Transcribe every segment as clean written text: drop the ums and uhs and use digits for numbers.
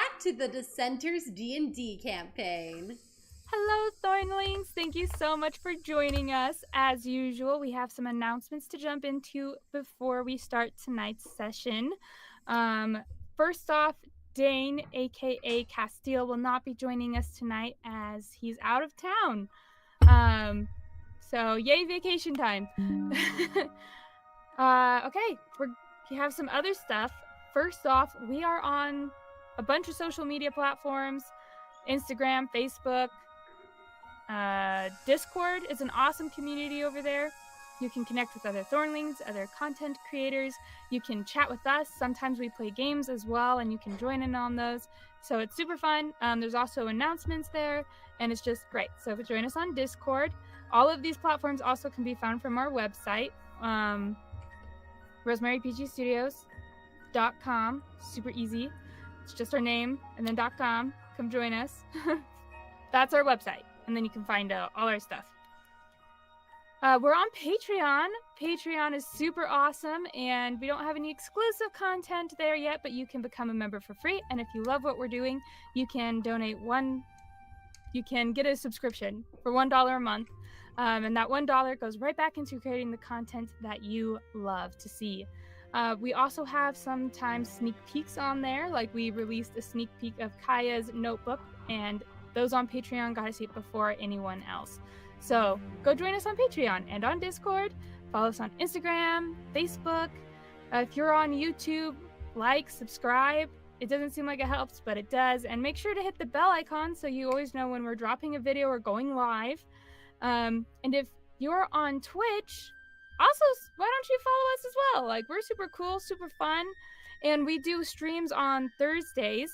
back to the Dissenters D&D campaign. Hello, Thornlings. Thank you so much for joining us. As usual, we have some announcements to jump into before we start tonight's session. First off, Dane, aka Castil, will not be joining us tonight as he's out of town. So yay, vacation time. Okay, we have some other stuff. First off, we are on a bunch of social media platforms: Instagram, Facebook. Discord is an awesome community over there. You can connect with other Thornlings, other content creators. You can chat with us. Sometimes we play games as well, and you can join in on those. So it's super fun. There's also announcements there, and it's just great. So join us on Discord. All of these platforms also can be found from our website, RosemaryPGstudios.com. Super easy. It's just our name and then .com. Come join us. That's our website. And then you can find all our stuff. We're on Patreon. Patreon is super awesome, and we don't have any exclusive content there yet, but you can become a member for free. And if you love what we're doing, you can donate you can get a subscription for $1 a month. And that $1 goes right back into creating the content that you love to see. We also have sometimes sneak peeks on there, like we released a sneak peek of Kaya's notebook, and those on Patreon got to see it before anyone else. So go join us on Patreon and on Discord. Follow us on Instagram, Facebook. If you're on YouTube, like, subscribe. It doesn't seem like it helps, but it does. And make sure to hit the bell icon so you always know when we're dropping a video or going live. And if you're on Twitch, also, why don't you follow us as well? Like, we're super cool, super fun. And we do streams on Thursdays,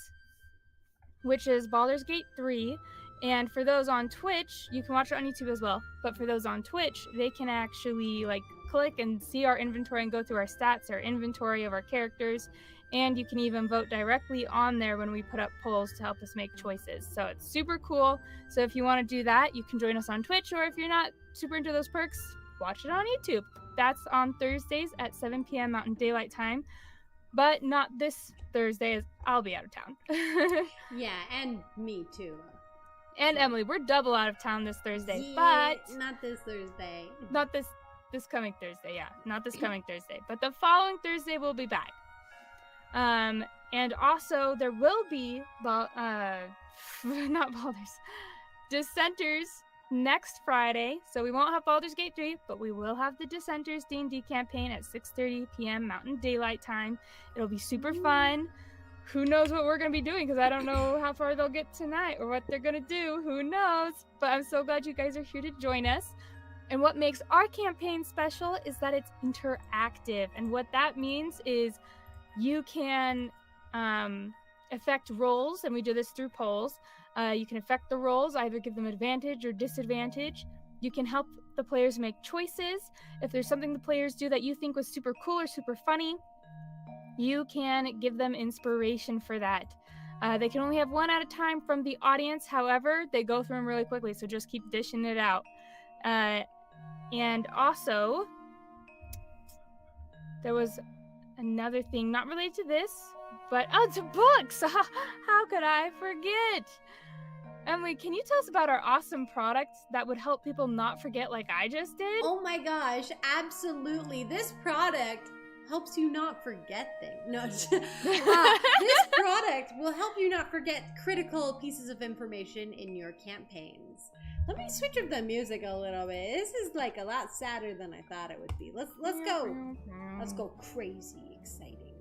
which is Baldur's Gate 3. And for those on Twitch, you can watch it on YouTube as well. But for those on Twitch, they can actually click and see our inventory and go through our stats, our inventory of our characters. And you can even vote directly on there when we put up polls to help us make choices. So it's super cool. So if you want to do that, you can join us on Twitch. Or if you're not super into those perks, watch it on YouTube. That's on Thursdays at 7 p.m. Mountain Daylight Time. But not this Thursday, as I'll be out of town. Yeah, and me too. And Emily, we're double out of town this Thursday, Yeah, but not this Thursday. Not this coming Thursday, yeah. Not this coming Thursday, but the following Thursday we'll be back. And also there will be not Baldur's Dissenters next Friday. So we won't have Baldur's Gate 3, but we will have the Dissenters D&D campaign at 6:30 p.m. Mountain Daylight Time. It'll be super fun. Who knows what we're going to be doing, because I don't know how far they'll get tonight or what they're going to do. Who knows? But I'm so glad you guys are here to join us. And what makes our campaign special is that it's interactive. And what that means is you can affect rolls, and we do this through polls. You can affect the rolls, either give them advantage or disadvantage. You can help the players make choices. If there's something the players do that you think was super cool or super funny, you can give them inspiration for that. They can only have one at a time from the audience. However, they go through them really quickly, so just keep dishing it out. And also, there was another thing not related to this, but it's books. How could I forget? Emily, can you tell us about our awesome products that would help people not forget like I just did? Oh my gosh, absolutely. This product helps you not forget things. No, this product will help you not forget critical pieces of information in your campaigns. Let me switch up the music a little bit. This is a lot sadder than I thought it would be. Let's go crazy exciting.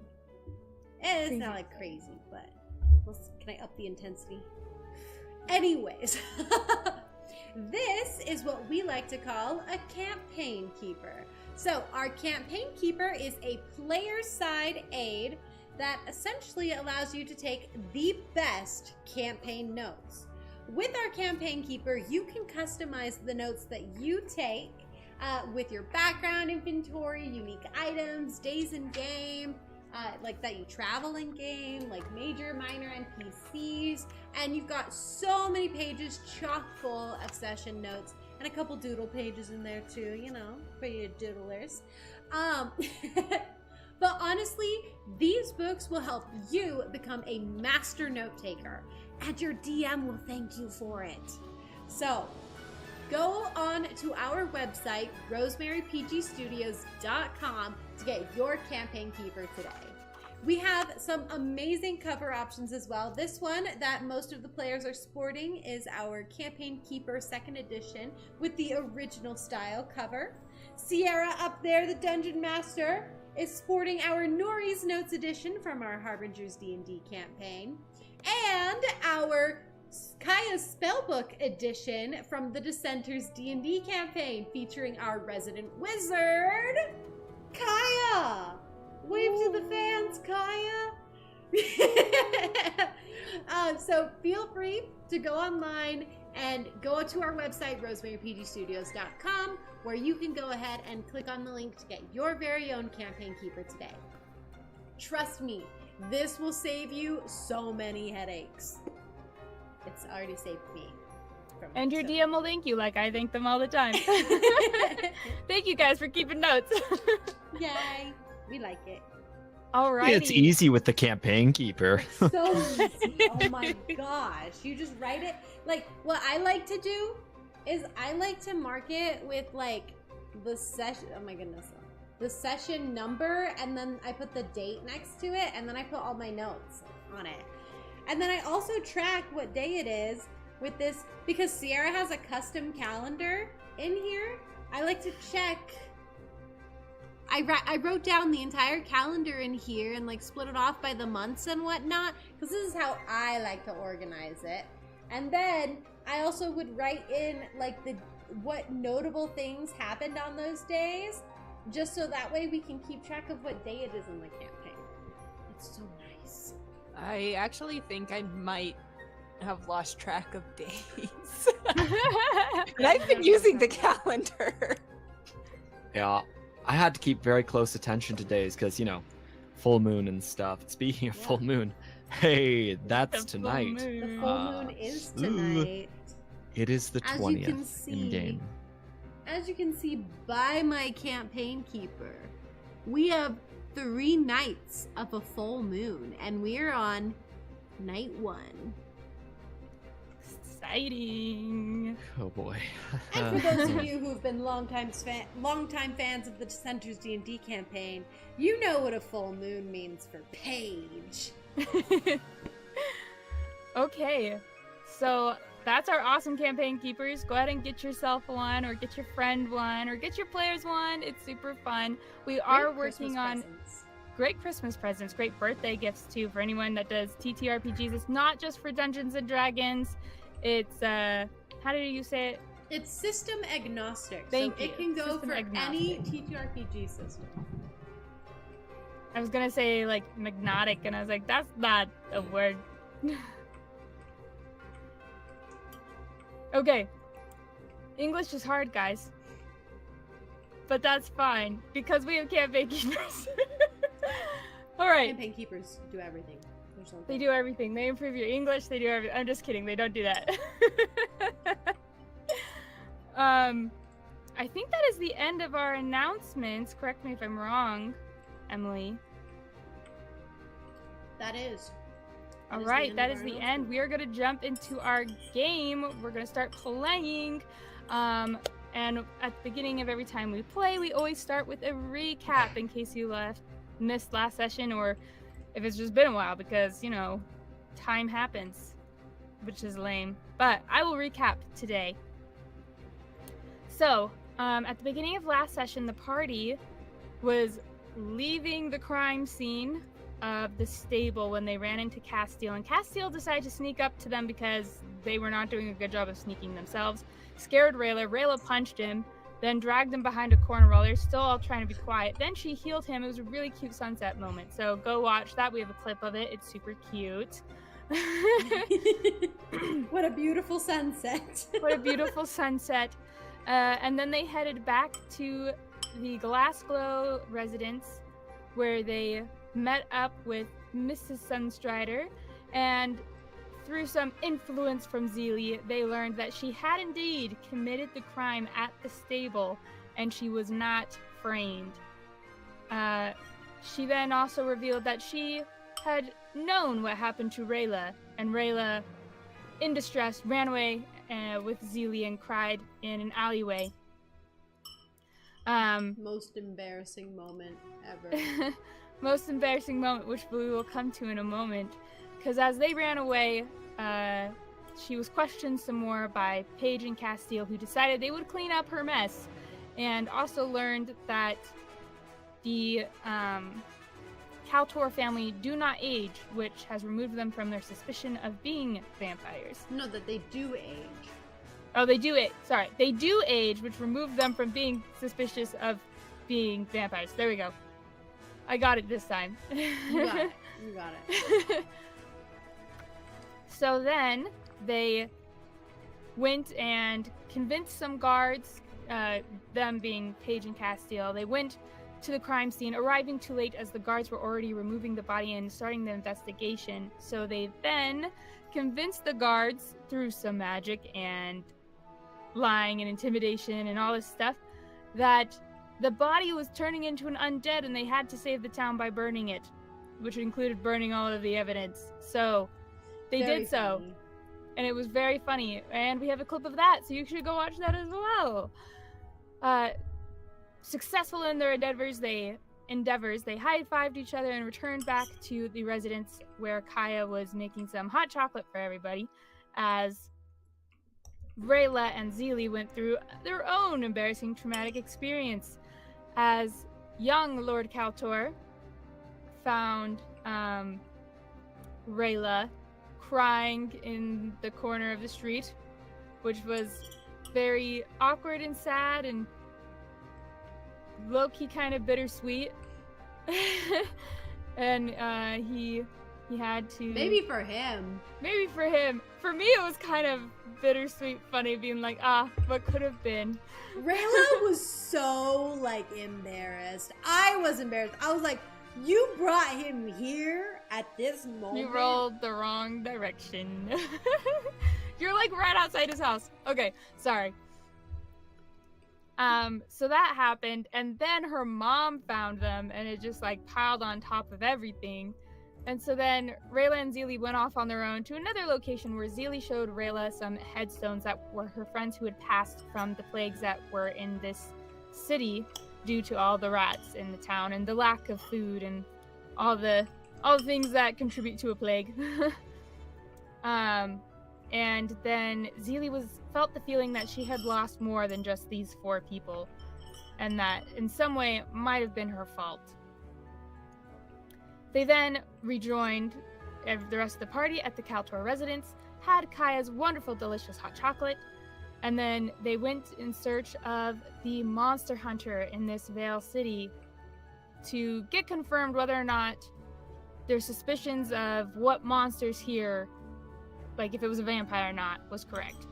It's not crazy, but can I up the intensity? Anyways, this is what we like to call a campaign keeper. So our campaign keeper is a player side aid that essentially allows you to take the best campaign notes. With our campaign keeper, you can customize the notes that you take with your background inventory, unique items, days in game, that you travel in game, major, minor NPCs, and you've got so many pages chock full of session notes and a couple doodle pages in there too, for your doodlers. But honestly, these books will help you become a master note taker, and your DM will thank you for it. So, go on to our website, rosemarypgstudios.com, to get your campaign keeper today. We have some amazing cover options as well. This one that most of the players are sporting is our Campaign Keeper 2nd edition with the original style cover. Sierra up there, the Dungeon Master, is sporting our Nori's Notes edition from our Harbinger's D&D campaign. And our Kaya's Spellbook edition from the Dissenters D&D campaign featuring our resident wizard, Kaya. Wave to the fans, Kaya. So feel free to go online and go to our website, rosemarypgstudios.com, where you can go ahead and click on the link to get your very own campaign keeper today. Trust me, this will save you so many headaches. It's already saved me. And your DM will thank you like I thank them all the time. Thank you guys for keeping notes. Yay. We like it. Alrighty. It's easy with the campaign keeper. So easy. Oh my gosh. You just write it. Like, what I like to do is I like to mark it with, like, the session. Oh my goodness. The session number, and then I put the date next to it, and then I put all my notes on it. And then I also track what day it is with this, because Sierra has a custom calendar in here. I like to check. I wrote down the entire calendar in here and like split it off by the months and whatnot, because this is how I like to organize it. And then I also would write in like what notable things happened on those days, just so that way we can keep track of what day it is in the campaign. It's so nice. I actually think I might have lost track of days. And I've been using the calendar. Yeah, I had to keep very close attention to days because, you know, full moon and stuff. Speaking of full moon, hey, that's tonight. The full moon is tonight. It is the 20th in game. As you can see by my campaign keeper, we have 3 nights of a full moon, and we're on night 1. Exciting. Oh boy. And for those of you who've been longtime fans of the Dissenters D&D campaign, you know what a full moon means for Paige. Okay, so that's our awesome campaign keepers. Go ahead and get yourself one, or get your friend one, or get your players one. It's super fun. We are working on great Christmas presents, great birthday gifts too for anyone that does TTRPGs. It's not just for Dungeons and Dragons. It's how do you say it? It's system agnostic. Thank so you. It can go System for agnostic. any TTRPG system. I was gonna say like magnetic, and I was like, that's not a word. Okay, English is hard, guys, but that's fine because we have campaign keepers. All right. Campaign keepers do everything. They do everything. They improve your English. They do everything. I'm just kidding. They don't do that. I think that is the end of our announcements. Correct me if I'm wrong, Emily. That is. All right, that is the end. We are going to jump into our game. We're going to start playing. And at the beginning of every time we play, we always start with a recap in case you missed last session, or if it's just been a while, because, you know, time happens, which is lame. But I will recap today. So, at the beginning of last session, the party was leaving the crime scene of the stable when they ran into Castil, and Castil decided to sneak up to them because they were not doing a good job of sneaking themselves. Scared Rayla. Rayla punched him, then dragged him behind a corner while they're still all trying to be quiet. Then she healed him. It was a really cute sunset moment, so go watch that. We have a clip of it. It's super cute. What a beautiful sunset. What a beautiful sunset. And then they headed back to the Glassglow residence, where they met up with Mrs. Sunstrider, and through some influence from Zilli, they learned that she had indeed committed the crime at the stable, and she was not framed. she then also revealed that she had known what happened to Rayla, and Rayla, in distress, ran away with Zilli and cried in an alleyway. Most embarrassing moment ever. Most embarrassing moment, which we will come to in a moment, because as they ran away, she was questioned some more by Paige and Castil, who decided they would clean up her mess, and also learned that the Kaltor family do not age, which has removed them from their suspicion of being vampires. No, that they do age. Oh, they do it. Sorry, they do age, which removed them from being suspicious of being vampires. There we go. I got it this time. You got it. You got it. So then they went and convinced some guards, them being Paige and Castil. They went to the crime scene, arriving too late as the guards were already removing the body and starting the investigation. So they then convinced the guards through some magic and lying and intimidation and all this stuff that the body was turning into an undead and they had to save the town by burning it, which included burning all of the evidence. So they did so. Funny. And it was very funny. And we have a clip of that, so you should go watch that as well. Successful in their endeavors, they high-fived each other and returned back to the residence where Kaya was making some hot chocolate for everybody, as Rayla and Zilli went through their own embarrassing traumatic experience, as young Lord Kaltor found Rayla crying in the corner of the street, which was very awkward and sad and low-key kind of bittersweet. And he had to... Maybe for him. Maybe for him. For me, it was kind of bittersweet funny, being like, what could have been. Rayla was so, like, embarrassed. I was embarrassed. I was like, you brought him here at this moment? You rolled the wrong direction. You're, like, right outside his house. Okay, sorry. So that happened, and then her mom found them, and it just, like, piled on top of everything. And so then Rayla and Zilli went off on their own to another location where Zilli showed Rayla some headstones that were her friends who had passed from the plagues that were in this city due to all the rats in the town and the lack of food and all the things that contribute to a plague. And then Zilli felt the feeling that she had lost more than just these 4 people, and that in some way it might have been her fault. They then rejoined the rest of the party at the Kaltor residence, had Kaya's wonderful, delicious hot chocolate, and then they went in search of the monster hunter in this Vale city to get confirmed whether or not their suspicions of what monsters here, like if it was a vampire or not, was correct.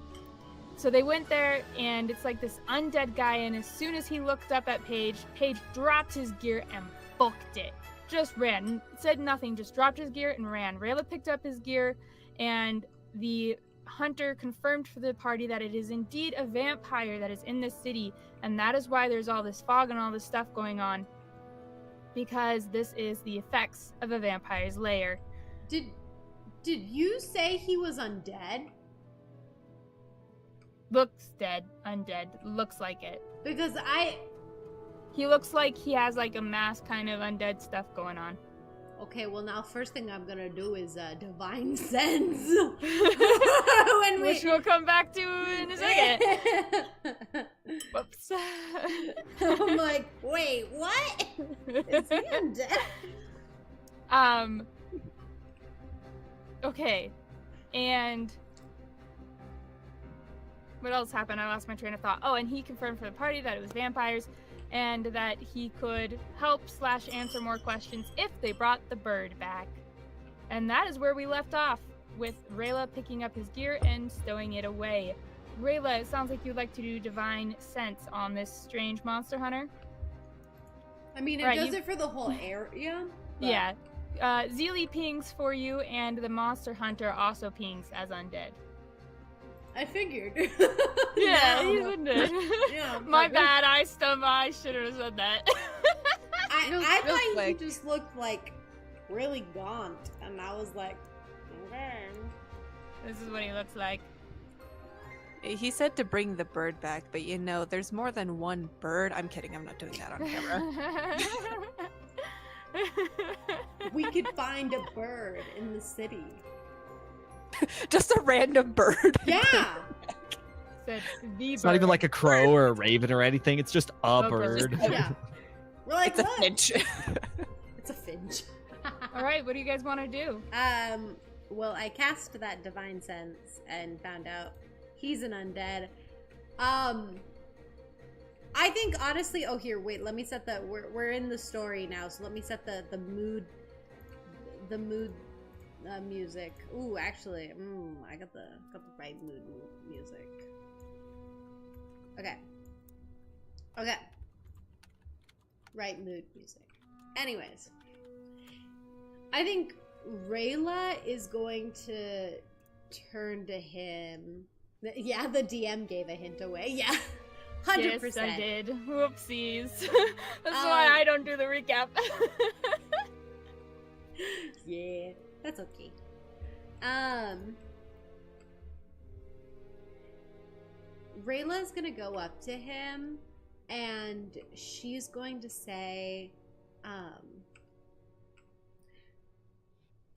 So they went there, and it's like this undead guy, and as soon as he looked up at Paige dropped his gear and booked it. Just ran, said nothing, just dropped his gear and ran. Rayla picked up his gear, and the hunter confirmed for the party that it is indeed a vampire that is in this city, and that is why there's all this fog and all this stuff going on, because this is the effects of a vampire's lair. Did you say he was undead? Looks dead, undead, looks like it. Because He looks like he has like a mass kind of undead stuff going on. Okay, well now first thing I'm gonna do is divine sense. Which we'll come back to in a second. Whoops. I'm like, wait, what? Is he undead? Okay. And what else happened? I lost my train of thought. Oh, and he confirmed for the party that it was vampires, and that he could help/answer more questions if they brought the bird back. And that is where we left off, with Rayla picking up his gear and stowing it away. Rayla, it sounds like you'd like to do divine sense on this strange monster hunter. I mean, it does it for the whole area. But... Yeah. Zilli pings for you, and the monster hunter also pings as undead. I figured. Yeah, he's undead. Yeah, my bad, I should have said that. Real thought quick. he just looked like really gaunt, and I was like, okay. This is what he looks like. He said to bring the bird back, but you know, there's more than one bird. I'm kidding. I'm not doing that on camera. We could find a bird in the city. Just a random bird. Yeah. Said the It's not even bird. like a crow or a raven or anything. It's just a Okay. bird. Yeah. We're like, It's a look, finch. it's a finch. All right, what do you guys want to do? Well, I cast that divine sense and found out he's an undead. I think honestly, oh here, wait, let me set the we're in the story now, so let me set the mood music. Ooh, actually, I got the right mood music. Okay. Right mood music. Anyways, I think Rayla is going to turn to him. Yeah, the DM gave a hint away. Yeah, 100%. Yes, I did. Whoopsies. That's why I don't do the recap. Yeah, that's okay. Rayla's gonna go up to him, and she's going to say,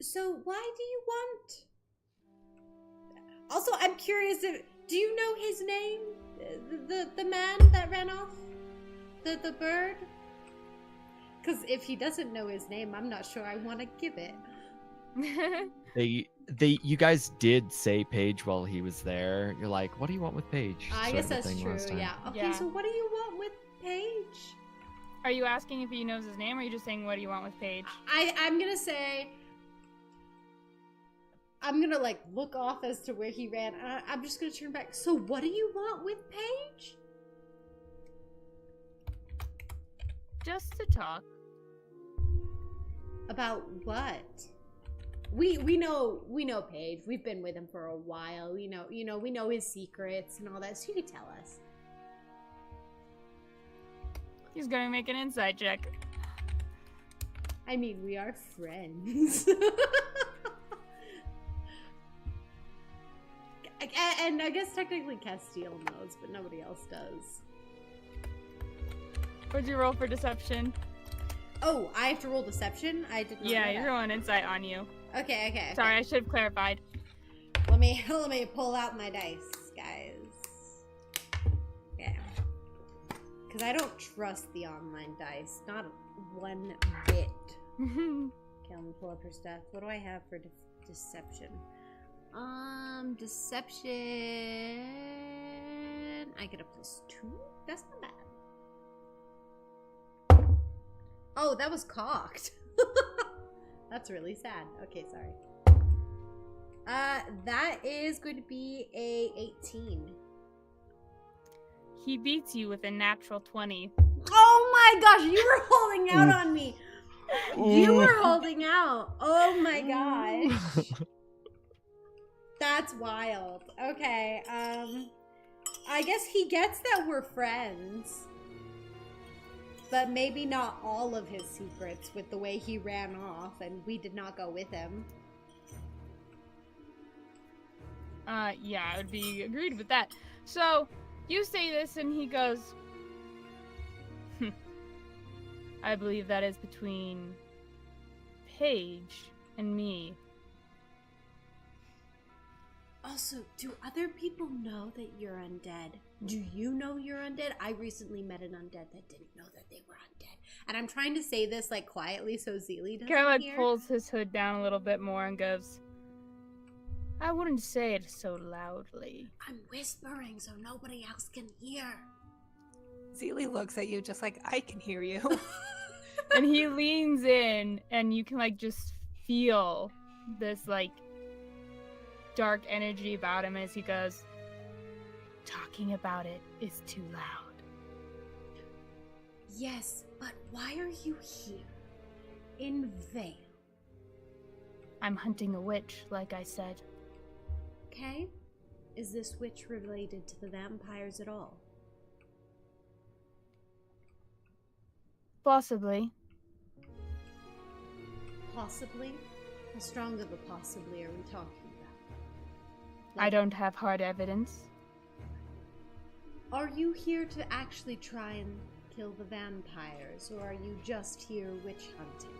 so why do you want... Also, I'm curious if... Do you know his name? The man that ran off? The bird? Because if he doesn't know his name, I'm not sure I want to give it. You guys did say Paige while he was there. You're like, what do you want with Paige? I Sort guess of a that's thing true, last time. yeah. Okay, Yeah. so what do you want with Paige? Are you asking if he knows his name, or are you just saying what do you want with Paige? I'm gonna say... I'm gonna, like, look off as to where he ran. I'm just gonna turn back. So what do you want with Paige? Just to talk. About what? We know Paige. We've been with him for a while. We know his secrets and all that. So you could tell us. He's gonna make an insight check. I mean, we are friends. And I guess technically Castil knows, but nobody else does. What'd you roll for deception? Oh, I have to roll deception? I did not Yeah, know you're that. rolling insight on you. Okay. Sorry, I should have clarified. Let me pull out my dice, guys. Yeah. Because I don't trust the online dice. Not one bit. Okay, let me pull up her stuff. What do I have for deception? Deception... I get a +2? That's not bad. Oh, that was cocked. That's really sad. Okay, sorry. That is going to be a 18. He beats you with a natural 20. Oh my gosh, you were holding out on me. You were holding out. Oh my gosh. That's wild. Okay, I guess he gets that we're friends. But maybe not all of his secrets with the way he ran off and we did not go with him. Yeah, I would be agreed with that. So, you say this and he goes, I believe that is between Paige and me. Also, do other people know that you're undead? Do you know you're undead? I recently met an undead that didn't know that they were undead. And I'm trying to say this like quietly so Zilli doesn't Kind of hear. pulls his hood down a little bit more and goes, I wouldn't say it so loudly. I'm whispering so nobody else can hear. Zilli looks at you just like, I can hear you. And he leans in and you can like just feel this like dark energy about him as he goes, talking about it is too loud. Yes, but why are you here? In Vale. I'm hunting a witch, like I said. Okay? Is this witch related to the vampires at all? Possibly. Possibly? How strong of a possibly are we talking about? I don't have hard evidence. Are you here to actually try and kill the vampires, or are you just here witch hunting?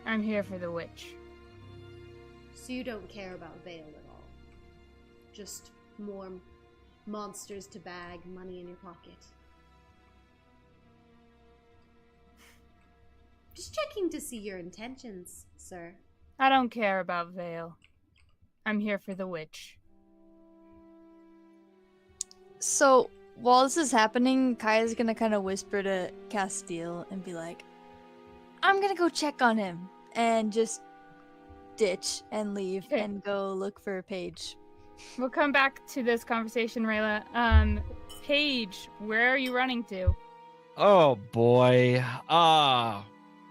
I'm here for the witch. So you don't care about Vale at all? Just more monsters to bag, money in your pocket? Just checking to see your intentions, sir. I don't care about Vale. I'm here for the witch. So, while this is happening, Kaya's gonna kind of whisper to Castil and be like, I'm gonna go check on him. And just ditch and leave Okay. and go look for Paige. We'll come back to this conversation, Rayla. Paige, where are you running to? Oh boy.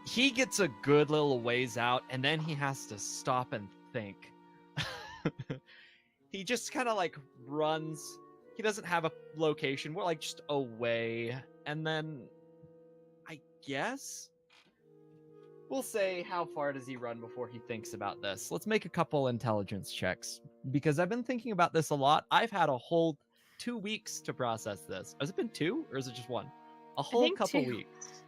He gets a good little ways out, and then he has to stop and think. He just kind of like runs. He doesn't have a location. We're like just away. And then I guess we'll say, how far does he run before he thinks about this? Let's make a couple intelligence checks, because I've been thinking about this a lot. I've had a whole 2 weeks to process this. Has it been 2 or is it just 1? A whole think couple 2. weeks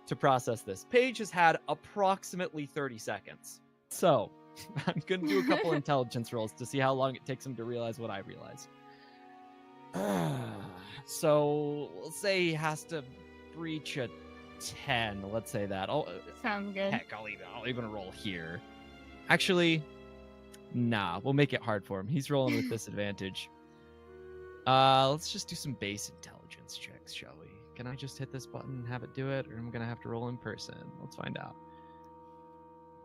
to process this. Paige has had approximately 30 seconds. So I'm going to do a couple intelligence rolls to see how long it takes him to realize what I realized. So let's say he has to breach a 10. Let's say that. Sounds good. Heck, I'll even roll here. Actually, nah, we'll make it hard for him. He's rolling with disadvantage. Let's just do some base intelligence checks, shall we? Can I just hit this button and have it do it, or am I gonna have to roll in person? Let's find out.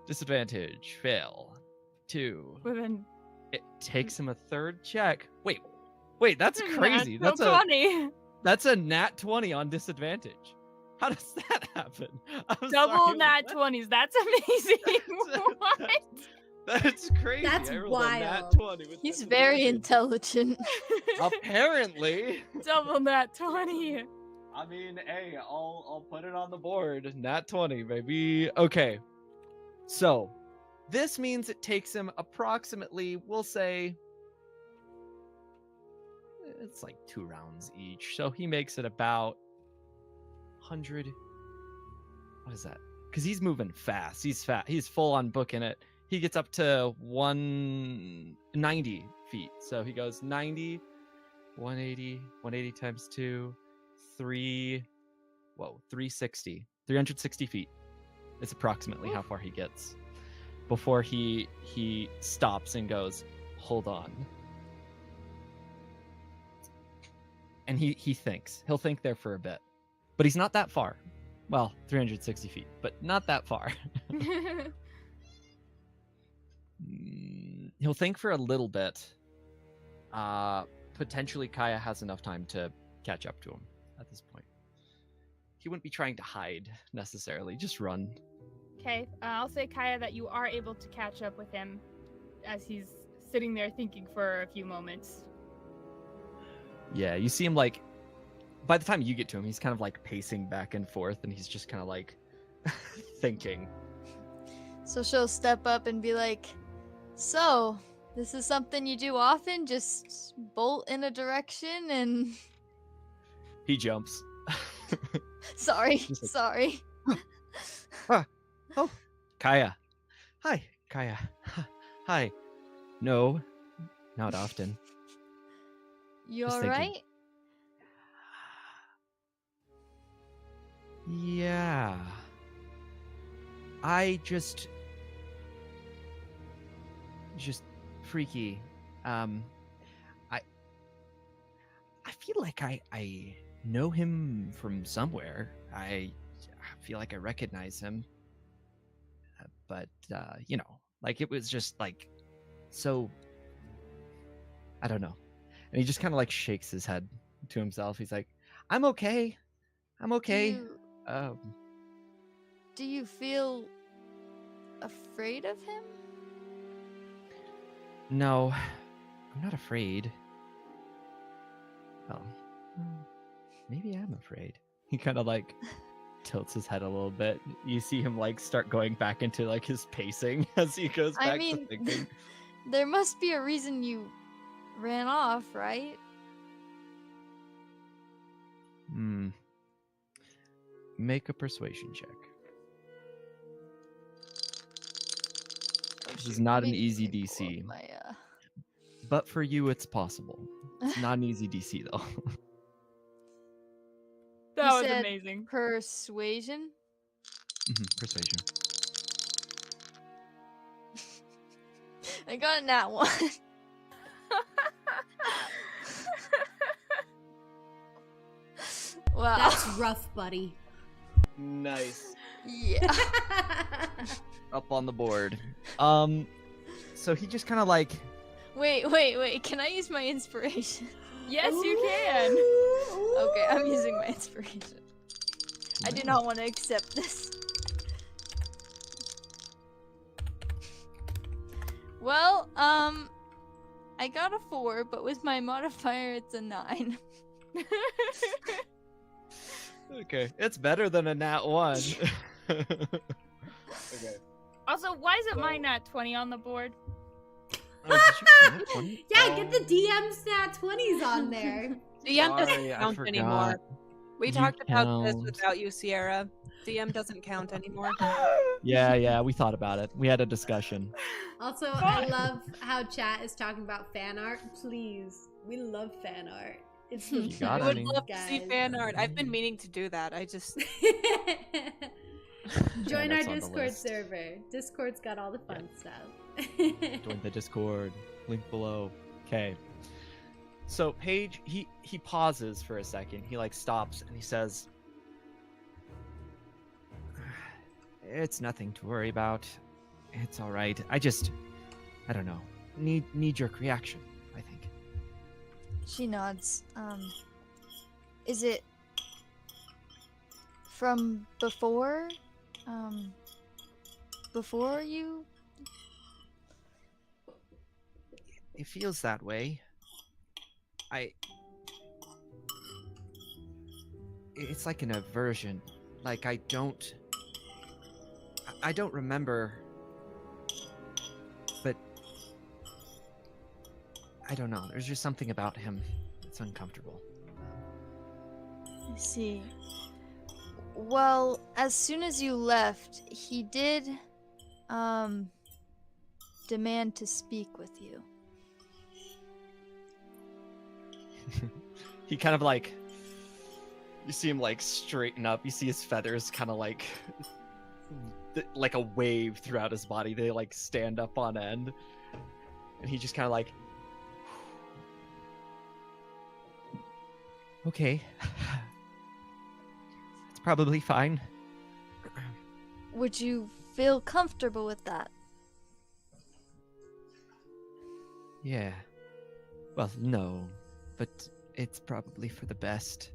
Disadvantage, fail. 2. Well, then, It takes him a third check. Wait, that's crazy. That's 20. That's a nat 20 on disadvantage. How does that happen? I'm Double sorry, nat what? 20s. That's amazing. What? That's crazy. That's I rolled a nat wild. 20 with He's very disadvantage. intelligent. Apparently. Double nat 20. I mean, hey, I'll put it on the board. Nat 20, baby. Okay. So, this means it takes him approximately, we'll say, it's like 2 rounds each. So he makes it about 100. What is that? Because he's moving fast. He's fat. He's full on booking it. He gets up to 190 feet. So he goes 90, 180 times 2, 360. 360 feet is approximately how far he gets before he stops and goes, hold on. And he thinks. He'll think there for a bit. But he's not that far. Well, 360 feet, but not that far. He'll think for a little bit. Potentially Kaya has enough time to catch up to him at this point. He wouldn't be trying to hide necessarily, just run. Okay, I'll say, Kaya, that you are able to catch up with him as he's sitting there thinking for a few moments. Yeah, you see him like, by the time you get to him, he's kind of like pacing back and forth, and he's just kind of like thinking. So she'll step up and be like, so, this is something you do often? Just bolt in a direction and... He jumps. Sorry, He's like- sorry. Oh, Kaya. Hi, Kaya. Hi. No, not often. You Just thinking. alright? Yeah. I just freaky. I feel like I know him from somewhere. I feel like I recognize him. But like it was just like so, I don't know. And he just kind of like shakes his head to himself. He's like, I'm okay. Do you feel afraid of him? No, I'm not afraid. Well, maybe I'm afraid. He kind of like tilts his head a little bit. You see him like start going back into like his pacing as he goes back I mean, to thinking. there must be a reason you ran off, right? Make a persuasion check. Oh, This shoot, is not let an me easy pull up DC. my, But for you, it's possible. It's not an easy DC though. That You was said amazing. Persuasion? Persuasion. I got a nat 1. Wow. That's rough, buddy. Nice. Yeah. Up on the board. So he just kind of like. Wait. Can I use my inspiration? Yes, you can. Okay, I'm using my inspiration. I do not want to accept this. Well, I got a 4, but with my modifier, it's a 9. Okay, it's better than a nat 1. Okay. Also, why is it my nat 20 on the board? Oh, did you nat 20? Yeah, get the DM stat 20s on there. DM doesn't Sorry, I count anymore. forgot. We You talked about this count. without you, Sierra. DM doesn't count anymore. Yeah, we thought about it. We had a discussion. Also, I love how chat is talking about fan art. Please, we love fan art. It's the You got I it. would best, love to see guys. fan art. I've been meaning to do that. I just Join that's our on the Discord list. server. Discord's got all the fun stuff. Join the Discord. Link below. Okay. So Paige, he pauses for a second. He like stops and he says, "It's nothing to worry about. It's all right. I don't know. Need your reaction, I think." She nods. Is it from before? Before you? It feels that way. It's like an aversion. Like I don't remember, but I don't know. There's just something about him that's uncomfortable. I see. Well, as soon as you left, he did, demand to speak with you. He kind of like, you see him like straighten up. You see his feathers kind of like a wave throughout his body. They like stand up on end, and he just kind of like, okay, it's probably fine. Would you feel comfortable with that? Yeah. Well, no, but it's probably for the best.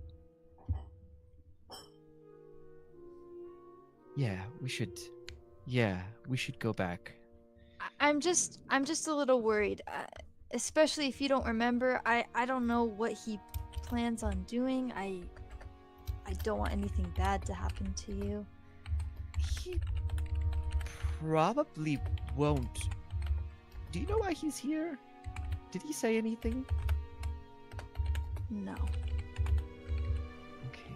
Yeah, we should go back. I'm just a little worried, especially if you don't remember. I don't know what he plans on doing. I don't want anything bad to happen to you. He probably won't. Do you know why he's here? Did he say anything? No. Okay.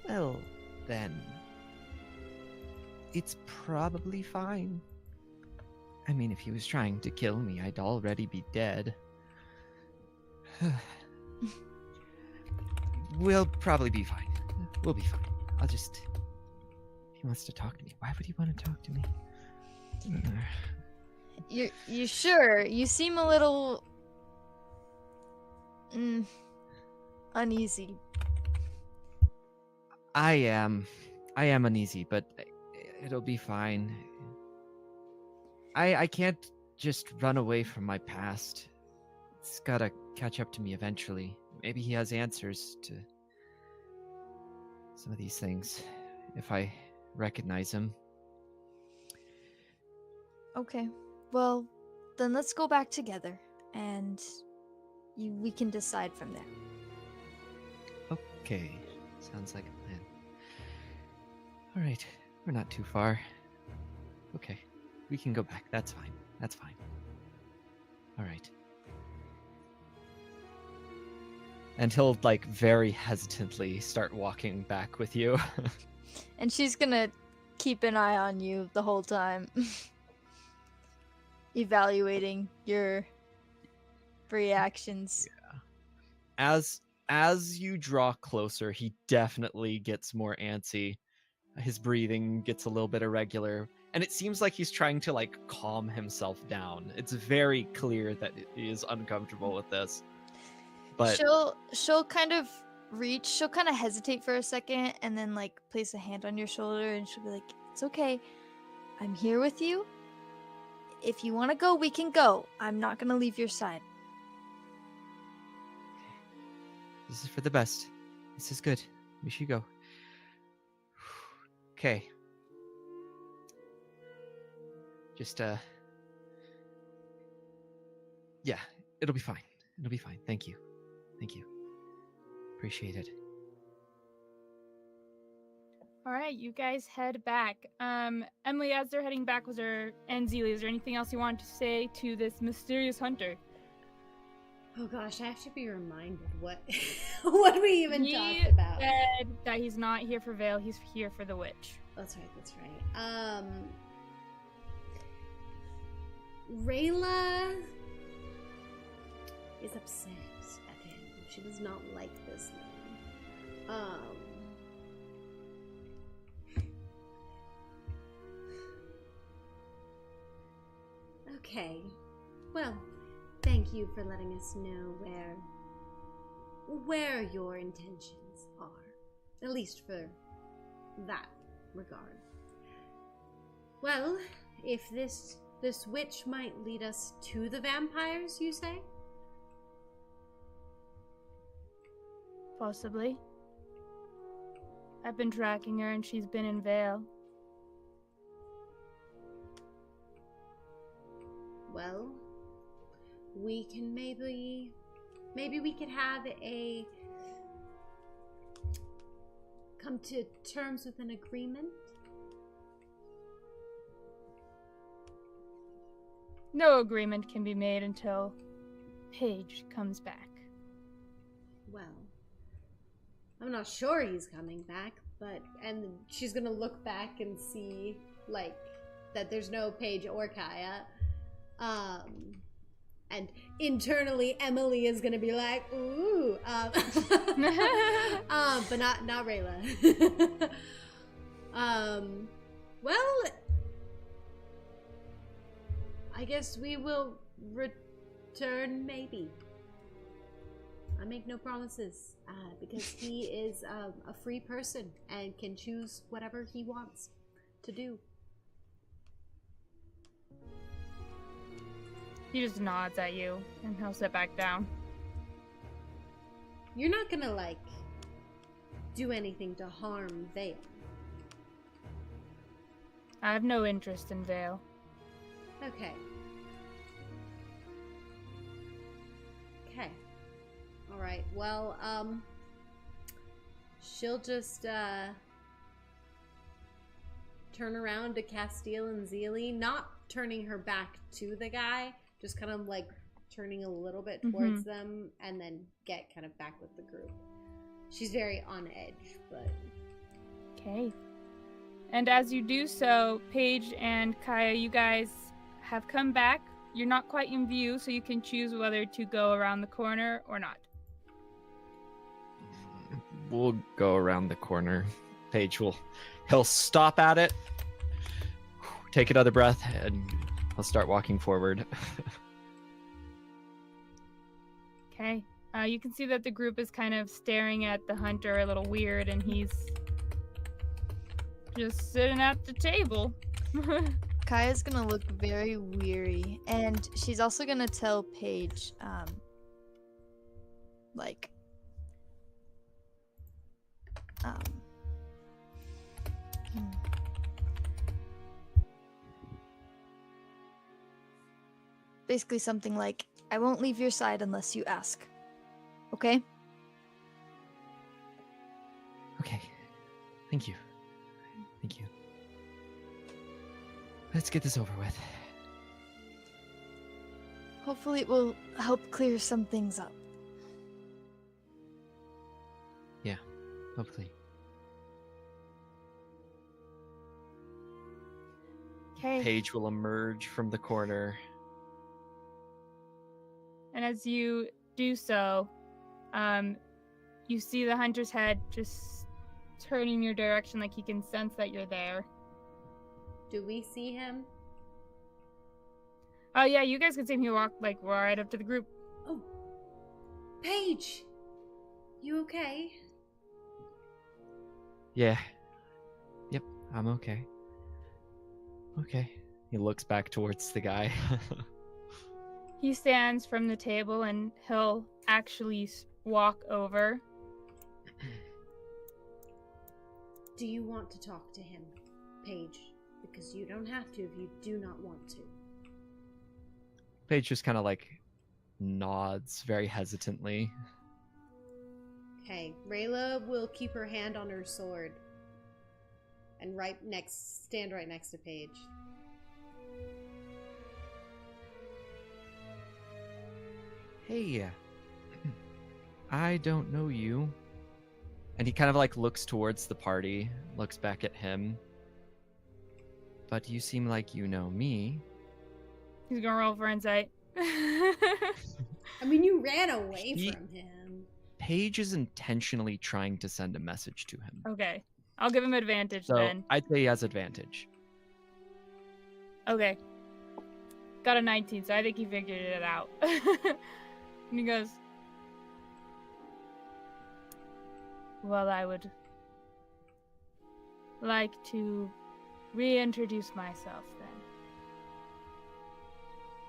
Well, then. It's probably fine. I mean, if he was trying to kill me, I'd already be dead. We'll probably be fine. We'll be fine. If he wants to talk to me, why would he want to talk to me? You sure? You seem a little uneasy. I am uneasy, but it'll be fine. I can't just run away from my past. It's gotta catch up to me eventually. Maybe he has answers to some of these things, if I recognize him. Okay. Well, then let's go back together, and we can decide from there. Okay. Sounds like a plan. All right, we're not too far. Okay, we can go back. That's fine. That's fine. All right. And he'll, like, very hesitantly start walking back with you. And she's gonna keep an eye on you the whole time. Evaluating your reactions. Yeah. As you draw closer, he definitely gets more antsy. His breathing gets a little bit irregular, and it seems like he's trying to, like, calm himself down. It's very clear that he is uncomfortable with this. But she'll kind of she'll kind of hesitate for a second and then like place a hand on your shoulder and she'll be like, "It's okay. I'm here with you. If you want to go, we can go. I'm not going to leave your side." this is for the best. This is good. We should go. Okay. Just, yeah, it'll be fine. It'll be fine. Thank you. Thank you. Appreciate it. All right, you guys head back. Emily, as they're heading back, and Zilli, is there anything else you want to say to this mysterious hunter? Oh gosh, I have to be reminded what what we even He talked about. said that he's not here for Vale, he's here for the witch. That's right, that's right. Rayla is upset at him. She does not like this man. Okay. Well, thank you for letting us know where your intentions are. At least for that regard. Well, if this witch might lead us to the vampires, you say? Possibly. I've been tracking her and she's been in Vale. Well, we can maybe we could have a come to terms with an agreement. No agreement can be made until Paige comes back. Well, I'm not sure he's coming back, and she's gonna look back and see like that there's no Paige or Kaya. And internally Emily is gonna be like, ooh, but not Rayla. Well, I guess we will return maybe. I make no promises, because he is a free person and can choose whatever he wants to do. He just nods at you, and he'll sit back down. You're not gonna, like, do anything to harm Vale. I have no interest in Vale. Okay. Okay. Alright, well, she'll just, turn around to Castil and Zilli, not turning her back to the guy, just kind of like turning a little bit towards them and then get kind of back with the group. She's very on edge, but... Okay. And as you do so, Paige and Kaya, you guys have come back. You're not quite in view, so you can choose whether to go around the corner or not. We'll go around the corner. Paige he'll stop at it, take another breath, and he'll start walking forward. Okay. You can see that the group is kind of staring at the hunter a little weird, and he's just sitting at the table. Kaya's gonna look very weary, and she's also gonna tell Paige, basically something like, "I won't leave your side unless you ask." Okay? Thank you. Thank you. Let's get this over with. Hopefully it will help clear some things up. Yeah, hopefully. Okay. Paige will emerge from the corner. And as you do so, you see the hunter's head just turning your direction, like he can sense that you're there. Do we see him? Oh yeah, you guys can see him. He walked like right up to the group. Oh, Paige, you okay? Yeah. Yep, I'm okay. Okay. He looks back towards the guy. He stands from the table and he'll actually walk over. Do you want to talk to him, Paige? Because you don't have to if you do not want to. Paige just kind of like nods very hesitantly. Okay, Rayla will keep her hand on her sword and stand right next to Paige. Hey, I don't know you. And he kind of like looks towards the party, looks back at him. But you seem like you know me. He's gonna roll for insight. I mean, you ran away from him. Paige is intentionally trying to send a message to him. Okay. I'll give him advantage So then. I'd say he has advantage. Okay. Got a 19, so I think he figured it out. And he goes, well, I would like to reintroduce myself then.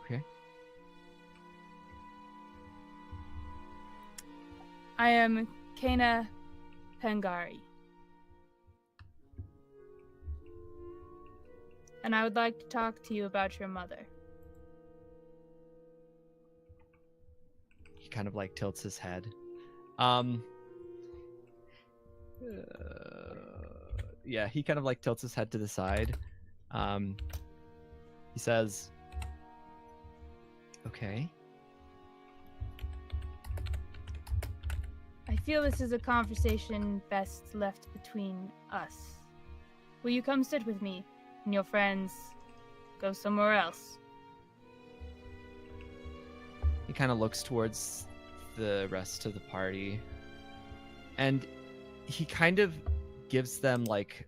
Okay. I am Kana Pengari. And I would like to talk to you about your mother. He kind of like tilts his head. Yeah, he kind of like tilts his head to the side. He says, okay. I feel this is a conversation best left between us. Will you come sit with me and your friends go somewhere else? He kind of looks towards the rest of the party. And he kind of gives them like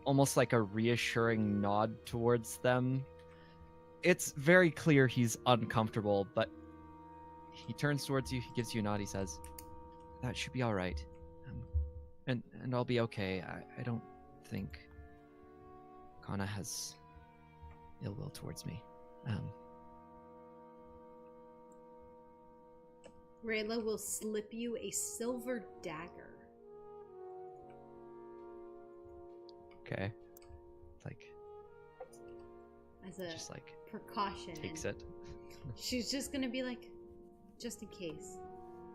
almost like a reassuring nod towards them. It's very clear he's uncomfortable, but he turns towards you, he gives you a nod, he says, that should be all right. And I'll be okay. I don't think Kana has ill will towards me. Rayla will slip you a silver dagger. Okay. It's like As a just like precaution. takes it. She's just gonna be like, just in case.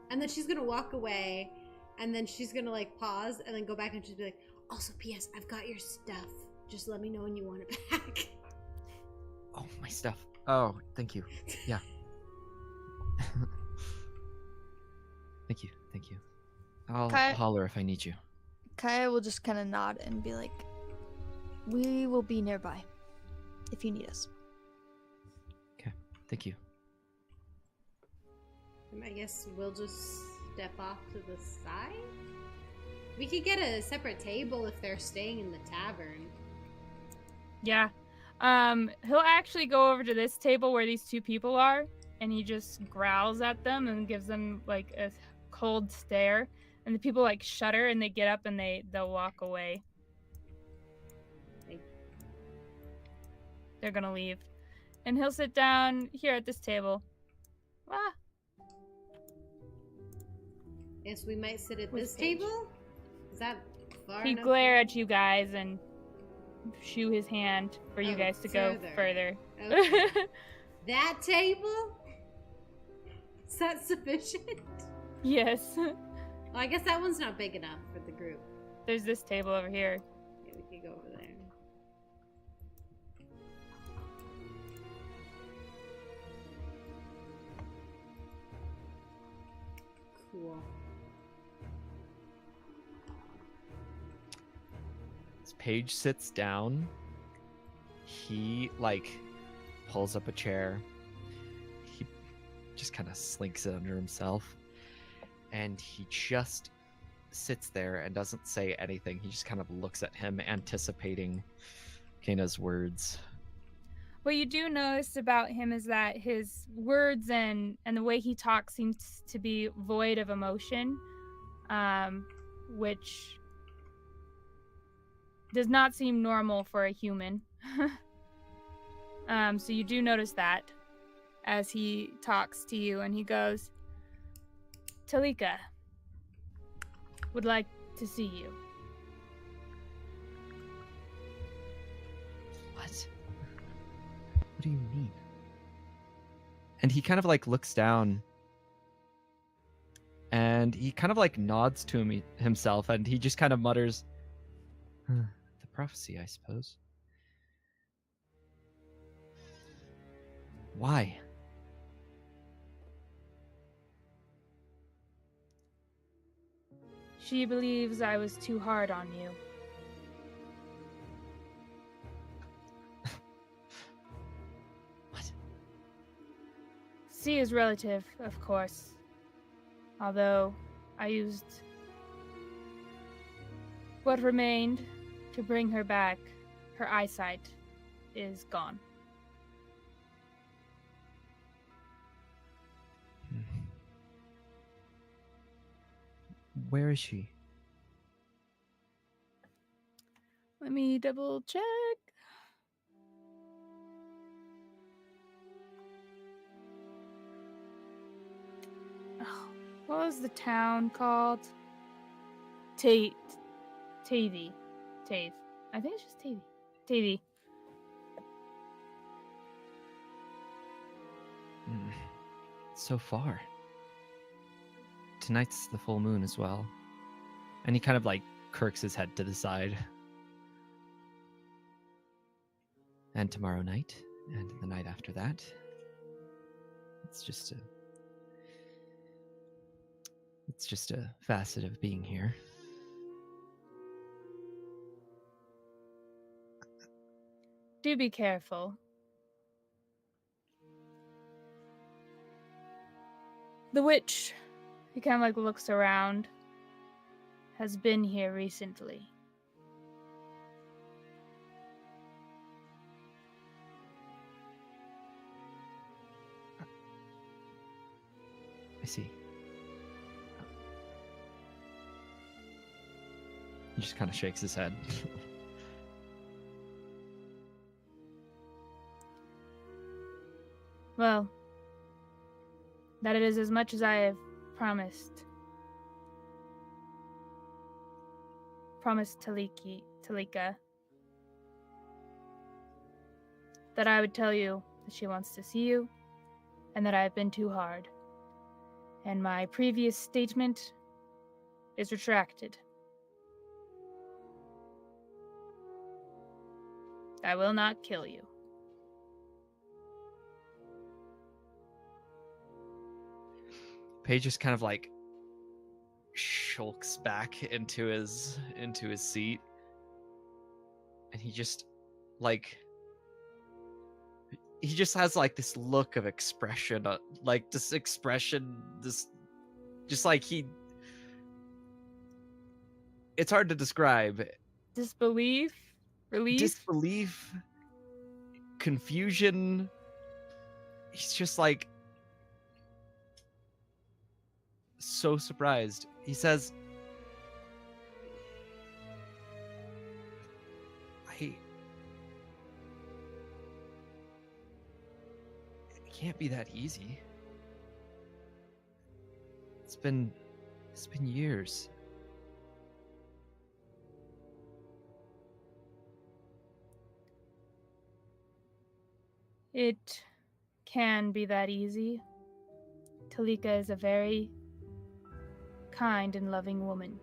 And then she's gonna walk away, and then she's gonna like pause, and then go back and just be like, also, P.S. I've got your stuff. Just let me know when you want it back. Oh, my stuff. Oh, thank you. Yeah. Thank you. Thank you. I'll holler if I need you. Kaya will just kind of nod and be like, we will be nearby if you need us. Okay. Thank you. I guess we'll just step off to the side? We could get a separate table if they're staying in the tavern. Yeah. He'll actually go over to this table where these two people are, and he just growls at them and gives them like a cold stare. And the people like shudder and they get up and they'll walk away. They're gonna leave. And he'll sit down here at this table. Ah. Guess we might sit at With this Paige. table? Is that far He'd enough? glare at you guys and shoo his hand for you Oh, guys to go further. Okay. That table? Is that sufficient? Yes. Well, I guess that one's not big enough for the group. There's this table over here. Yeah, we could go over there. Cool. As Paige sits down, he like pulls up a chair. He just kind of slinks it under himself, and he just sits there and doesn't say anything. He just kind of looks at him, anticipating Kana's words. What you do notice about him is that his words and the way he talks seems to be void of emotion, which does not seem normal for a human. So you do notice that as he talks to you, and he goes, Talika would like to see you. What? What do you mean? And he kind of like looks down, and he kind of like nods to himself, and he just kind of mutters, the prophecy, I suppose. Why? She believes I was too hard on you. What? C is relative, of course. Although I used what remained to bring her back, her eyesight is gone. Where is she? Let me double check. Oh, what was the town called? Tavy. Tave. I think it's just Tavy. Tavy. So far. Tonight's the full moon as well. And he kind of like kirks his head to the side. And tomorrow night, and the night after that. It's just a facet of being here. Do be careful. The witch, he kind of like looks around, has been here recently. I see. He just kind of shakes his head. Well, that it is as much as I have promised. Promised Talika that I would tell you that she wants to see you and that I have been too hard. And my previous statement is retracted. I will not kill you. Paige just kind of like shulks back into his seat, and he just has like this look of expression, just like it's hard to describe. Disbelief? Relief? Disbelief, confusion. He's just like so surprised. He says, it can't be that easy. It's been years. It can be that easy. Talika is a very kind and loving woman.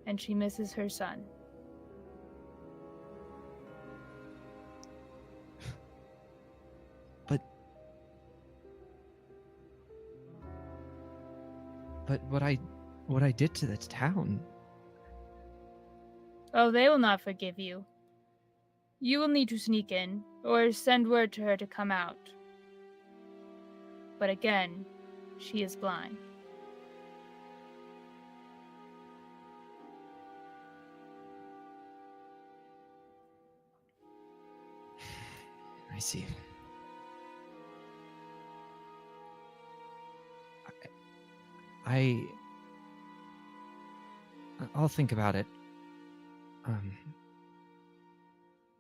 and she misses her son. But what I did to the town. Oh, they will not forgive you. You will need to sneak in, or send word to her to come out. But again, she is blind. I see. I'll think about it.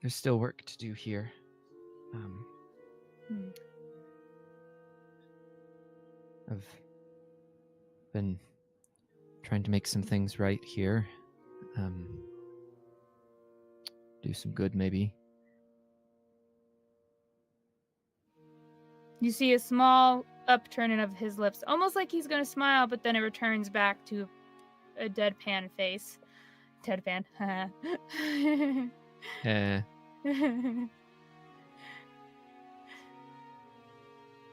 There's still work to do here. I've been trying to make some things right here. Do some good, maybe. You see a small upturning of his lips, almost like he's going to smile, but then it returns back to a deadpan face. Deadpan.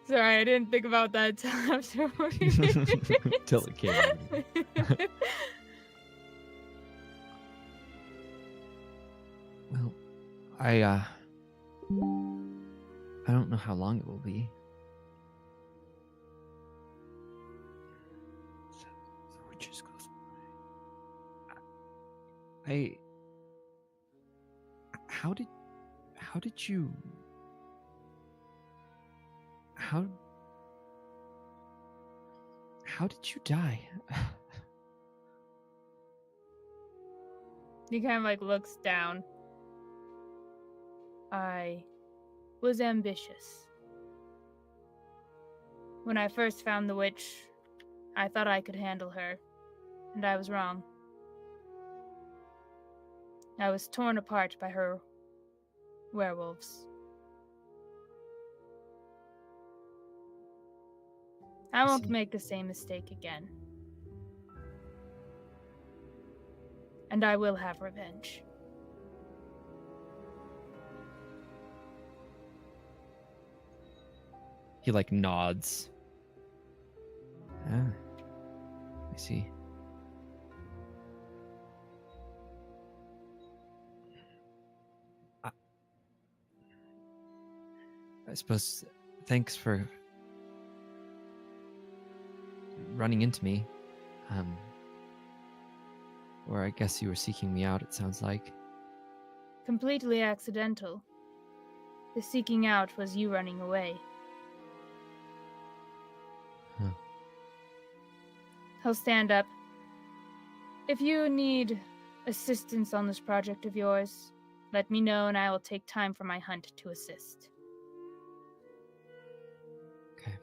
Sorry, I didn't think about that until afterwards. Till it came out. Well, I don't know how long it will be. Which is close. How did you die? He kind of like looks down. I was ambitious. When I first found the witch, I thought I could handle her, and I was wrong. I was torn apart by her werewolves. I won't make the same mistake again. And I will have revenge. He like nods. Ah, I see. I suppose thanks for running into me. Or I guess you were seeking me out, it sounds like. Completely accidental. The seeking out was you running away. Huh. He'll stand up. If you need assistance on this project of yours, let me know and I will take time from my hunt to assist. Okay.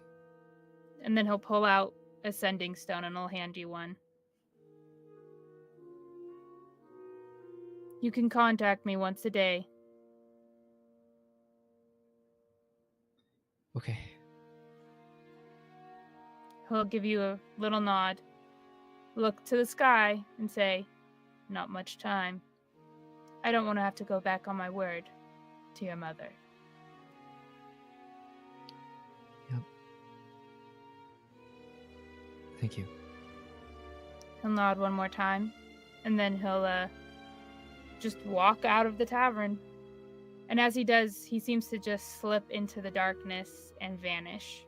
And then he'll pull out a sending stone and I'll hand you one. You can contact me once a day. Okay. He'll give you a little nod, look to the sky, and say, "Not much time. I don't want to have to go back on my word to your mother." Yep. Thank you. He'll nod one more time, and then he'll just walk out of the tavern. And as he does, he seems to just slip into the darkness and vanish.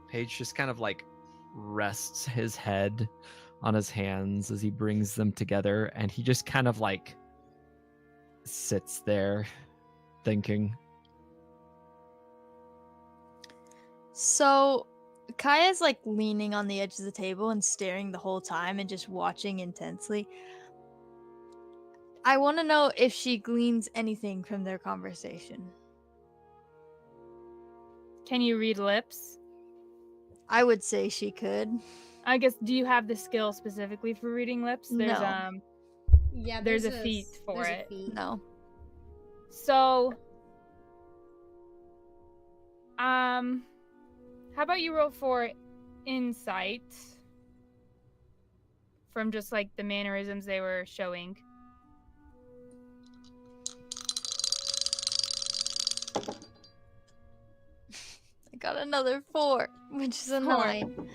Paige just kind of like rests his head on his hands as he brings them together, and he just kind of like sits there thinking. So Kaya's like leaning on the edge of the table and staring the whole time and just watching intensely. I want to know if she gleans anything from their conversation. Can you read lips? I would say she could. I guess, do you have the skill specifically for reading lips? There's No. Yeah, there's a feat for there's a it. feat. No. So how about you roll for insight? from just like the mannerisms they were showing. I got another 4, which is a 9.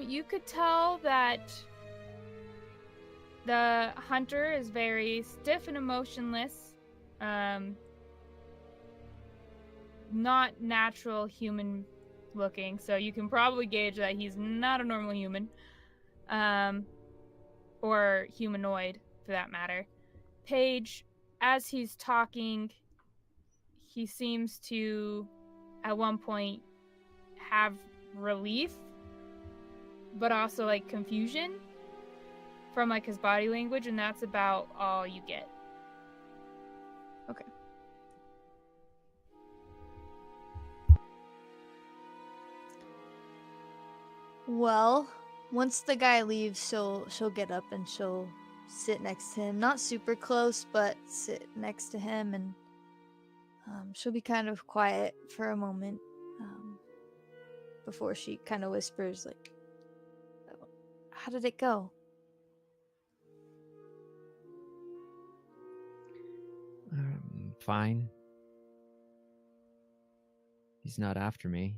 You could tell that the hunter is very stiff and emotionless. Not natural human looking, so you can probably gauge that he's not a normal human. Or humanoid, for that matter. Paige, as he's talking, he seems to, at one point, have relief, but also, like, confusion from, like, his body language, and that's about all you get. Okay. Well, once the guy leaves, she'll get up and she'll sit next to him. Not super close, but sit next to him, and she'll be kind of quiet for a moment before she kind of whispers, like, how did it go? Fine. He's not after me.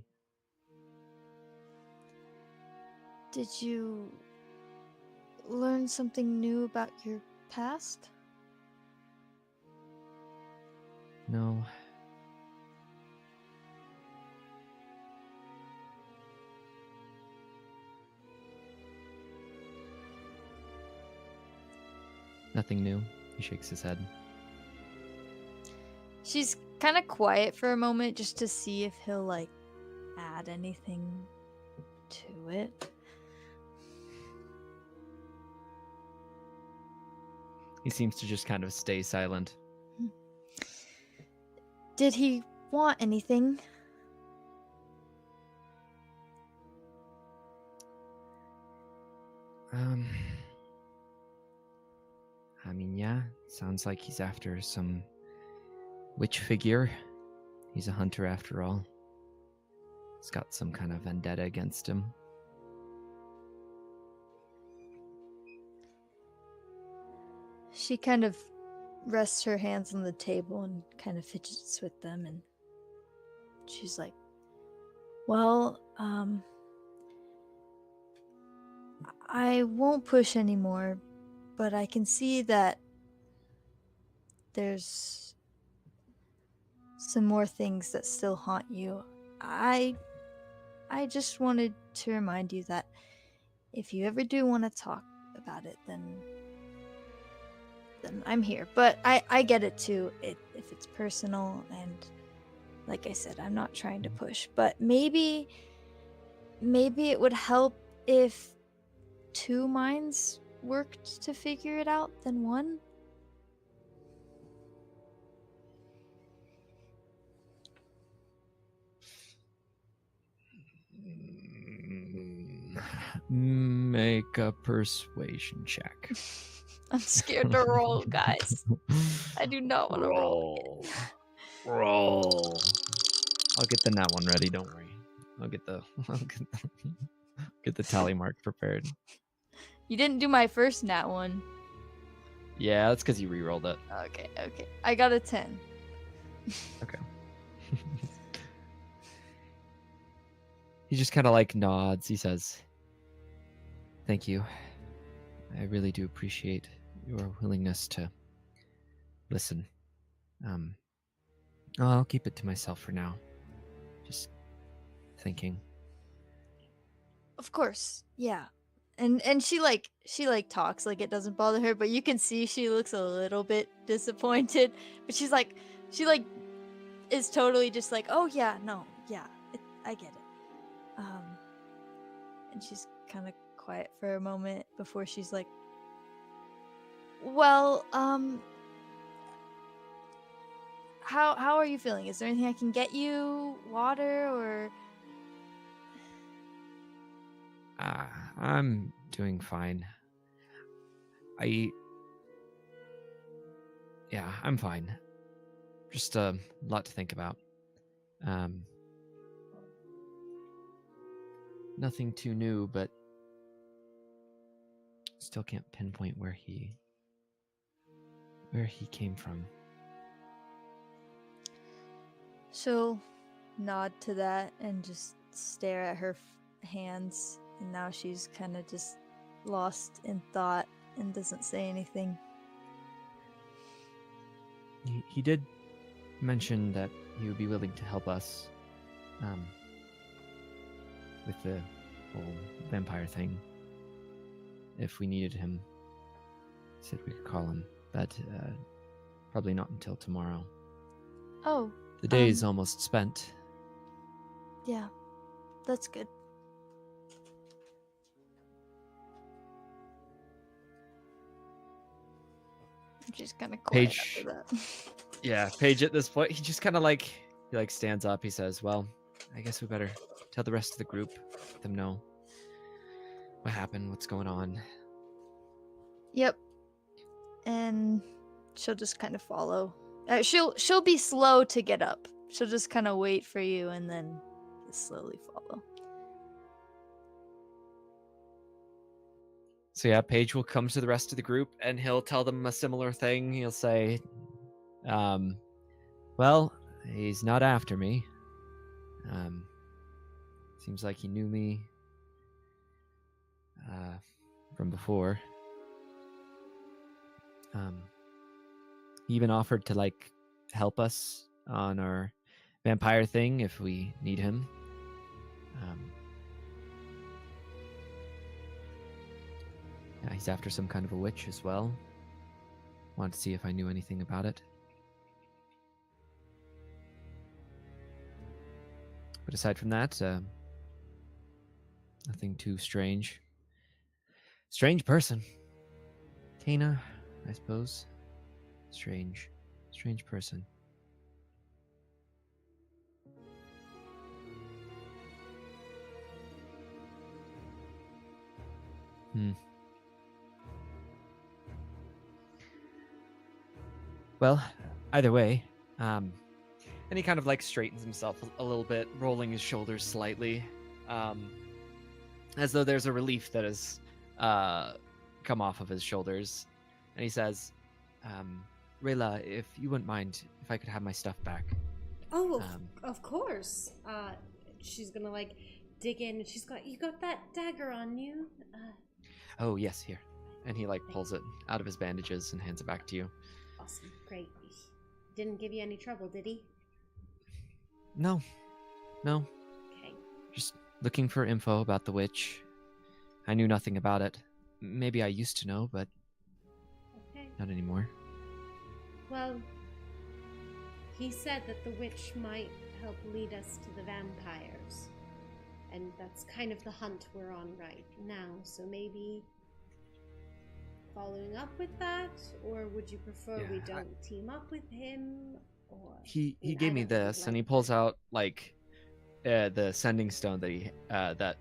Did you learn something new about your past? No. Nothing new. He shakes his head. She's kind of quiet for a moment just to see if he'll, like, add anything to it. He seems to just kind of stay silent. Did he want anything? I mean, yeah, sounds like he's after some witch figure. He's a hunter after all. He's got some kind of vendetta against him. She kind of rests her hands on the table and kind of fidgets with them, and she's like, well, I won't push anymore, but I can see that there's some more things that still haunt you. I just wanted to remind you that if you ever do want to talk about it, then I'm here. But I get it too, if it's personal, and like I said, I'm not trying to push, but maybe it would help if 2 minds worked to figure it out than 1. Make a persuasion check. I'm scared to roll, guys. I do not want to roll. Roll. I'll get the nat one ready. Don't worry. I'll get the tally mark prepared. You didn't do my first nat one. Yeah, that's because you re-rolled it. Okay. I got a 10. Okay. He just kind of like nods. He says, "Thank you. I really do appreciate your willingness to listen. I'll keep it to myself for now. Just thinking." Of course, yeah. And she talks like it doesn't bother her, but you can see she looks a little bit disappointed. But she is totally just like, oh yeah, no, yeah, I get it. And she's kind of quiet for a moment before she's like, well, how are you feeling? Is there anything I can get you? Water or? I'm doing fine. I'm fine. Just a lot to think about. Nothing too new, but still can't pinpoint where he came from. She'll nod to that and just stare at her hands, and now she's kind of just lost in thought and doesn't say anything. He did mention that he would be willing to help us with the whole vampire thing if we needed him. He said we could call him, but probably not until tomorrow. Oh. The day is almost spent. Yeah, that's good. She's kind of quiet after that. Yeah, Paige at this point, he just kind of like, he like stands up. He says, well, I guess we better tell the rest of the group, let them know what happened, what's going on. Yep. And she'll just kind of follow. She'll be slow to get up. She'll just kind of wait for you and then just slowly follow. So yeah, Paige will come to the rest of the group and he'll tell them a similar thing. He'll say, well, he's not after me. Seems like he knew me from before. He even offered to like help us on our vampire thing if we need him. Yeah, he's after some kind of a witch as well. Wanted to see if I knew anything about it. But aside from that, nothing too strange. Strange person. Tana, I suppose. Strange person. Well, either way, and he kind of like straightens himself a little bit, rolling his shoulders slightly, as though there's a relief that has come off of his shoulders. And he says, Rayla, if you wouldn't mind, if I could have my stuff back. Oh, of course. She's gonna like dig in, and you got that dagger on you? Oh, yes, here. And he like pulls it out of his bandages and hands it back to you. Awesome, great. Didn't give you any trouble, did he? No. Okay. Just looking for info about the witch. I knew nothing about it. Maybe I used to know, but not anymore. Well, he said that the witch might help lead us to the vampires. And that's kind of the hunt we're on right now. So maybe following up with that? Or would you prefer we don't team up with him? Or He gave me this, and he pulls out like the sending stone that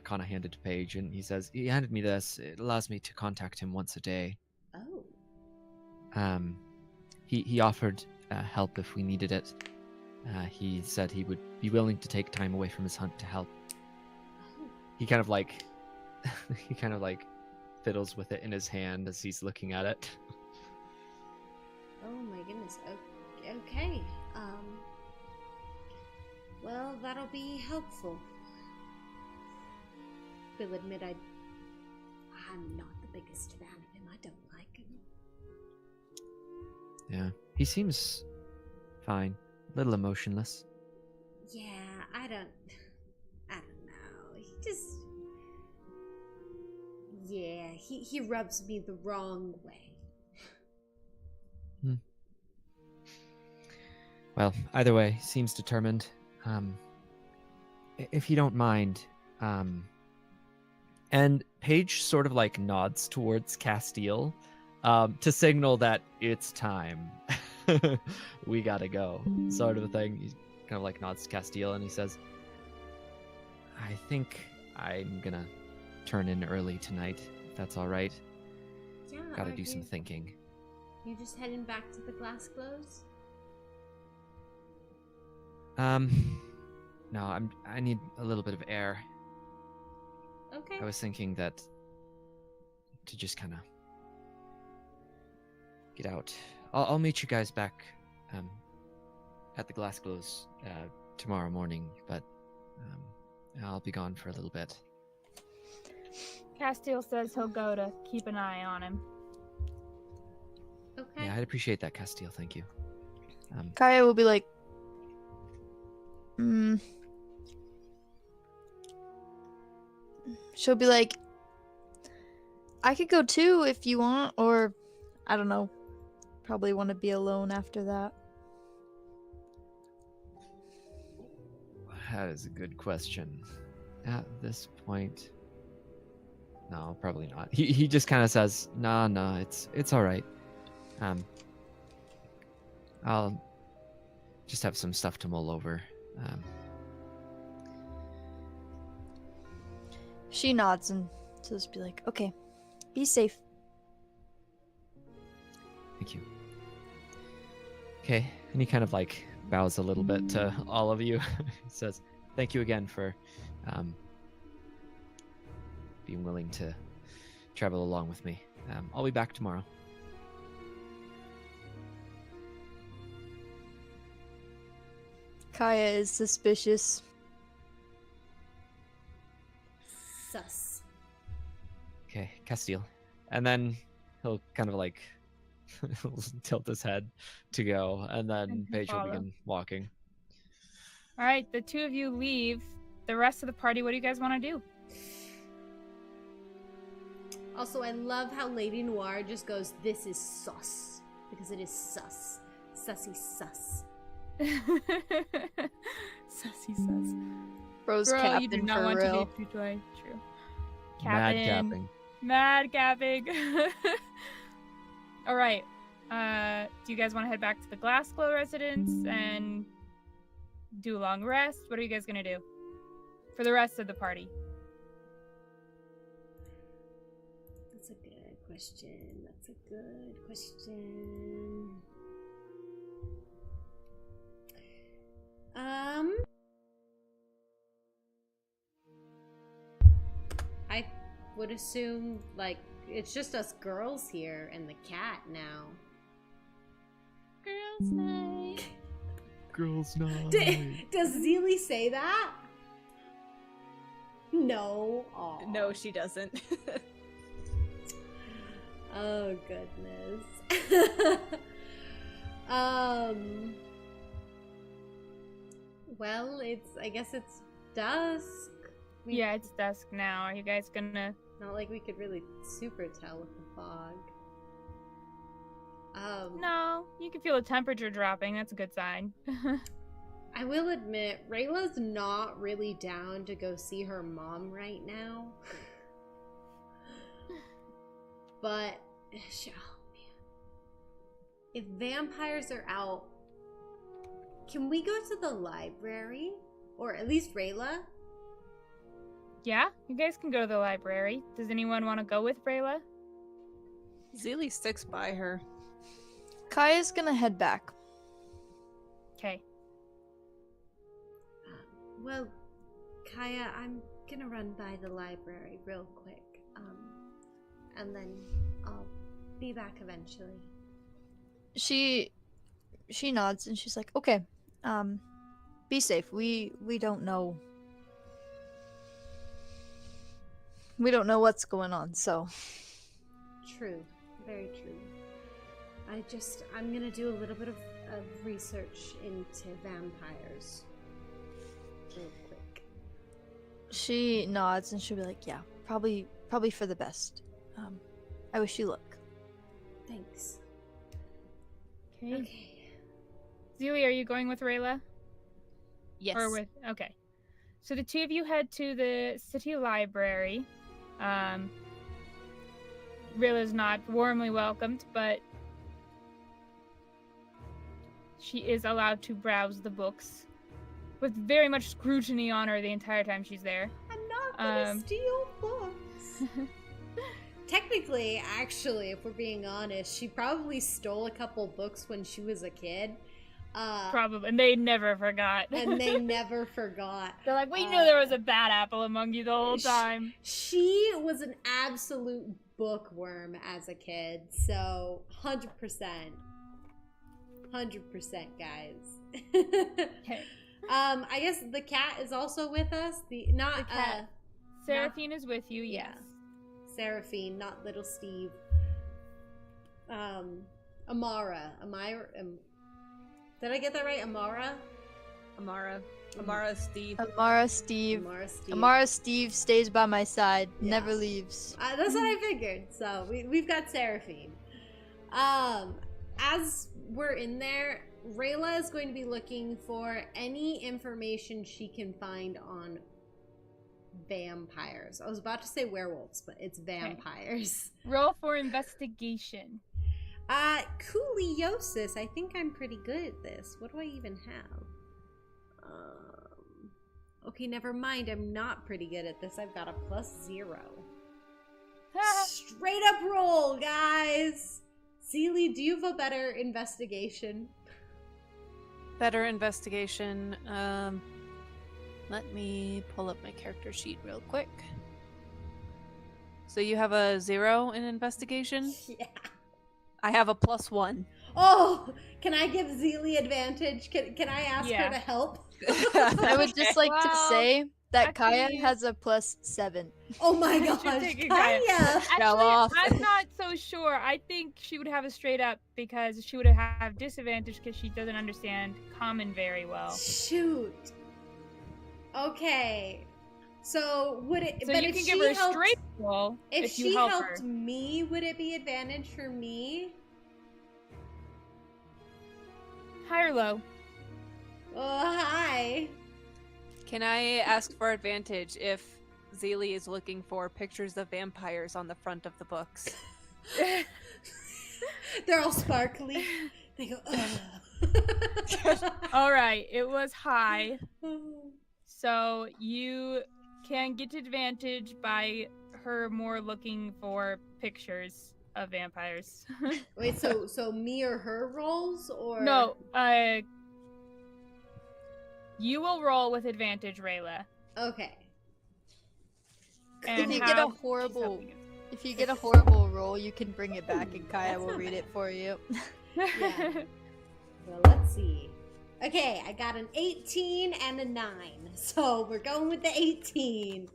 Kana handed to Paige, and he says he handed me this. It allows me to contact him once a day. Oh. He offered help if we needed it. He said he would be willing to take time away from his hunt to help. Oh. He kind of like fiddles with it in his hand as he's looking at it. Oh my goodness. Okay. Well, that'll be helpful. Will admit I'm not the biggest fan of him. I don't like him. Yeah, he seems fine. A little emotionless. Yeah, I don't know. He just... Yeah, he rubs me the wrong way. Well, either way, seems determined. If you don't mind, and Paige sort of like nods towards Castil, to signal that it's time. We gotta go, sort of a thing. He kind of like nods to Castil and he says, I think I'm gonna turn in early tonight, if that's all right. Yeah, gotta do some thinking. You just heading back to the glass glows? No, I need a little bit of air. Okay. I was thinking that to just kind of get out. I'll meet you guys back at the Glass Glows tomorrow morning, but I'll be gone for a little bit. Castil says he'll go to keep an eye on him. Okay. Yeah, I'd appreciate that, Castil. Thank you. Kaya will be like, she'll be like, I could go too if you want, or I don't know. Probably want to be alone after that. That is a good question. At this point, no, probably not. He just kind of says, "Nah, it's all right. I'll just have some stuff to mull over." She nods and she'll just be like, okay, be safe. Thank you. Okay, and he kind of like bows a little bit to all of you. He says, "Thank you again for being willing to travel along with me. I'll be back tomorrow." Kaya is suspicious. Sus. Okay, Castil. And then he'll kind of like tilt his head to go, and then And Paige will follow. begin walking. All right, the two of you leave. The rest of the party, what do you guys want to do? Also, I love how Lady Noir just goes, "This is sus." Because it is sus. Sussy sus. Sussy sus. Bro's Bro, captain you do not for want real. to be True. Mad Captain. capping. Mad capping. All right. Do you guys want to head back to the Glassglow residence and do a long rest? What are you guys gonna do for the rest of the party? That's a good question. That's a good question. I would assume, like, it's just us girls here and the cat now. Girls' night. Girls' night. Does Zilli say that? No. Aw. No, she doesn't. Oh goodness. Well, I guess it's dusk. Yeah, it's dusk now. Are you guys gonna? Not like we could really super tell with the fog. No, you can feel the temperature dropping. That's a good sign. I will admit, Rayla's not really down to go see her mom right now. But, oh man. If vampires are out, can we go to the library? Or at least Rayla? Yeah, you guys can go to the library. Does anyone want to go with Rayla? Zilli sticks by her. Kaya's gonna head back. Okay. Well, Kaya, I'm gonna run by the library real quick. And then I'll be back eventually. She nods and she's like, okay, be safe. We don't know. We don't know what's going on, so. True. Very true. I'm gonna do a little bit of research into vampires. Real quick. She nods and she'll be like, yeah, probably for the best. I wish you luck. Thanks. Okay. Okay. Zilli, are you going with Rayla? Yes. Or with okay. So the two of you head to the city library. Rayla's not warmly welcomed, but she is allowed to browse the books with very much scrutiny on her the entire time she's there. I'm not gonna steal books. Technically, actually, if we're being honest, she probably stole a couple books when she was a kid. Probably, and they never forgot. And they never forgot. They're like, we knew there was a bad apple among you the whole time. She was an absolute bookworm as a kid, so 100%. 100%, guys. Okay. I guess the cat is also with us. The cat. Seraphine is with you, yes. Seraphine, not little Steve. Amara. Did I get that right? Amara, Steve. Amara Steve stays by my side, Yes. never leaves. That's what I figured. So we've got Seraphine. As we're in there, Rayla is going to be looking for any information she can find on vampires. I was about to say werewolves, but it's vampires. Roll for investigation. Cooliosis. I think I'm pretty good at this. What do I even have? Okay, never mind. I'm not pretty good at this. I've got a +0. Straight up roll, guys. Zilli, do you have a better investigation? Better investigation. Let me pull up my character sheet real quick. So you have a 0 in investigation? Yeah. I have a +1. Oh, can I give Zilli advantage? Can I ask her to help? I would just like to say that Kaya actually- has a +7. Oh my You gosh, should take it, Kaya! Fell Actually, off. I'm not so sure. I think she would have a straight up because she would have disadvantage because she doesn't understand common very well. Shoot. Okay. So would it? So but you if can she give her a helped, straight roll if if you she help helped her. me, would it be advantage for me? High or low? Oh, hi. Can I ask for advantage if Zilli is looking for pictures of vampires on the front of the books? They're all sparkly. They go, ugh. All right, it was high. So you can get advantage by her more looking for pictures of vampires. Wait, so me or her rolls or No, you will roll with advantage, Rayla. Okay. And If you have- get a she's horrible, helping us. if you get a horrible roll, you can bring it back and Kaya That's will not read it bad. for you. Yeah. Well, let's see. Okay, I got an 18 and a 9. So we're going with the 18.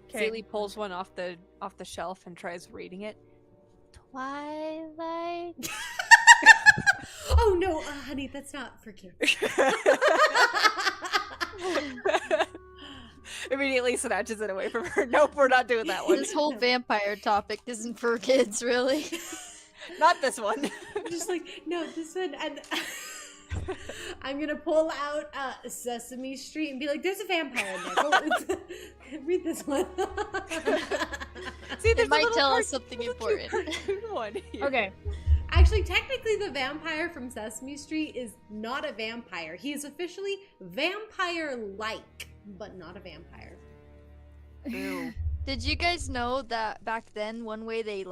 Okay. Zilli pulls one off the shelf and tries reading it. Twilight. Oh no, honey, that's not for kids. Immediately snatches it away from her. Nope, we're not doing that one. This whole vampire topic isn't for kids, really. Not this one. I'm just like, no, this one, and I'm gonna pull out Sesame Street and be like, "There's a vampire in there. Go, read this one." See, It there's a might little tell us cartoon- something little cute important. cartoon one here. Okay. Actually, technically, the vampire from Sesame Street is not a vampire. He is officially vampire-like, but not a vampire. Ew. Did you guys know that back then, one way they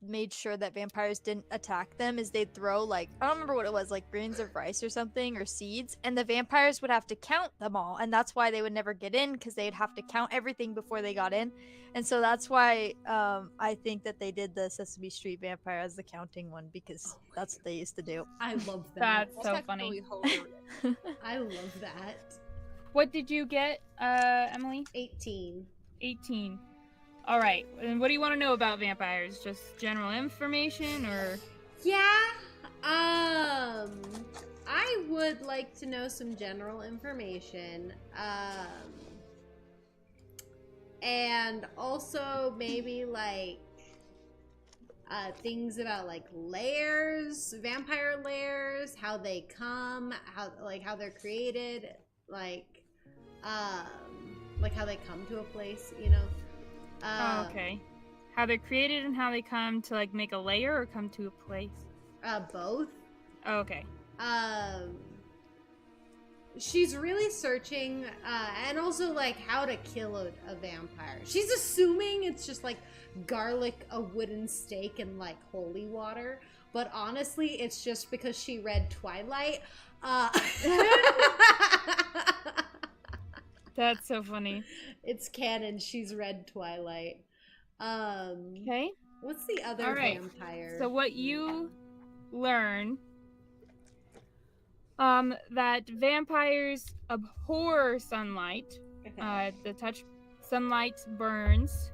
made sure that vampires didn't attack them is they'd throw I don't remember what it was, grains of rice or something, or seeds, and the vampires would have to count them all, and that's why they would never get in, because they'd have to count everything before they got in. And so that's why I think that they did the Sesame Street vampire as the counting one, because that's what they used to do. I love that. That's so funny. I love that. What did you get, Emily? 18. 18. All right. And what do you want to know about vampires? Just general information, or? Yeah. I would like to know some general information. And also maybe things about lairs, vampire lairs, how they come, how they're created, how they come to a place, you know. Oh, okay. How they're created and how they come to make a layer or come to a place? Both. Oh, okay. She's really searching, and also how to kill a vampire. She's assuming it's just garlic, a wooden stake, and holy water. But honestly, it's just because she read Twilight. That's so funny. It's canon. She's read Twilight. Okay. What's the other All right. vampire? So what you learn, that vampires abhor sunlight. Okay. The touch sunlight burns.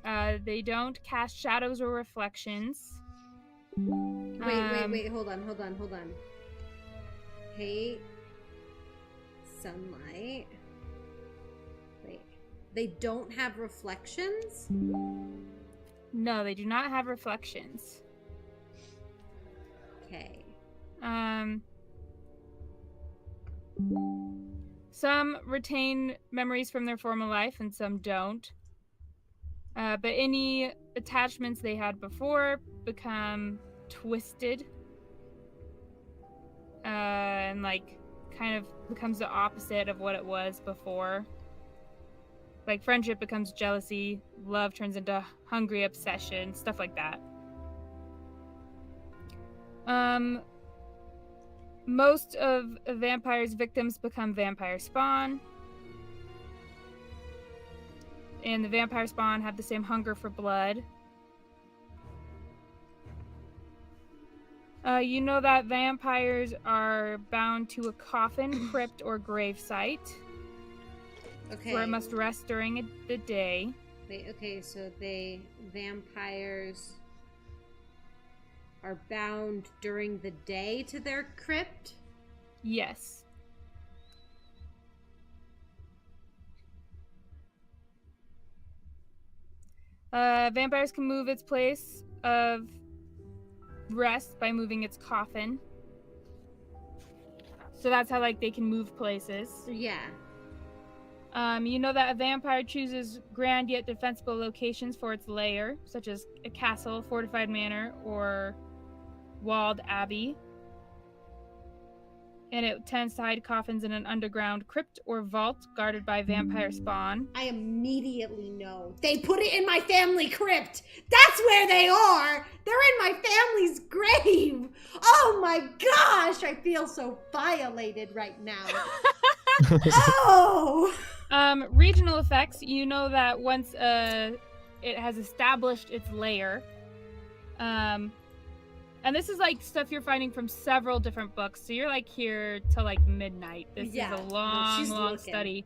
They don't cast shadows or reflections. Wait. Hold on. Hate sunlight. Wait. They don't have reflections? No, they do not have reflections. Okay. Some retain memories from their former life and some don't. But any attachments they had before become twisted. And like kind of becomes the opposite of what it was before. Like friendship becomes jealousy, love turns into hungry obsession, stuff like that. Most of a vampire's victims become vampire spawn. And the vampire spawn have the same hunger for blood. You know that vampires are bound to a coffin, crypt, or grave site. Okay. Where it must rest during the day. So vampires are bound during the day to their crypt? Yes. Vampires can move its place of rest by moving its coffin. So that's how like they can move places. Yeah. You know that a vampire chooses grand yet defensible locations for its lair, such as a castle, fortified manor, or walled abbey. And it tends to hide coffins in an underground crypt or vault guarded by vampire spawn. I immediately know. They put it in my family crypt. That's where they are. They're in my family's grave. Oh my gosh, I feel so violated right now. Oh! Regional effects, you know that once it has established its lair, and this is like stuff you're finding from several different books, so you're like here till like midnight. This is a long study,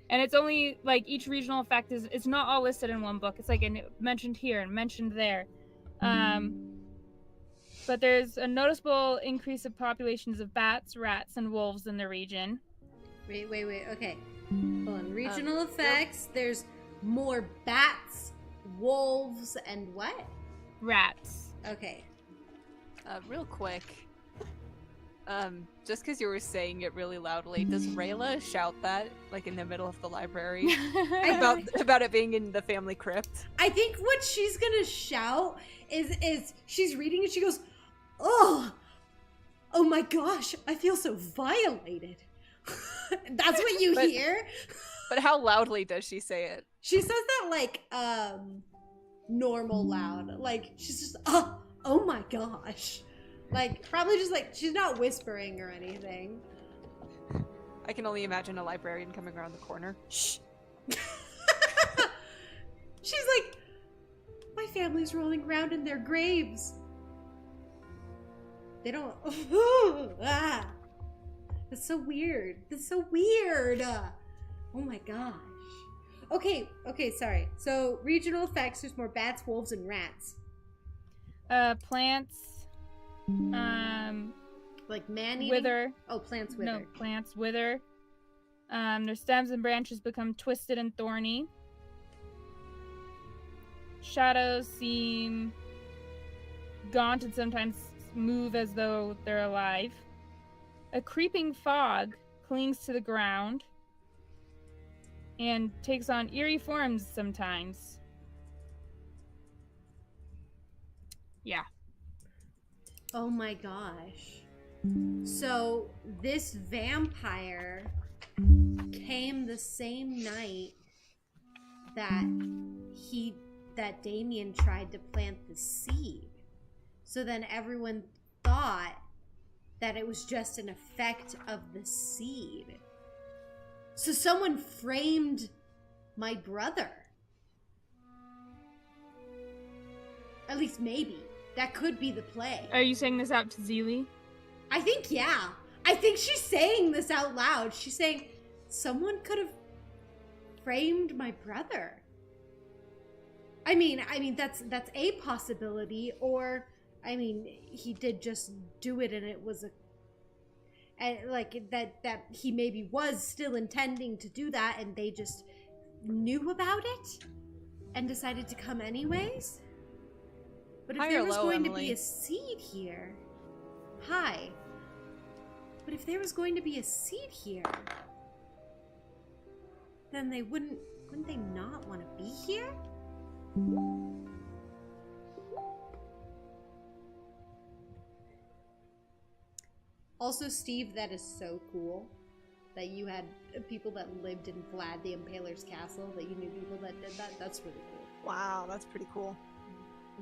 and it's only like each regional effect is, it's not all listed in one book. It's like mentioned here and mentioned there, but there's a noticeable increase of populations of bats, rats, and wolves in the region. Wait, okay. Hold on. Regional effects, there's more bats, wolves, and what? Rats. Okay. Real quick. Just because you were saying it really loudly, does Rayla shout that, like, in the middle of the library? about it being in the family crypt? I think what she's gonna shout is she's reading and she goes, oh my gosh, I feel so violated. That's what you hear. But how loudly does she say it? She says that like normal loud. Like she's just oh my gosh. Like probably just like she's not whispering or anything. I can only imagine a librarian coming around the corner. Shh. She's like, my family's rolling around in their graves. They don't That's so weird. Oh my gosh. Okay, sorry. So, regional effects, there's more bats, wolves, and rats. Plants, like man-eating? wither. Oh, plants wither. No, plants wither. Their stems and branches become twisted and thorny. Shadows seem gaunt and sometimes move as though they're alive. A creeping fog clings to the ground and takes on eerie forms sometimes. Yeah. Oh my gosh. So this vampire came the same night that Damien tried to plant the seed. So then everyone thought that it was just an effect of the seed. So someone framed my brother. At least maybe. That could be the play. Are you saying this out to Zilli? I think, yeah. I think she's saying this out loud. She's saying, someone could have framed my brother. I mean, that's a possibility. Or, I mean, he did just do it and it was that he maybe was still intending to do that and they just knew about it and decided to come anyways. But if High there or was low, going to Emily? be a seed here, hi. But if there was going to be a seed here, then wouldn't they not want to be here? Also, Steve, that is so cool that you had people that lived in Vlad the Impaler's castle, that you knew people that did that. That's really cool. Wow, that's pretty cool.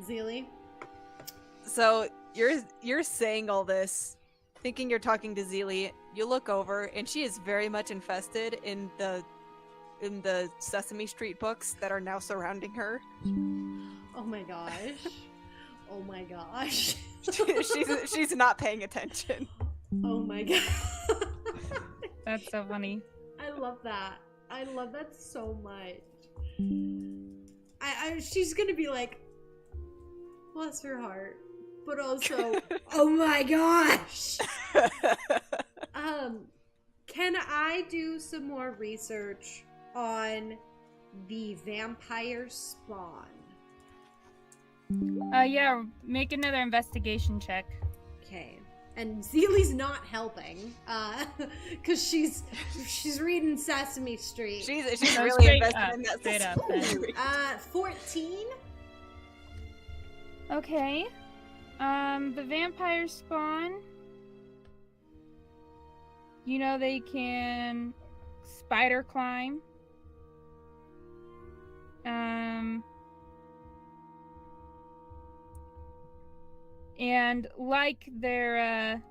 Zilli? So you're saying all this, thinking you're talking to Zilli. You look over, and she is very much invested in the Sesame Street books that are now surrounding her. Oh my gosh. Oh my gosh. she's not paying attention. Oh my god. That's so funny. I love that. I love that so much. She's gonna be like, bless her heart, but also, oh my gosh. Can I do some more research on the vampire spawn? Yeah, make another investigation check. Okay. And Zilli's not helping, because she's reading Sesame Street. She's No, really straight invested up, in that straight up, Sesame then. Street. 14. Okay. The vampire spawn. You know they can spider climb. And like their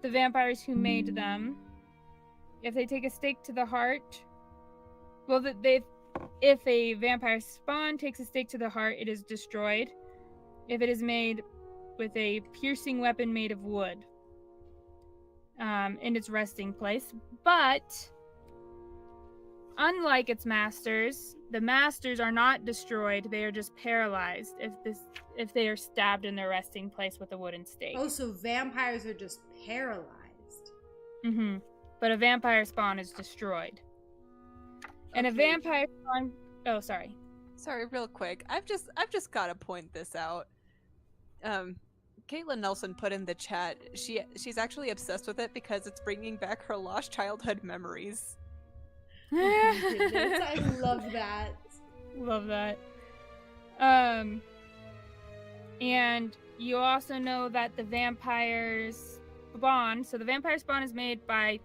the vampires who made them, if they take a stake to the heart, well, if a vampire spawn takes a stake to the heart, it is destroyed. If it is made with a piercing weapon made of wood, in its resting place. But unlike its masters, the masters are not destroyed. They are just paralyzed if they are stabbed in their resting place with a wooden stake. Oh, so vampires are just paralyzed. Mm-hmm. But a vampire spawn is destroyed. And a Okay. vampire spawn... Oh, sorry. Sorry, real quick. I've just got to point this out. Caitlin Nelson put in the chat. She's actually obsessed with it because it's bringing back her lost childhood memories. Oh my goodness, I love that. Love that. And you also know that the vampires spawn. So the vampire spawn is made by,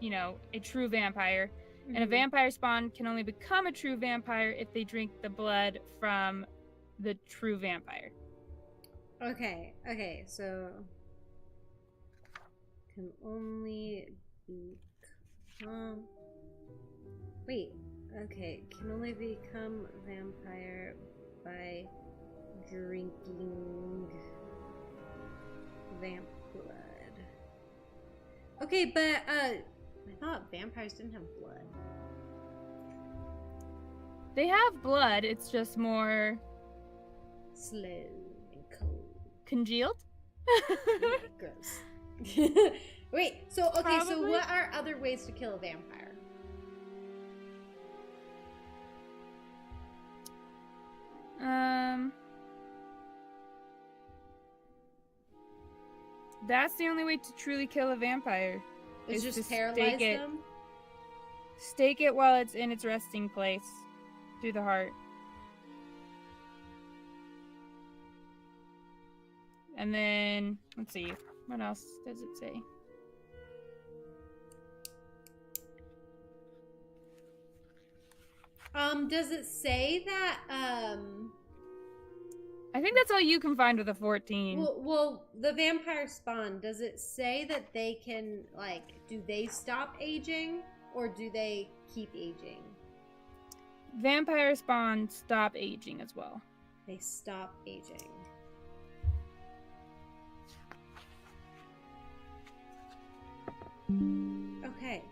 a true vampire. And a vampire spawn can only become a true vampire if they drink the blood from the true vampire. Okay, so can only become... Wait, okay, can only become vampire by drinking vamp blood. Okay, but I thought vampires didn't have blood. They have blood, it's just more Slow and cold. congealed. Yeah, gross. Wait, so okay, so Probably. what are other ways to kill a vampire? That's the only way to truly kill a vampire. Is Is just to paralyze stake it. them? Stake it while it's in its resting place through the heart. And then, let's see, what else does it say? Does it say that, I think that's all you can find with a 14. Well, the vampire spawn, does it say that they can, like, do they stop aging or do they keep aging? Vampire spawn stop aging as well. They stop aging. Okay.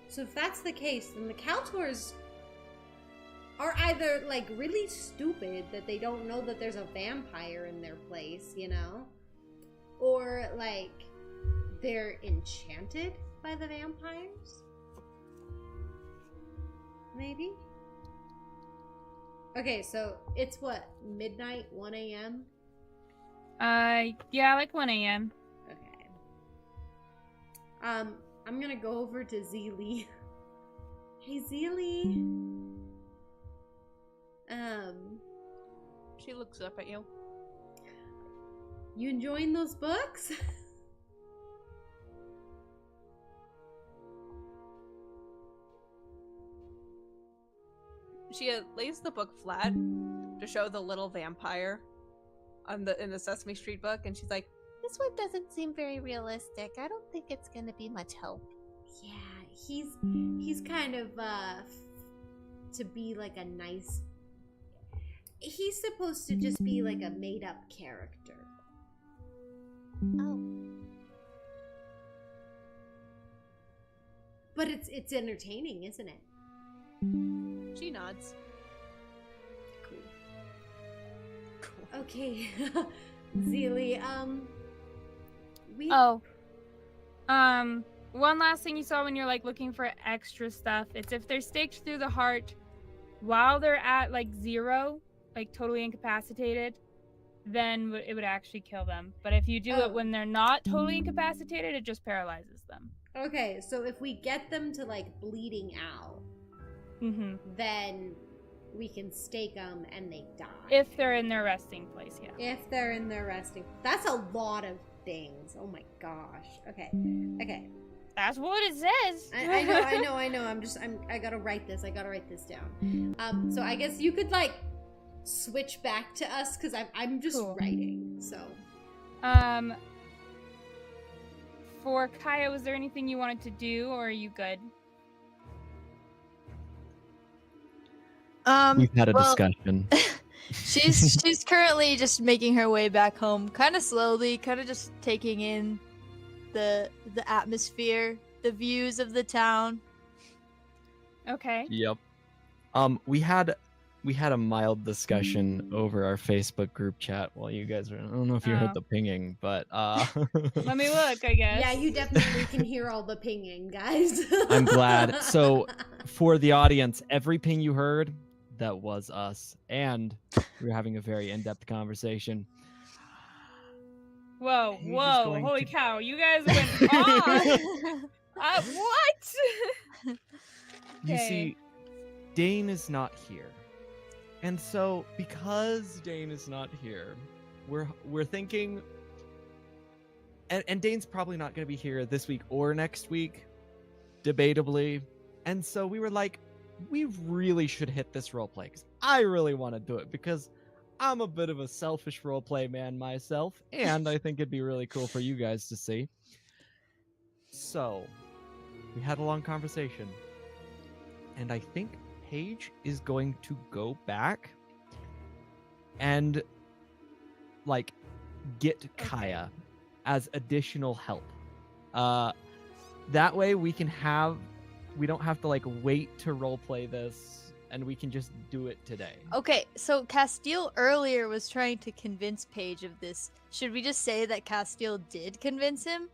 So if that's the case, then the Kaltors are either, like, really stupid that they don't know that there's a vampire in their place, you know? Or, like, they're enchanted by the vampires? Maybe? Okay, so it's what? Midnight? 1 a.m.? Yeah, like 1 a.m. Okay. I'm gonna go over to Zilli. Hey, Zilli. She looks up at you. You enjoying those books? She lays the book flat to show the little vampire in the Sesame Street book, and she's like, This one doesn't seem very realistic. I don't think it's gonna be much help. Yeah, he's kind of to be like a nice. He's supposed to just be like a made-up character. Oh. But it's entertaining, isn't it? she nods. Cool. Okay, Zilli, one last thing you saw when you're like looking for extra stuff, it's if they're staked through the heart while they're at like 0, like totally incapacitated, then it would actually kill them. But if you do it when they're not totally incapacitated, it just paralyzes them. Okay, so if we get them to like bleeding out, then we can stake them and they die. If they're in their resting place, yeah. If they're in their resting, that's a lot of things. Oh my gosh. Okay. That's what it says. I know. I gotta write this. I gotta write this down. So I guess you could like switch back to us because I'm just writing. So. For Kaya, was there anything you wanted to do, or are you good? We've had a discussion. She's currently just making her way back home, kind of slowly, kind of just taking in the atmosphere, the views of the town. Okay. Yep. We had a mild discussion over our Facebook group chat while you guys were. I don't know if you heard the pinging, but let me look, I guess. Yeah, you definitely can hear all the pinging, guys. I'm glad. So for the audience, every ping you heard, that was us, and we were having a very in-depth conversation. Whoa, holy cow, you guys went on! What? You see, Dane is not here. And so, because Dane is not here, we're thinking... And Dane's probably not going to be here this week or next week, debatably. And so we were like, we really should hit this roleplay, because I really want to do it, because I'm a bit of a selfish roleplay man myself, and I think it'd be really cool for you guys to see. So, we had a long conversation, and I think Paige is going to go back and, like, get Kaya as additional help. That way we don't have to, like, wait to roleplay this, and we can just do it today. Okay, so Castil earlier was trying to convince Paige of this. Should we just say that Castil did convince him?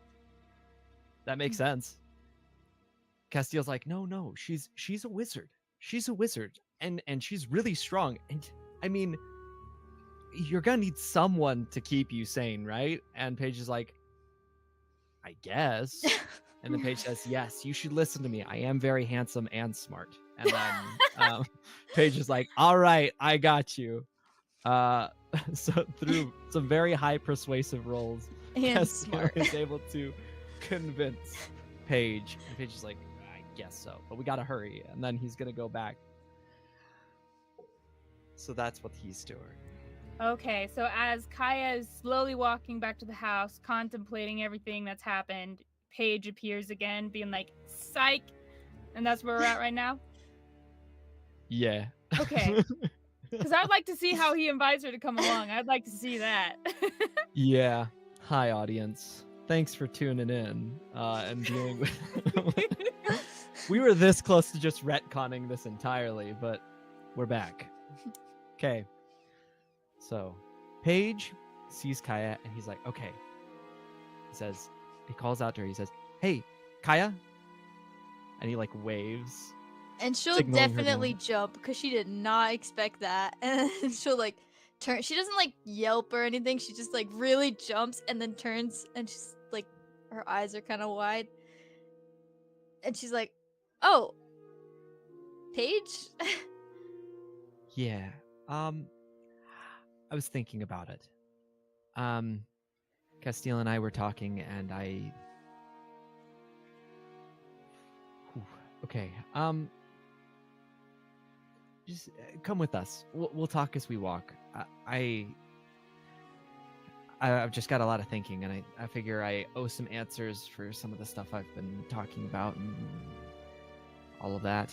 That makes sense. Castil's like, no, she's a wizard. She's a wizard, and she's really strong. And I mean, you're gonna need someone to keep you sane, right? And Paige is like, I guess. And then Paige says, yes, you should listen to me. I am very handsome and smart. And then Paige is like, all right, I got you. So through some very high persuasive rolls, Castil is able to convince Paige. And Paige is like, I guess so, but we gotta hurry. And then he's gonna go back. So that's what he's doing. Okay, so as Kaya is slowly walking back to the house, contemplating everything that's happened, Paige appears again, being like, psych! And that's where we're at right now? Yeah. Okay. Because I'd like to see how he invites her to come along. I'd like to see that. Yeah. Hi, audience. Thanks for tuning in and dealing with. We were this close to just retconning this entirely, but we're back. Okay. So, Paige sees Kaya and he's like, okay. He calls out to her. He says, hey, Kaya. And he like waves. And she'll signaling her definitely down. jump because she did not expect that. And then she'll like turn. She doesn't like yelp or anything. She just like really jumps and then turns and she's like, her eyes are kind of wide. And she's like, oh, Paige? Yeah. I was thinking about it. Castil and I were talking and okay. Just come with us. We'll talk as we walk. I've just got a lot of thinking, and I figure I owe some answers for some of the stuff I've been talking about and all of that.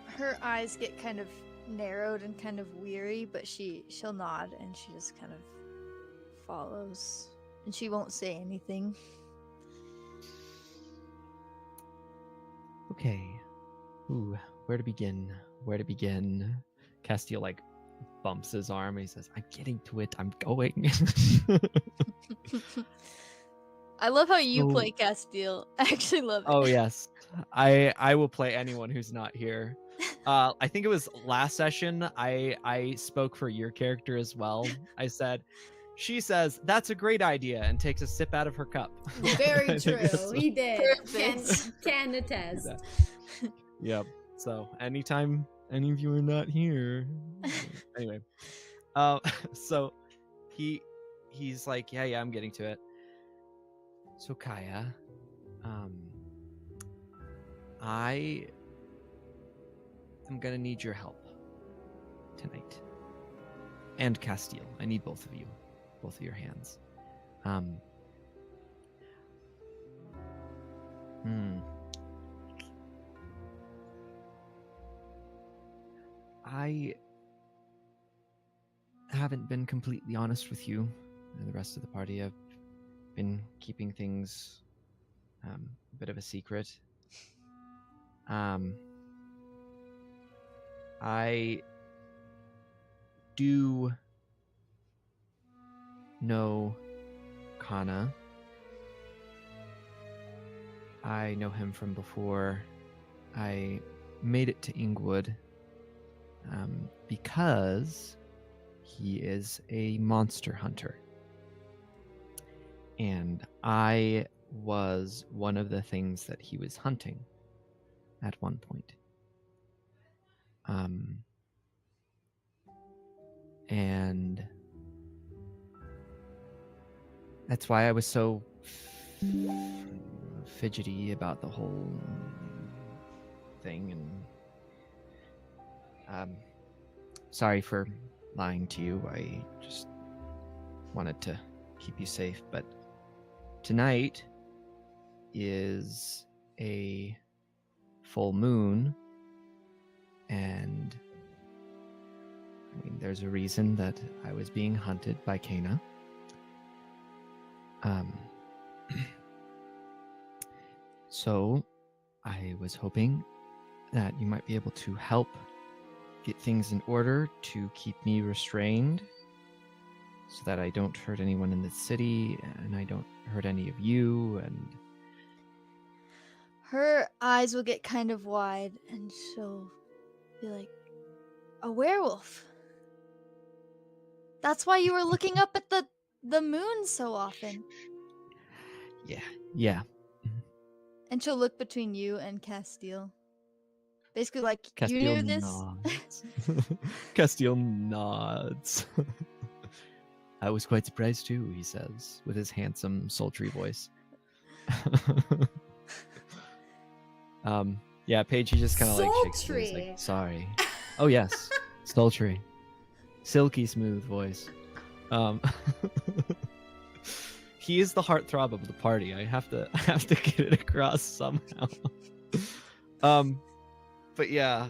Her eyes get kind of narrowed and kind of weary, but she'll nod and she just kind of follows. And she won't say anything. Okay. Ooh, where to begin? Where to begin? Castil like bumps his arm and he says, I'm getting to it. I'm going. I love how you So- play Castil. I actually love it. Oh yes. I will play anyone who's not here. I think it was last session I spoke for your character as well. I said, she says, that's a great idea, and takes a sip out of her cup. Very I think that's true. what- He did. Perfect. Can attest. that. Yep. So anytime any of you are not here. Anyway. So he's like, yeah, I'm getting to it. So Kaya, I am gonna need your help tonight. And Castil. I need both of you. Both of your hands. I haven't been completely honest with you and the rest of the party. I've been keeping things a bit of a secret. I do know Kana. I know him from before I made it to Ingwood because he is a monster hunter. And I was one of the things that he was hunting at one point. And that's why I was so fidgety about the whole thing. And sorry for lying to you. I just wanted to keep you safe. But tonight is a full moon, and I mean, there's a reason that I was being hunted by Kana. So I was hoping that you might be able to help get things in order to keep me restrained so that I don't hurt anyone in the city and I don't hurt any of you. And Her eyes will get kind of wide and she'll be like, a werewolf? That's why you were looking up at the moon so often. yeah. And she'll look between you and Castil. Basically like, Castil you knew this? nods. Castil nods. I was quite surprised too, he says, with his handsome, sultry voice. Yeah, Paige, he just kind of like shakes his head, he's Sultry. like, sorry. Oh yes, sultry. silky smooth voice. He is the heartthrob of the party. I have to get it across somehow. But yeah,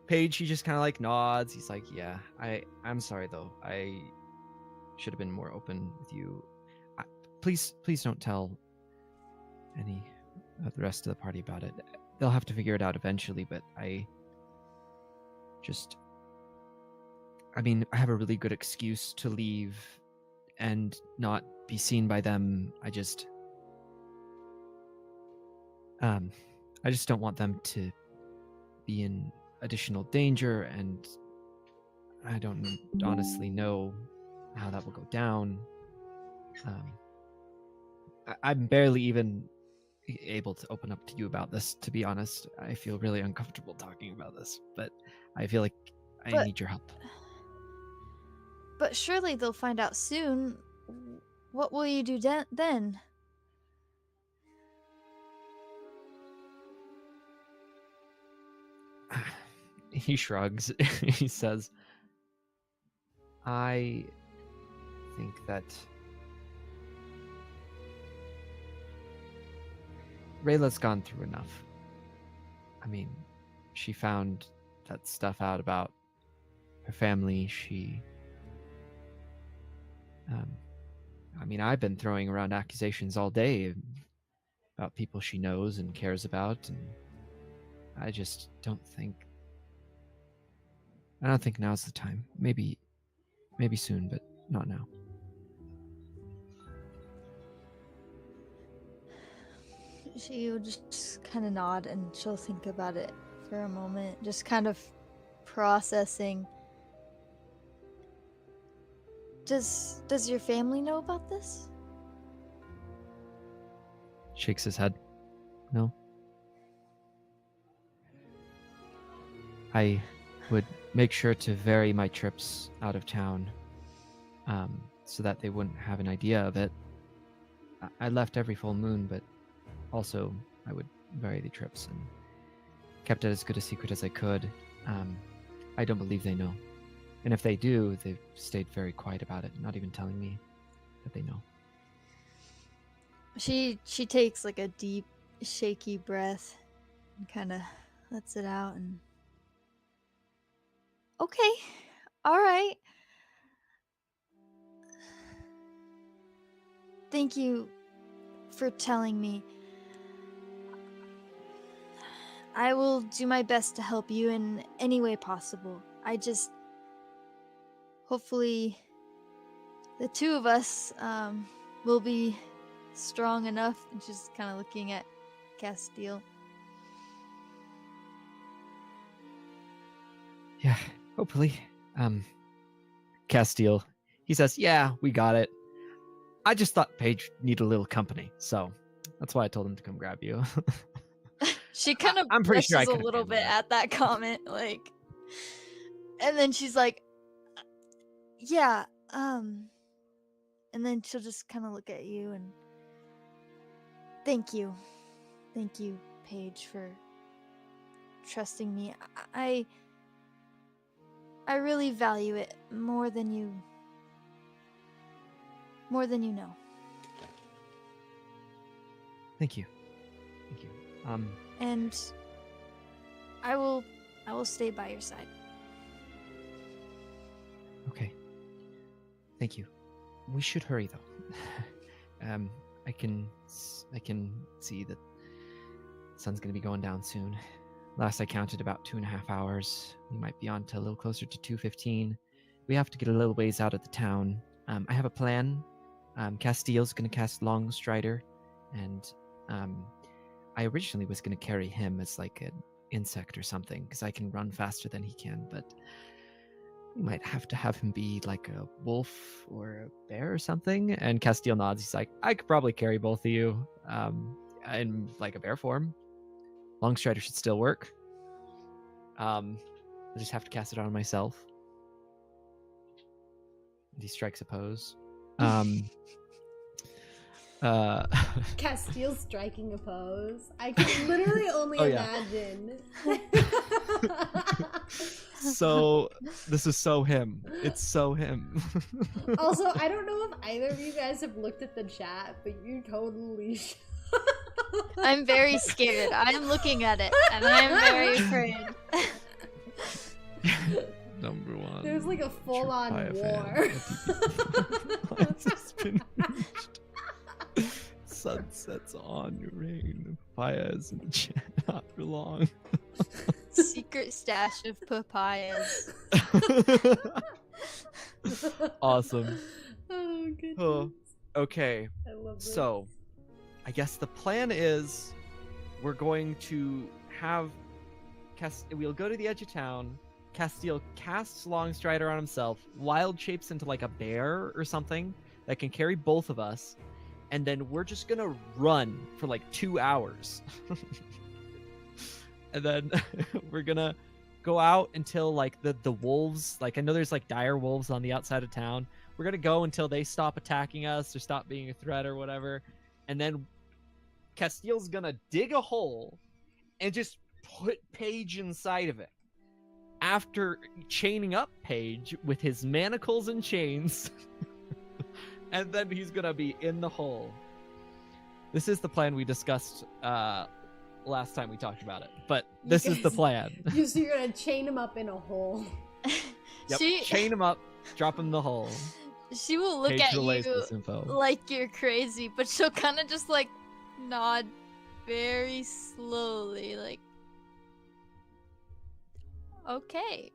Paige, he just kind of like nods. He's like, yeah, I'm sorry though. I should have been more open with you. Please don't tell any of the rest of the party about it. They'll have to figure it out eventually, but I have a really good excuse to leave and not be seen by them. I just don't want them to be in additional danger, and I don't honestly know how that will go down. I'm barely even able to open up to you about this, to be honest. I feel really uncomfortable talking about this, but I feel like I need your help. But surely they'll find out soon. What will you do then? He shrugs. He says, I think that Rayla's gone through enough. I mean, she found that stuff out about her family. I've been throwing around accusations all day about people she knows and cares about, and I just don't think now's the time. Maybe soon, but not now. She'll just kind of nod and she'll think about it for a moment, just kind of processing. Does your family know about this? Shakes his head. No. I would make sure to vary my trips out of town, so that they wouldn't have an idea of it. I left every full moon, but also I would vary the trips and kept it as good a secret as I could. I don't believe they know. And if they do, they've stayed very quiet about it, not even telling me that they know. She takes like a deep, shaky breath and kind of lets it out and... Okay, all right. Thank you for telling me. I will do my best to help you in any way possible. Hopefully, the two of us will be strong enough. And just kind of looking at Castil. Yeah, hopefully. Castil, he says, yeah, we got it. I just thought Paige needed a little company, so that's why I told him to come grab you. She kind of I'm pretty sure I blushes a could've little handled bit that. at that comment, like, and then she's like, yeah, and then she'll just kind of look at you and thank you, Paige, for trusting me. I really value it more than you know. Thank you. And I will stay by your side. Okay. Thank you. We should hurry though. I can see that the sun's gonna be going down soon. Last I counted, about 2.5 hours. We might be on to a little closer to 2:15. We have to get a little ways out of the town. I have a plan. Castil's gonna cast Longstrider, and I originally was gonna carry him as like an insect or something, because I can run faster than he can, but we might have to have him be like a wolf or a bear or something. And Castil nods. He's like, I could probably carry both of you in like a bear form. Longstrider should still work. I just have to cast it on myself. And he strikes a pose. Castil striking a pose. I can literally only Oh, yeah. imagine. So this is so him. It's so him. Also, I don't know if either of you guys have looked at the chat, but you totally should. I'm very scared. I'm looking at it, and I'm very afraid. Number one. There's like a full-on Tripaya war. It's been reached. Sunsets on rain. Papayas in the chat not for long. Secret stash of papayas. Awesome. Oh, goodness. Oh, okay. I love this. So, I guess the plan is we're going to have we'll go to the edge of town. Castil casts Longstrider on himself, wild shapes into like a bear or something that can carry both of us, and then we're just gonna run for like 2 hours. And then we're gonna go out until like the wolves, like I know there's like dire wolves on the outside of town. We're gonna go until they stop attacking us or stop being a threat or whatever. And then Castil's gonna dig a hole and just put Paige inside of it. After chaining up Paige with his manacles and chains. And then he's gonna be in the hole. This is the plan we discussed last time we talked about it. But this is the plan. So you're gonna chain him up in a hole. Yep, chain him up, drop him in the hole. She will look Paige at relays you this info. like you're crazy, but she'll kind of just like nod very slowly, like, okay.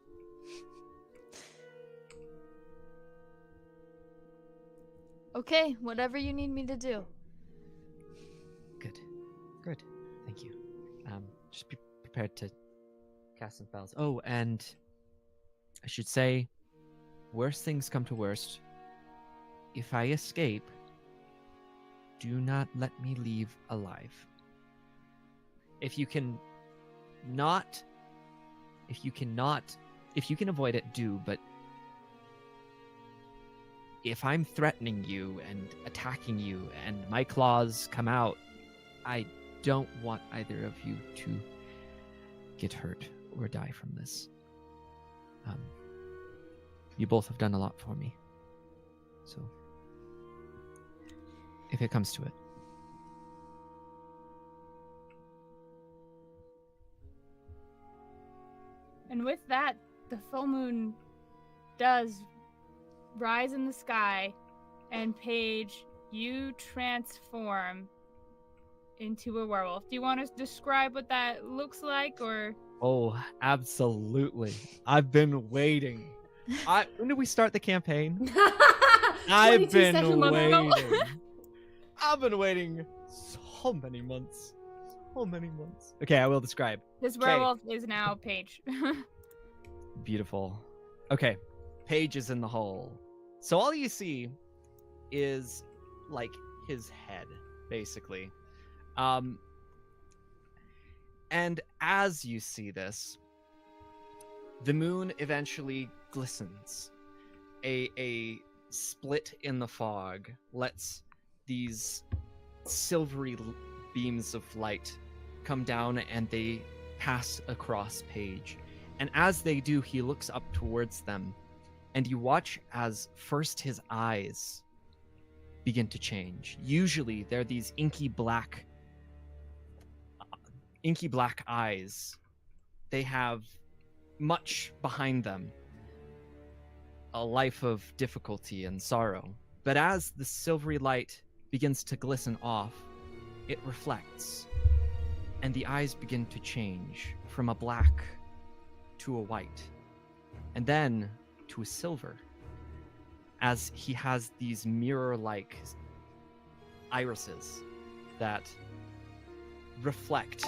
Okay, whatever you need me to do. Good. Good. Thank you. Just be prepared to cast some spells. Oh, and I should say, worst things come to worst. If I escape, do not let me leave alive. If you can avoid it, do, but if I'm threatening you and attacking you and my claws come out, I don't want either of you to get hurt or die from this. You both have done a lot for me. So, if it comes to it. And with that, the full moon does rise in the sky, and Paige, you transform into a werewolf. Do you want to describe what that looks like, or? Oh, absolutely. I've been waiting. When did we start the campaign? I've 22 been sessions ago. waiting. I've been waiting so many months. So many months. Okay, I will describe. This werewolf is now Paige. Beautiful. Okay, Paige is in the hole. So all you see is like his head, basically. And as you see this, the moon eventually glistens. A split in the fog lets these silvery beams of light come down, and they pass across Paige. And as they do, he looks up towards them, and you watch as first his eyes begin to change. Usually they're these inky black eyes. They have much behind them, a life of difficulty and sorrow. But as the silvery light begins to glisten off, it reflects, and the eyes begin to change from a black to a white, and then to a silver, as he has these mirror-like irises that reflect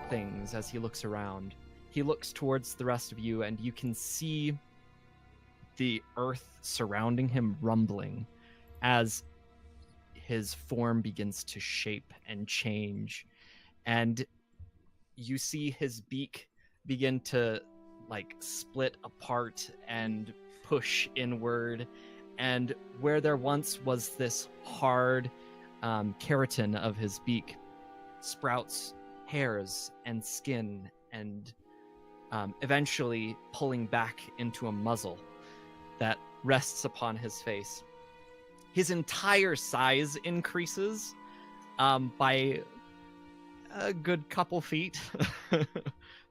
things as he looks around. He looks towards the rest of you, and you can see the earth surrounding him rumbling as his form begins to shape and change. And you see his beak begin to like split apart and push inward, and where there once was this hard keratin of his beak sprouts hairs and skin and eventually pulling back into a muzzle that rests upon his face. His entire size increases by a good couple feet.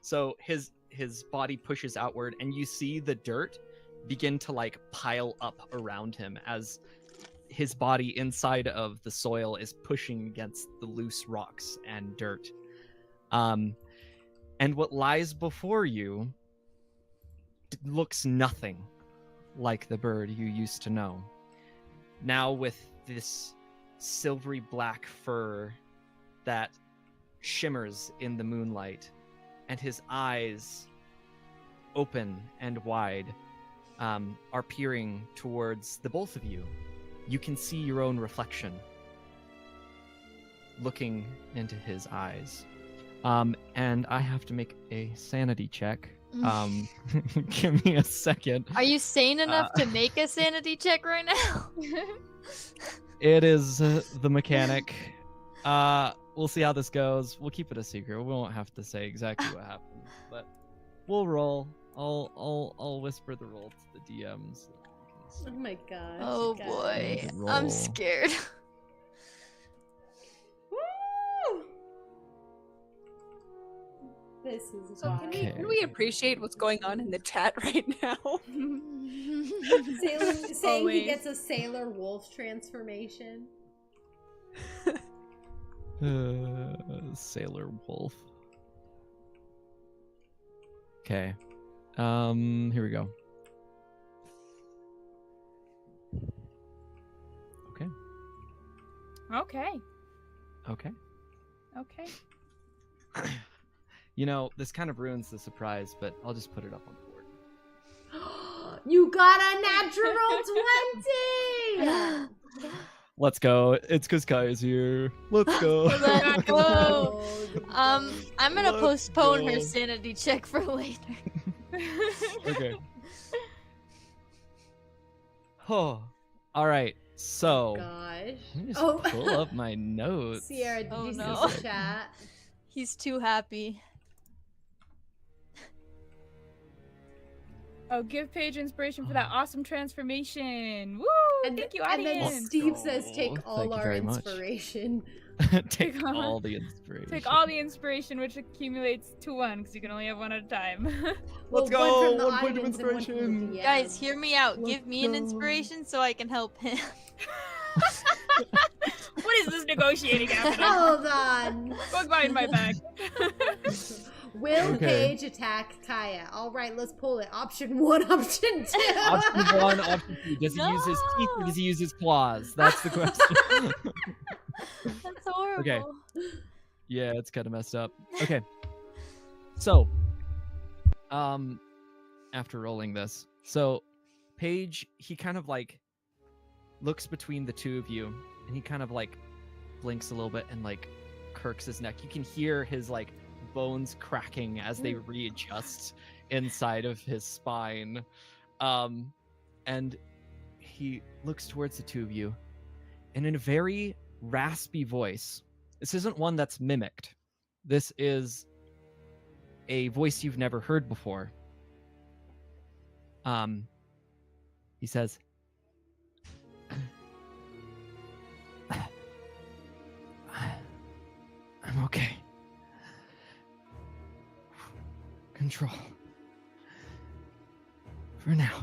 So his body pushes outward, and you see the dirt begin to like pile up around him as his body inside of the soil is pushing against the loose rocks and dirt. And what lies before you looks nothing like the bird you used to know. Now with this silvery black fur that shimmers in the moonlight, and his eyes, open and wide, are peering towards the both of you. You can see your own reflection looking into his eyes. And I have to make a sanity check. Give me a second. Are you sane enough to make a sanity check right now? It is the mechanic. We'll see how this goes. We'll keep it a secret. We won't have to say exactly what happened, but we'll roll. I'll whisper the roll to the DMs. Oh my gosh. Oh guys. boy, Roll. I'm scared. Woo! This is So wild. can we appreciate what's going on in the chat right now? Sailor, saying he Always. gets a sailor wolf transformation. Sailor wolf. Okay. Here we go. Okay. Okay. Okay. Okay. You know, this kind of ruins the surprise, but I'll just put it up on the board. You got a natural 20! Let's go. It's because Kaya's here. Let's go. Let's go. Oh, I'm gonna Let's postpone her go. sanity check for later. Okay. Oh. All right. So, gosh. let me just Oh. pull up my notes. Sierra, did Oh, you no. see the chat? He's too happy. Oh, give Paige inspiration for that awesome transformation. Woo! Thank you, and then audience. Steve says, Oh, take all thank you our very much. inspiration. Take Take all the inspiration. Take all the inspiration, which accumulates to one, because you can only have one at a time. Well, Let's go, One from the one point of audience and one from the inspiration. DM. Guys, hear me out. Let's Give me an go. inspiration so I can help him. What is this negotiating happening? Hold on. Go behind my back. Will Okay. Paige attack Kaya? All right, let's pull it. Option 1, option 2. Option 1, option 2. Does he use his teeth or does he use his claws? That's the question. That's horrible. Okay. Yeah, it's kind of messed up. Okay. So, after rolling this, so Paige, he kind of like looks between the two of you, and he kind of like blinks a little bit and like kirks his neck. You can hear his like bones cracking as they readjust inside of his spine. And he looks towards the two of you, and in a very raspy voice, this isn't one that's mimicked. This is a voice you've never heard before. He says, I'm okay. Control. For now.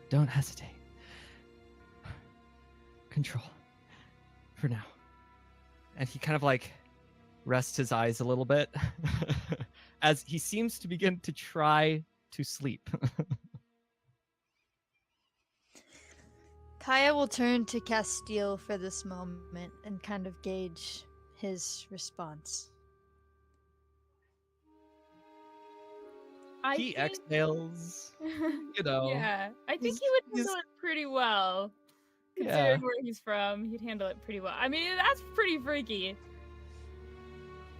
Don't hesitate. Control. For now. And he kind of like rests his eyes a little bit as he seems to begin to try to sleep. Kaya will turn to Castil for this moment and kind of gauge his response. He exhales, you know. Yeah, I think He's- he would he's- handle it pretty well. Yeah. Considering where he's from, he'd handle it pretty well. I mean, that's pretty freaky.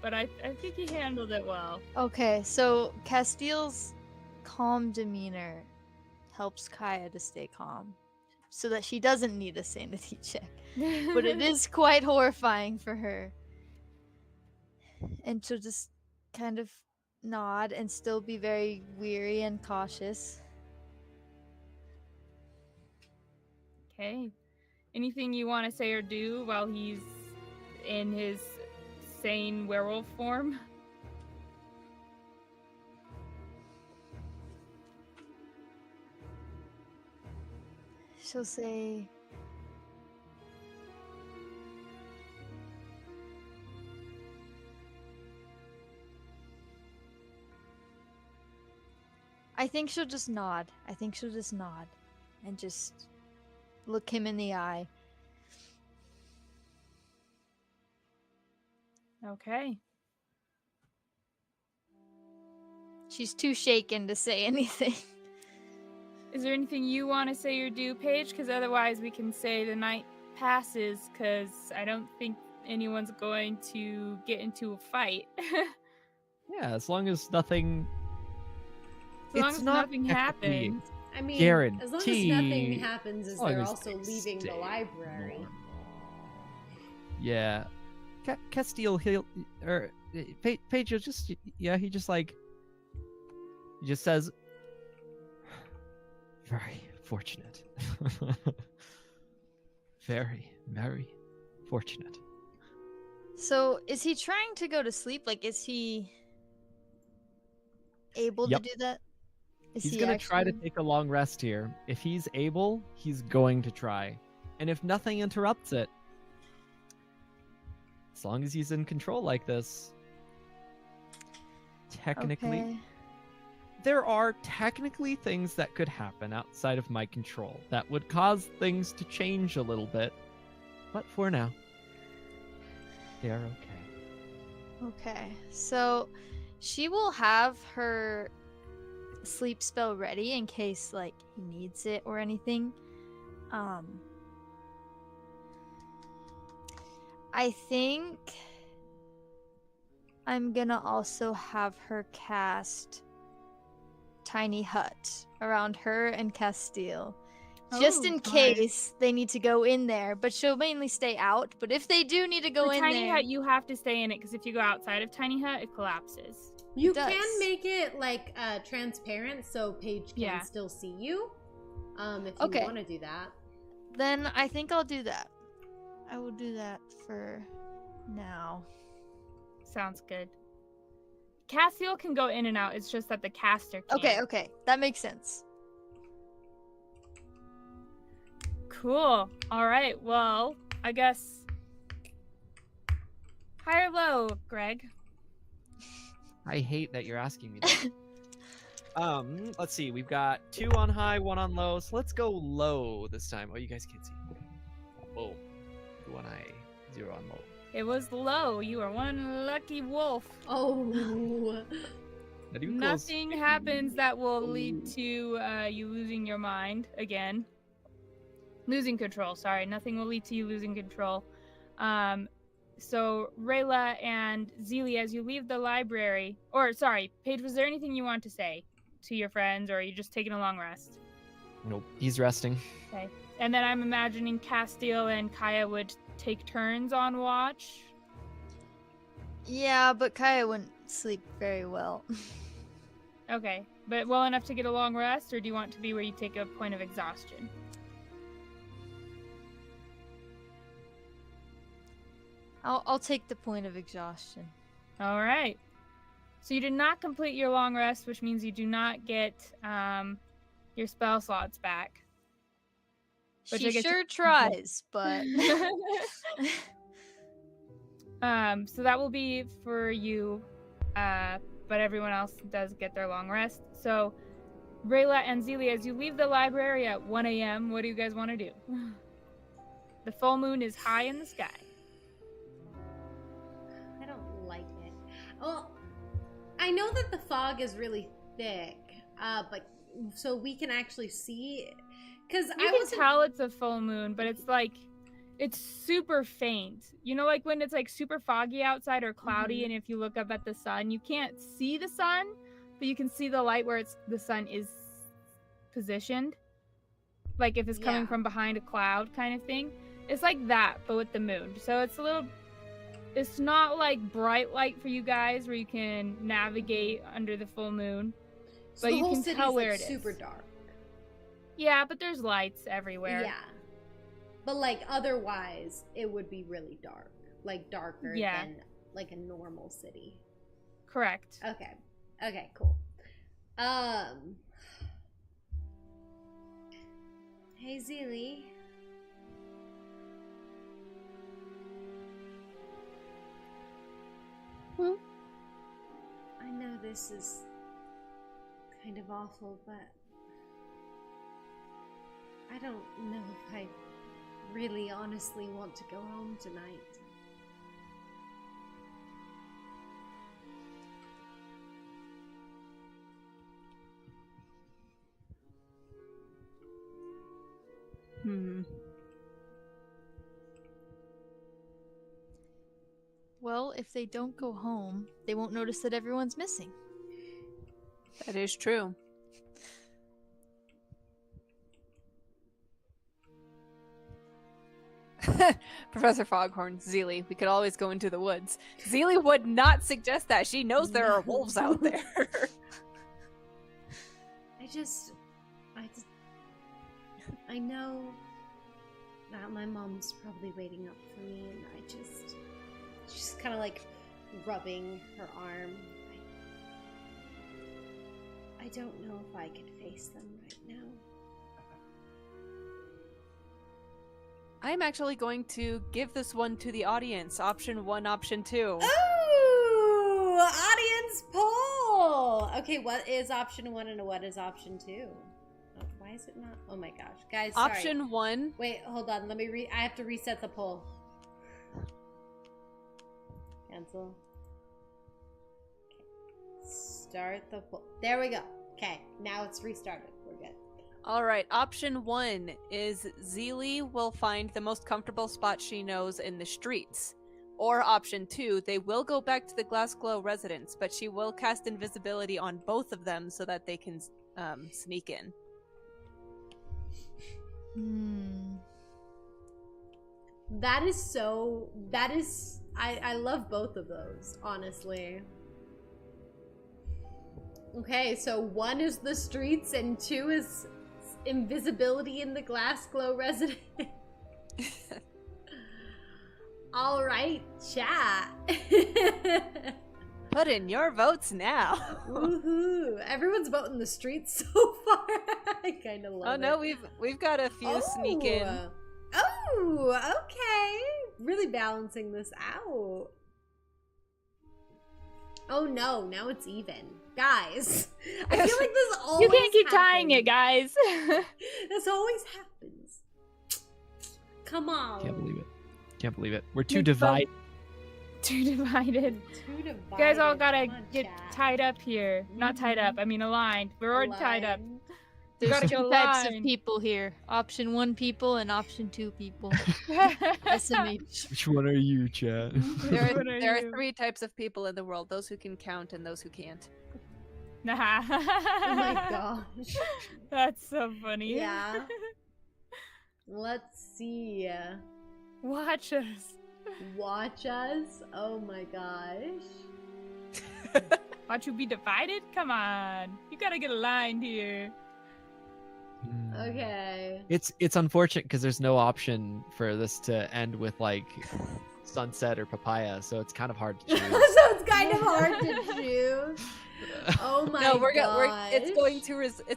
But I think he handled it well. Okay, so Castil's calm demeanor helps Kaya to stay calm. so that she doesn't need a sanity check. But it is quite horrifying for her. And she'll just kind of nod and still be very weary and cautious. Okay. Anything you want to say or do while he's in his sane werewolf form? She'll say, I think she'll just nod. And just look him in the eye. Okay. She's too shaken to say anything. Is there anything you want to say or do, Paige? Because otherwise we can say the night passes, because I don't think anyone's going to get into a fight. Yeah, as long as nothing. As long It's as not nothing technically happens. I mean, guaranteed. as long as nothing happens, As is long they're as also they leaving the stay library. normal. Yeah, Castil, Paige, just he just like he just says, very fortunate, very, very fortunate. So, is he trying to go to sleep? Like, is he able Yep. to do that? Is He's he gonna try to actually- take a long rest here. If he's able, he's going to try. And if nothing interrupts it, as long as he's in control like this, technically, Okay. there are technically things that could happen outside of my control that would cause things to change a little bit. But for now, they are okay. Okay. So, she will have her sleep spell ready in case, like, he needs it or anything. I think I'm gonna also have her cast Tiny Hut around her and Castil. Just Oh, in smart. case they need to go in there, but she'll mainly stay out. But if they do need to go For in Tiny there, Hut, you have to stay in it, because if you go outside of Tiny Hut, it collapses. You It does. can make it like transparent so Paige can Yeah. still see you. If you Okay. want to do that. then I think I'll do that. I will do that for now. Sounds good. Castil can go in and out. It's just that the caster can't. Okay, that makes sense. Cool. All right. Well, I guess high or low, Greg? I hate that you're asking me that. Let's see. We've got 2 on high, 1 on low. So let's go low this time. Oh, you guys can't see. Low. 2 on high, 0 on low. It was low. You are one lucky wolf. Oh. Not even close. Nothing happens that will lead to you losing your mind again. Losing control, sorry. Nothing will lead to you losing control. So Rayla and Zilli, as you leave the library, or sorry, Paige, was there anything you want to say to your friends, or are you just taking a long rest? Nope. He's resting. Okay. And then I'm imagining Castil and Kaya would take turns on watch. Yeah, but Kaya wouldn't sleep very well. Okay. But well enough to get a long rest, or do you want to be where you take a point of exhaustion? I'll take the point of exhaustion. All right. So you did not complete your long rest, which means you do not get your spell slots back. Which I She guess sure tries, but So that will be for you, but everyone else does get their long rest. So Rayla and Zilli, as you leave the library at 1 a.m., what do you guys want to do? The full moon is high in the sky. I don't like it. Well, I know that the fog is really thick, but so we can actually see. Because You can tell it's a full moon, but it's like, it's super faint. You know, like when it's like super foggy outside or cloudy, and if you look up at the sun, you can't see the sun, but you can see the light where the sun is positioned. like if it's coming Yeah. from behind a cloud kind of thing. It's like that, but with the moon. So it's not like bright light for you guys where you can navigate under the full moon. So But the you whole can city's tell where like it is. super dark. Yeah, but there's lights everywhere. Yeah. But like otherwise, it would be really dark. Like darker Yeah. than like a normal city. Correct. Okay. Okay, cool. Hey Zilli. Hmm? I know this is kind of awful, but I don't know if I really honestly want to go home tonight. Well, if they don't go home, they won't notice that everyone's missing. That is true. Professor Foghorn, Zilli, we could always go into the woods. Zilli would not suggest that. She knows there are wolves out there. I know that my mom's probably waiting up for me, and she's kind of like rubbing her arm. I don't know if I could face them right now. I'm actually going to give this one to the audience. Option 1, option 2. Ooh, audience poll. Okay, what is option 1 and what is option 2? Oh, why is it not? Oh my gosh, guys! Sorry. Option 1. Wait, hold on. Let me I have to reset the poll. Cancel. Okay. Start the poll. There we go. Okay, now it's restarted. We're good. All right, option 1 is Zilli will find the most comfortable spot she knows in the streets. Or option 2, they will go back to the Glassglow residence, but she will cast invisibility on both of them so that they can sneak in. I love both of those, honestly. Okay, so 1 is the streets and 2 is invisibility in the Glassglow residence. All right, chat. Put in your votes now. Woohoo! Everyone's voting the streets so far. I kind of love it. Oh no, we've got a few sneak in. Oh, okay. Really balancing this out. Oh no, now it's even. Guys, I feel like this always You can't keep tying it, happens. guys. This always happens. Come on. Can't believe it. Can't believe it. We're too Big divided. Too divided. Too divided. You guys all gotta Come on, get chat. tied up here. Not tied up, I mean aligned. We're already tied up. Aligned. You There's gotta two get types of aligned. people here. Option 1 people and option 2 people. SMH. Which one are you, chat? There What are are you? 3 types of people in the world: those who can count and those who can't. Nah. Oh my gosh. That's so funny. Yeah. Let's see. Watch us. Watch us. Oh my gosh. Watch you be divided? Come on. You gotta get aligned here. Okay. It's unfortunate because there's no option for this to end with like sunset or papaya, so it's kind of hard to choose. So it's kind of hard to choose. Oh my No, gosh. it's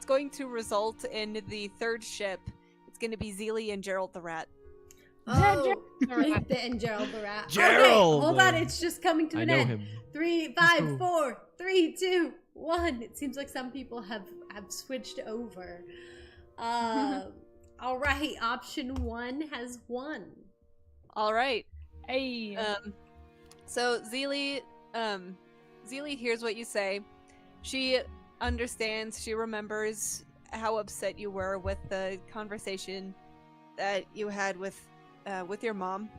going to result in the 3rd ship. It's going to be Zilli and Gerald the Rat. Oh, Gerald. and Gerald the Rat. Gerald! Okay, hold on. It's just coming to I an know end. him. 3, He's 5, cool. 4, 3, 2, 1. It seems like some people have switched over. All right. Option 1 has won. All right. Hey. So Zilli hears what you say. She understands. She remembers how upset you were with the conversation that you had with your mom.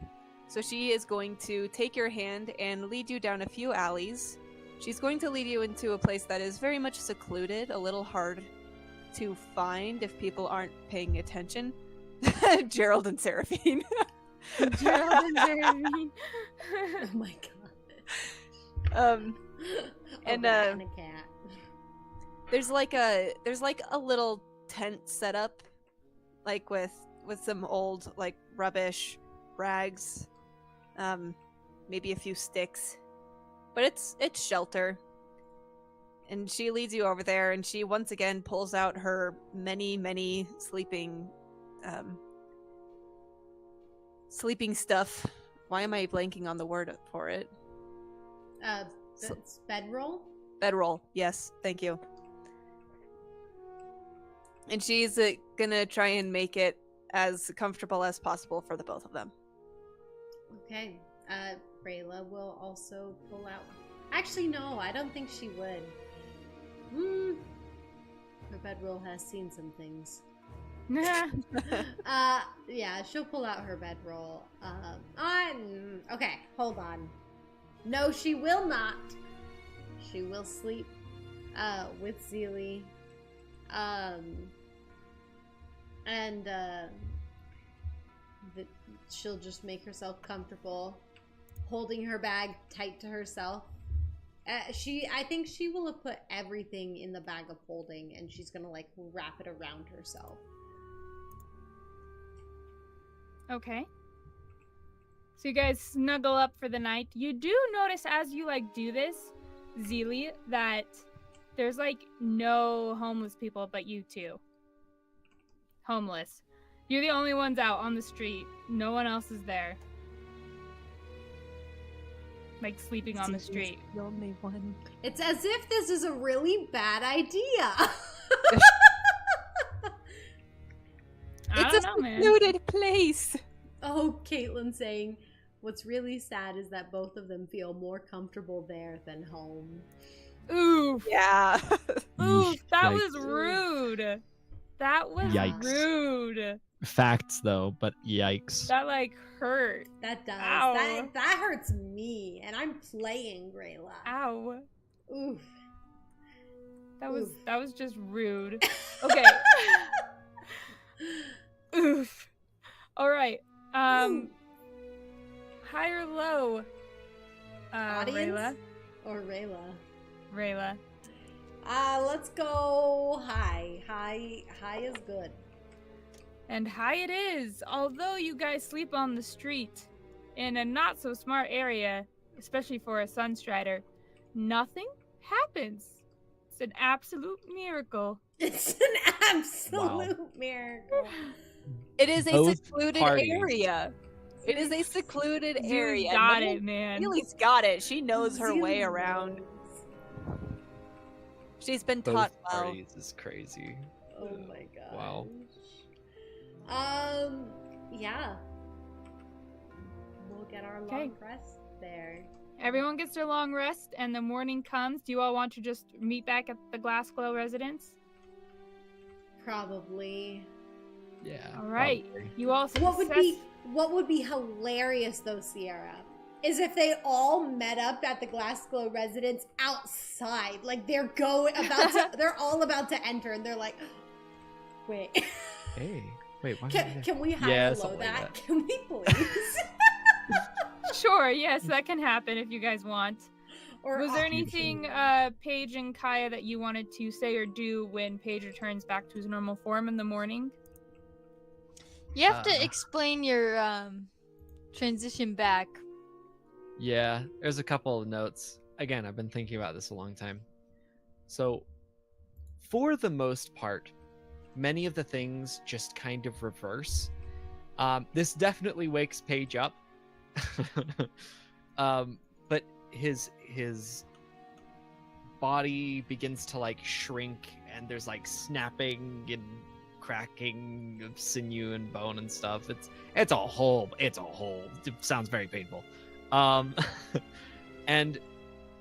So she is going to take your hand and lead you down a few alleys. She's going to lead you into a place that is very much secluded, a little hard to find if people aren't paying attention. Gerald and Seraphine. Gerald and Jeremy. Oh my god. And a rat and a cat. there's like a little tent set up, like with some old like rubbish, rags, maybe a few sticks, but it's shelter. And she leads you over there, and she once again pulls out her many sleeping stuff. Why am I blanking on the word for it? It's bedroll? Bedroll, yes, thank you. And she's gonna try and make it as comfortable as possible for the both of them. Okay. Rayla will also pull out. Actually, no, I don't think she would. Her bedroll has seen some things. Yeah, she'll pull out her bedroll. Okay, hold on. No, she will not. She will sleep with Zilli. She'll just make herself comfortable, holding her bag tight to herself. I think she will have put everything in the bag of holding, and she's gonna like wrap it around herself. Okay. So you guys snuggle up for the night. You do notice as you like do this, Zilli, that there's like no homeless people but you two. Homeless. You're the only ones out on the street. No one else is there. Like sleeping on the street. The only one. It's as if this is a really bad idea. I don't know, man. Secluded place. Oh, Caitlin saying, what's really sad is that both of them feel more comfortable there than home. Oof. Yeah. Oof, that Yikes. was rude. That was Yikes. rude. Facts though, but yikes. That like hurt. That does. Ow. That hurts me, and I'm playing Rayla. Ow. Oof. That was Oof. that was just rude. Okay. Oof. All right. High or low? Audience? Rayla. Or Rayla. Rayla. Let's go high. High is good. And high it is. Although you guys sleep on the street in a not so smart area, especially for a Sunstrider, nothing happens. It's an absolute miracle. It's an absolute miracle. It is a Both secluded parties. area. It is a secluded area. You got No- it, man. Zilli's got it. She knows her way Zilli around. knows. She's been Both taught well. parties is crazy. Oh my god. Wow. Yeah. We'll get our Okay. long rest there. Everyone gets their long rest, and the morning comes. Do you all want to just meet back at the Glass Glow residence? Probably. Yeah. All right. probably. You all What would be hilarious though, Sierra, is if they all met up at the Glass Glow residence outside. Like they're they're all about to enter, and they're like, wait. Hey. Wait. Why am I there? Can we high Yeah, or low something like that? that. Can we please? Sure, yes, that can happen if you guys want. Or Was there Beautiful. anything, Paige and Kaya, that you wanted to say or do when Paige returns back to his normal form in the morning? You have to Uh. explain your transition back. Yeah, there's a couple of notes. Again, I've been thinking about this a long time. So, for the most part, many of the things just kind of reverse. This definitely wakes Paige up. But his body begins to like shrink, and there's like snapping and cracking of sinew and bone and stuff. It sounds very painful. And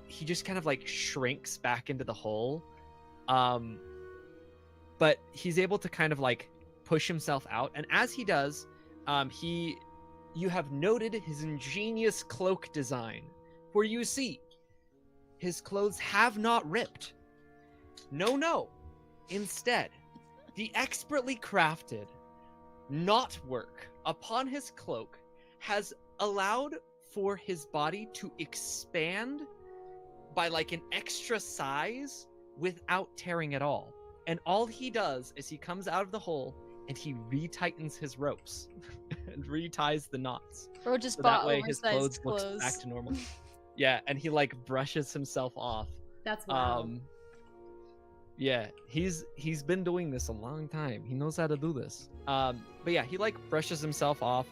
he just kind of like shrinks back into the hole. But he's able to kind of like push himself out, and as he does, you have noted his ingenious cloak design, where you see his clothes have not ripped. No. Instead, The expertly crafted knotwork upon his cloak has allowed for his body to expand by like an extra size without tearing at all. And all he does is he comes out of the hole and he retightens his ropes and reties the knots. Bro just So bought that way his oversized clothes looks back to normal. Yeah, and he like brushes himself off. That's wild. Yeah, he's been doing this a long time. He knows how to do this. But yeah, he like brushes himself off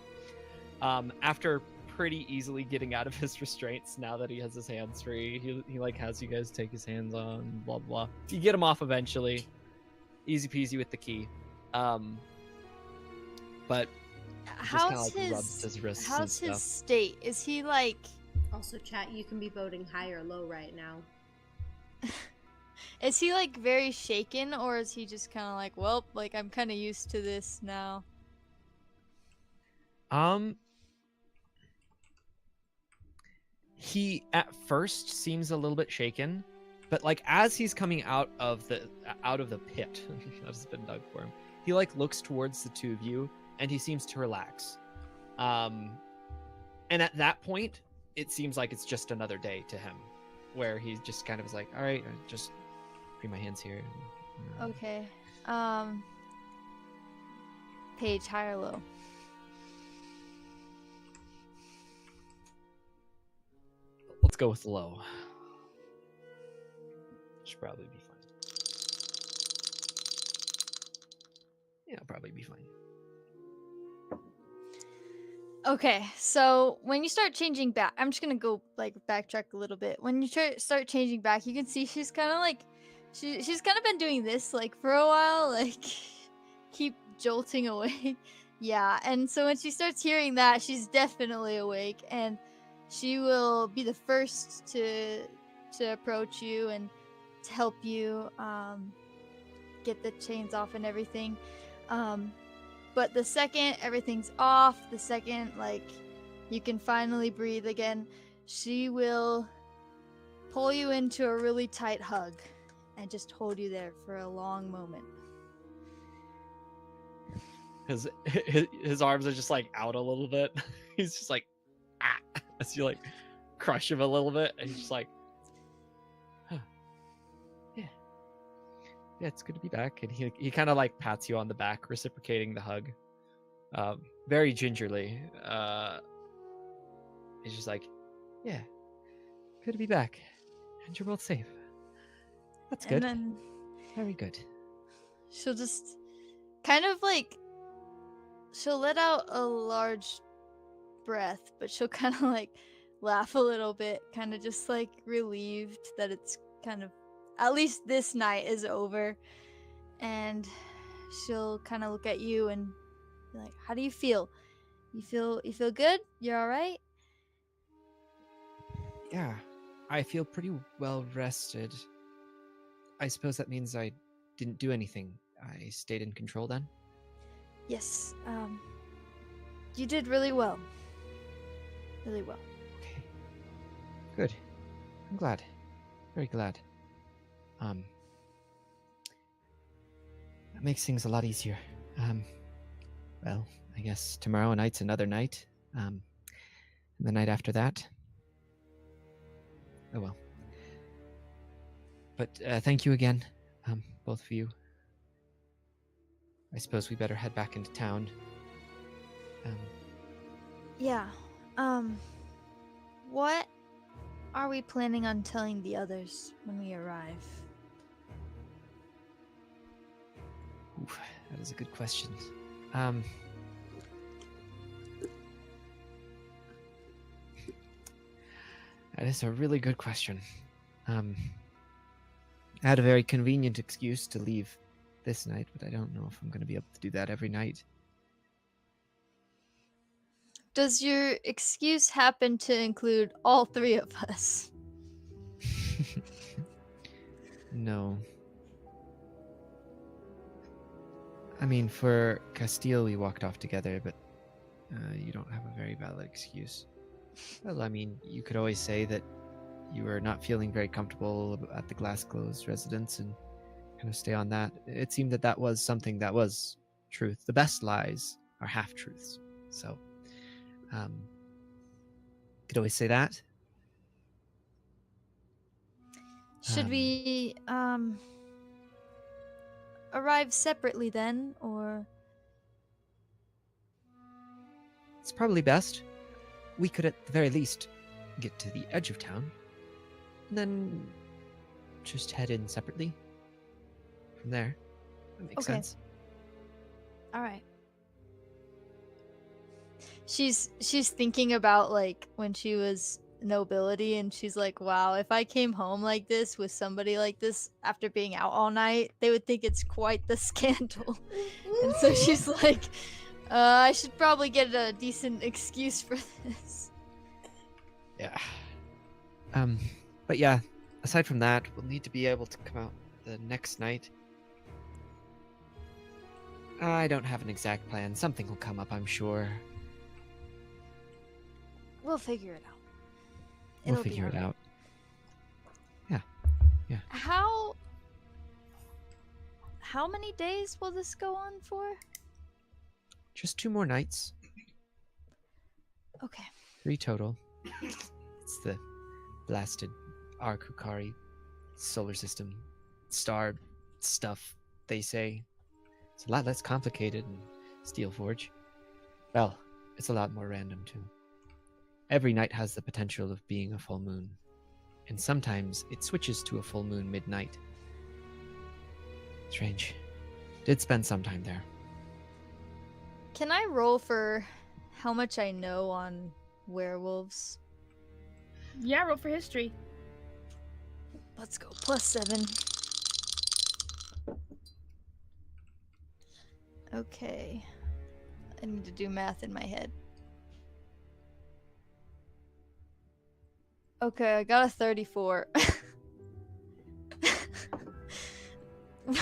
after pretty easily getting out of his restraints now that he has his hands free. He like has you guys take his hands on, blah blah. You get him off eventually. Easy peasy with the key. But how's just kinda, like, rubs his wrists and how's his stuff. state? Is he like Also, chat, you can be voting high or low right now. is he like very shaken, or is he just kind of like, well, like I'm kind of used to this now? He at first seems a little bit shaken, but like as he's coming out of the pit that has been dug for him, he like looks towards the two of you and he seems to relax. And at that point, it seems like it's just another day to him, where he just kind of is like, all right, just free my hands here. Okay. Paige, high or low? Let's go with low. Should probably be fine. Yeah, I'll probably be fine. Okay, so when you start changing back, I'm just gonna go like backtrack a little bit. When you start changing back, you can see she's kind of like, she's kind of been doing this like for a while, like keep jolting awake. Yeah, and so when she starts hearing that, she's definitely awake, and she will be the first to approach you and to help you get the chains off and everything. But the second everything's off, the second like you can finally breathe again, she will pull you into a really tight hug and just hold you there for a long moment. His arms are just like out a little bit. He's just like, ah, as you like crush him a little bit, and he's just like, huh. Yeah, it's good to be back. And he kind of like pats you on the back, reciprocating the hug, very gingerly. He's just like, yeah, good to be back, and you're both safe. That's good. And then Very good. she'll just kind of like, she'll let out a large breath, but she'll kind of like laugh a little bit, kind of just like relieved that it's kind of, at least this night is over. And she'll kind of look at you and be like, how do you feel? You feel good? You're all right? Yeah, I feel pretty well rested. I suppose that means I didn't do anything. I stayed in control then? Yes. You did really well. Really well. Okay. Good. I'm glad. Very glad. That makes things a lot easier. Well, I guess tomorrow night's another night. And the night after that. Oh well. But thank you again, both of you. I suppose we better head back into town. Yeah. What are we planning on telling the others when we arrive? Oof, that is a good question. That is a really good question. I had a very convenient excuse to leave this night, but I don't know if I'm going to be able to do that every night. Does your excuse happen to include all three of us? No. I mean, for Castil, we walked off together, but you don't have a very valid excuse. Well, I mean, you could always say that you were not feeling very comfortable at the Glassclose residence and kind of stay on that. It seemed that that was something that was truth. The best lies are half truths. So, could always say that. Should we arrive separately then, or? It's probably best. We could at the very least get to the edge of town, and then just head in separately from there. That makes Okay. sense. All right. She's thinking about like when she was nobility, and she's like, wow, if I came home like this with somebody like this after being out all night, they would think it's quite the scandal. And so she's like, I should probably get a decent excuse for this. Yeah. But yeah, aside from that, we'll need to be able to come out the next night. I don't have an exact plan. Something will come up, I'm sure. We'll figure it out. We'll It'll be figure it alright. out. Yeah. How many days will this go on for? Just 2 more nights. Okay. 3 total. It's the blasted Arkukari solar system star stuff, they say. It's a lot less complicated than Steelforge. Well, it's a lot more random too. Every night has the potential of being a full moon, and sometimes it switches to a full moon midnight. Strange. Did spend some time there. Can I roll for how much I know on werewolves? Yeah, roll for history. Let's go. +7. Okay. I need to do math in my head. Okay, I got a 34.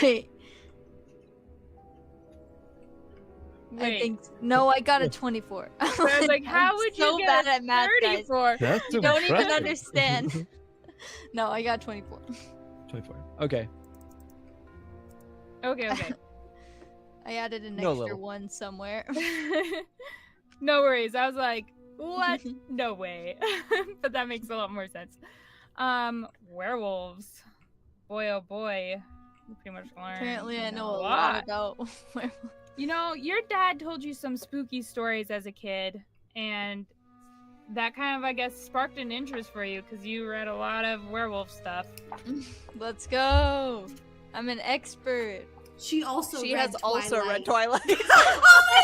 Wait. I think no, I got a 24. I was like, how I'm would so you bad get at math, guys. 34? That's You don't even understand. No, I got 24. 24. Okay. Okay. I added an No, extra little. 1 somewhere. No worries. I was like, what? No way. But that makes a lot more sense. Werewolves. Boy, oh boy. You pretty much learned. Apparently, I know a lot. lot about werewolves. You know, your dad told you some spooky stories as a kid, and that kind of, I guess, sparked an interest for you because you read a lot of werewolf stuff. Let's go. I'm an expert. She also She read has also read Twilight. Oh my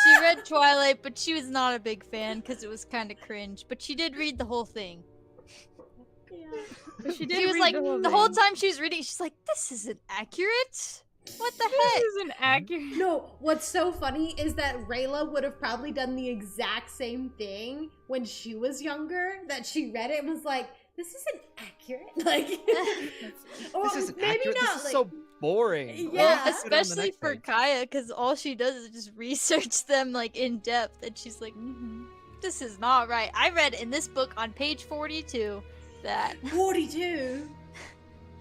She read Twilight, but she was not a big fan because it was kind of cringe. But she did read the whole thing. But she did She was read like, the whole thing. time she was reading, she's like, this isn't accurate. What the This heck? isn't accurate. No, what's so funny is that Rayla would have probably done the exact same thing when she was younger, that she read it and was like, this isn't accurate. Like, or This isn't maybe accurate. not. This is like, so boring. Yeah. Well, Put it on the especially next for page. Kaya, because all she does is just research them like in depth, and she's like, this is not right. I read in this book on page 42 that 42.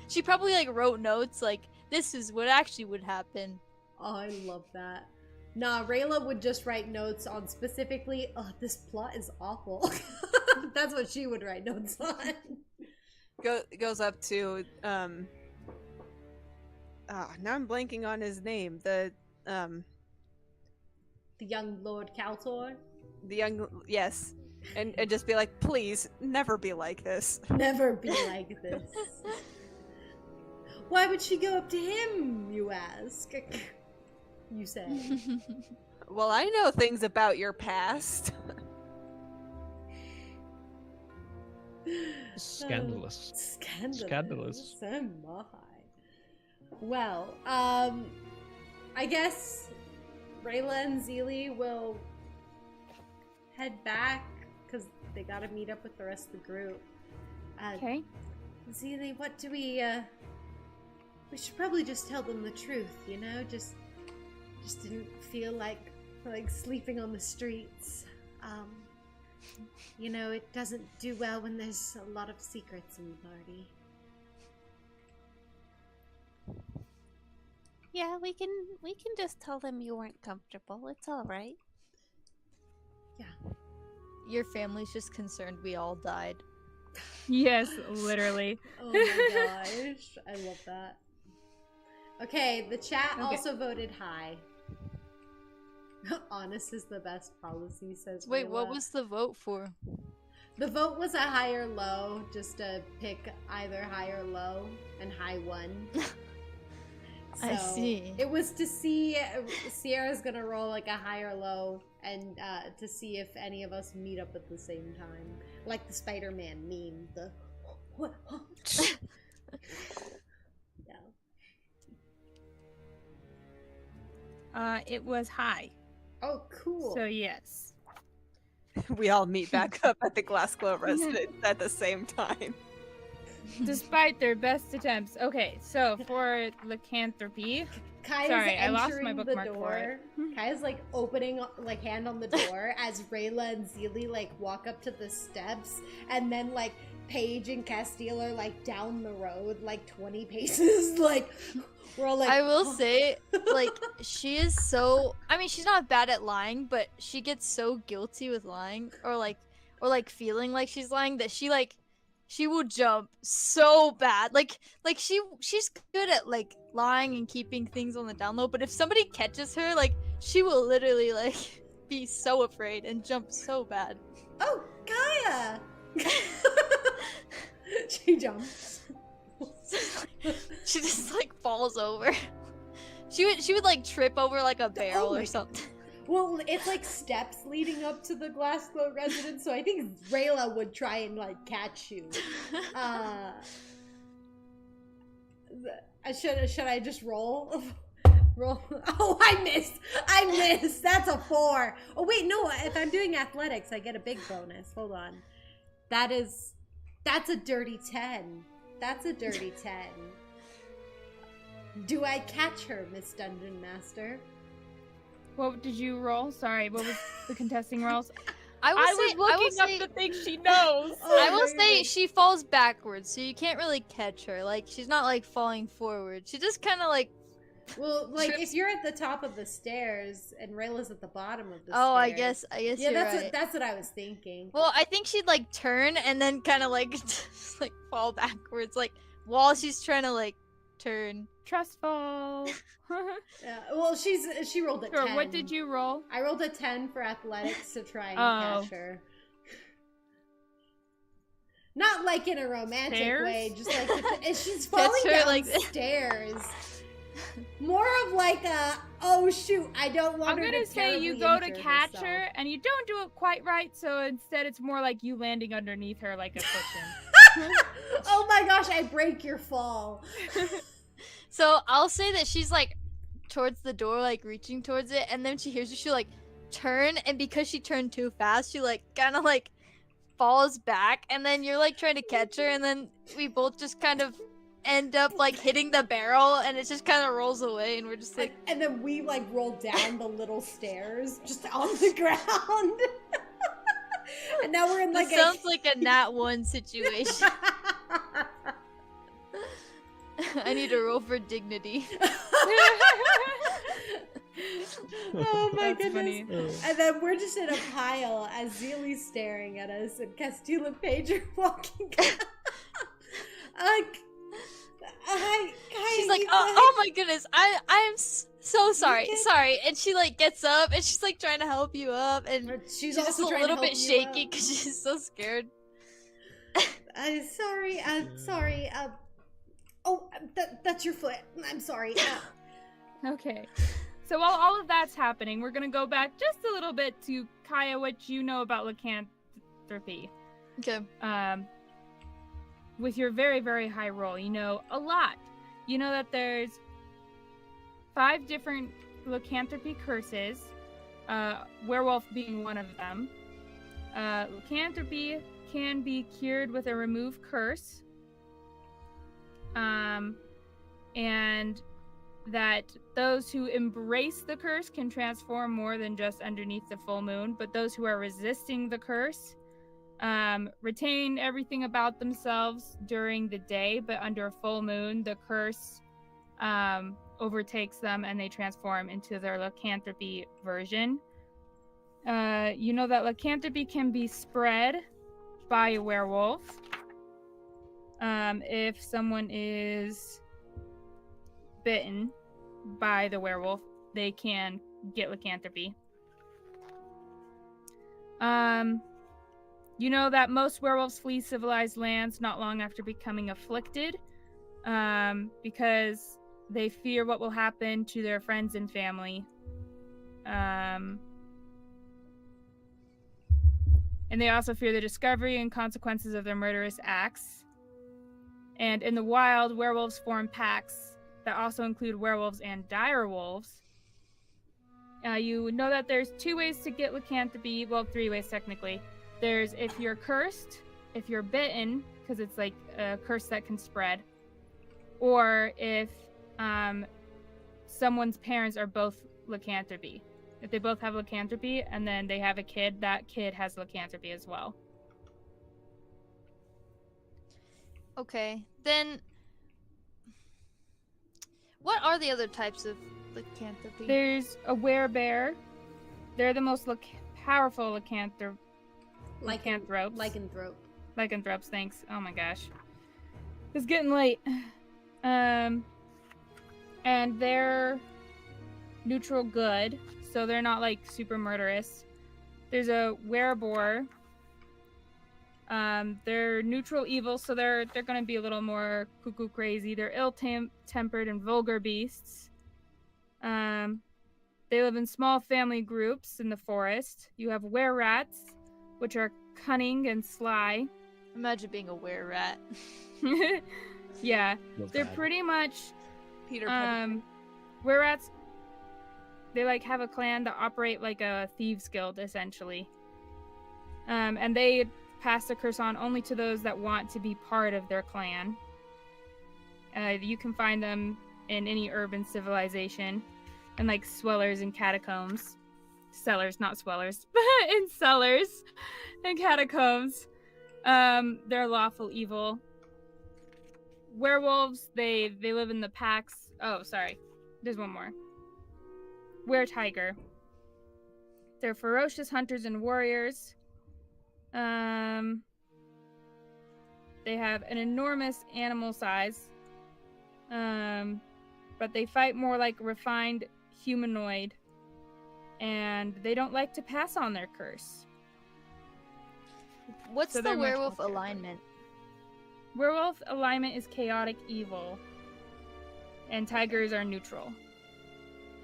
she probably like wrote notes like, this is what actually would happen. Oh, I love that. Nah, Rayla would just write notes on specifically, oh, this plot is awful. That's what she would write notes on. Goes up to now I'm blanking on his name. The young Lord Caltor. the young yes. And just be like, please never be like this. Never be like this. Why would she go up to him, you ask? You say. Well, I know things about your past. Scandalous. Scandalous. Scandalous. Oh my. Well, I guess Rayla and Zilli will head back because they gotta meet up with the rest of the group. Okay. Zilli, what do we should probably just tell them the truth, you know? Just didn't feel like sleeping on the streets. You know, it doesn't do well when there's a lot of secrets in the party. Yeah, we can just tell them you weren't comfortable. It's all right. Your family's just concerned we all died. Yes, literally. Oh my gosh, I love that. Okay, the chat Okay. also voted high. Honest is the best policy, says Wait, what Rayla. was the vote for? The vote was a high or low, just to pick either high or low, and high won. I see. It was to see Sierra's gonna roll like a high or low, and to see if any of us meet up at the same time, like the Spider-Man meme. The yeah. It was high. Oh, cool. So yes. We all meet back up at the Glassglow residence at the same time. Despite their best attempts. Okay, so for lycanthropy, Kai Sorry, is I lost entering my the bookmark for it. door. Kai is like opening, like hand on the door as Rayla and Zilli like walk up to the steps, and then like Paige and Castil are like down the road like 20 paces. Like we're all like. I will say, like, she is so. I mean, she's not bad at lying, but she gets so guilty with lying, or feeling like she's lying that she will jump so bad. Like she's good at like lying and keeping things on the down low, but if somebody catches her, like she will literally like be so afraid and jump so bad. Oh, Gaia! She jumps. She just like falls over. She would like trip over like a barrel my or something. Well, it's like steps leading up to the Glassglow residence, so I think Rayla would try and like catch you. Should I just roll? Roll. Oh, I missed. That's a 4. Oh wait, no. If I'm doing athletics, I get a big bonus. Hold on. That's a dirty 10. That's a dirty 10. Do I catch her, Miss Dungeon Master? what did you roll? Sorry, what was the contesting rolls? I was looking up the things she knows. Oh, I will my say goodness. she falls backwards, so you can't really catch her. Like she's not like falling forward. She just kind of like. Well, like Trips. if you're at the top of the stairs and Rayla's at the bottom of the Oh, stairs. I guess Yeah, you're that's right. that's what I was thinking. Well, I think she'd like turn and then kind of like just, like fall backwards, like while she's trying to like turn. Trust fall. Well, she rolled a Sure, 10. what did you roll? I rolled a 10 for athletics to try and Oh. catch her. Not like in a romantic Stairs? way, just like and she's falling her down like- stairs. More of like a oh shoot, I don't want I'm her gonna to say you terribly go to injure catch herself. her and you don't do it quite right, so instead it's more like you landing underneath her like a cushion. Oh my gosh, I break your fall. So I'll say that she's like towards the door, like reaching towards it, and then she hears you. She'll like turn, and because she turned too fast, she like kind of like falls back, and then you're like trying to catch her, and then we both just kind of end up like hitting the barrel, and it just kind of rolls away, and we're just like. And then we like roll down the little stairs just on the ground. And now we're in like This sounds like a Nat 1 situation. I need to roll for dignity. Oh my That's goodness. funny. And then we're just in a pile as Zilli's staring at us and Castil and Paige are walking. She's like, oh my goodness, I am so sorry, Okay. sorry. And she like gets up and she's like trying to help you up, and She's she's also just a trying little to bit help you shaky up. because she's so scared. Sorry. That's your foot. I'm sorry. Okay. So while all of that's happening, we're gonna go back just a little bit to Kaya, what you know about lycanthropy. Okay. With your very, very high roll, you know a lot. You know that there's 5 different lycanthropy curses, werewolf being one of them. Lycanthropy can be cured with a remove curse. And that those who embrace the curse can transform more than just underneath the full moon, but those who are resisting the curse retain everything about themselves during the day, but under a full moon, the curse overtakes them and they transform into their lycanthropy version. You know that lycanthropy can be spread by a werewolf. If someone is bitten by the werewolf, they can get lycanthropy. You know that most werewolves flee civilized lands not long after becoming afflicted, because they fear what will happen to their friends and family. And they also fear the discovery and consequences of their murderous acts. And in the wild, werewolves form packs that also include werewolves and dire wolves. You know that there's 2 ways to get lycanthropy. Well, 3 ways technically. There's if you're cursed, if you're bitten, because it's like a curse that can spread, or if someone's parents are both lycanthropy. If they both have lycanthropy and then they have a kid, that kid has lycanthropy as well. Okay, then what are the other types of lycanthropy? There's a werebear. They're the most powerful lycanthropes. Lycanthropes, thanks. Oh my gosh. It's getting late. And they're neutral good, so they're not like super murderous. There's a wereboar. They're neutral evil, so they're gonna be a little more cuckoo crazy. They're ill-tempered and vulgar beasts. They live in small family groups in the forest. You have were-rats, which are cunning and sly. Imagine being a were-rat. Yeah, Feels they're bad. pretty much Peter Pettigrew. were-rats. They like have a clan that operate like a thieves guild essentially. And they pass the curse on only to those that want to be part of their clan. You can find them in any urban civilization, and like swellers and catacombs. Cellars, not swellers, but in cellars and catacombs. They're lawful evil. Werewolves, they live in the packs. Oh, sorry. There's one more. Were-tiger. They're ferocious hunters and warriors. They have an enormous animal size. But they fight more like refined humanoid. And they don't like to pass on their curse. What's So the they're much werewolf more alignment? Werewolf alignment is chaotic evil. And tigers are neutral.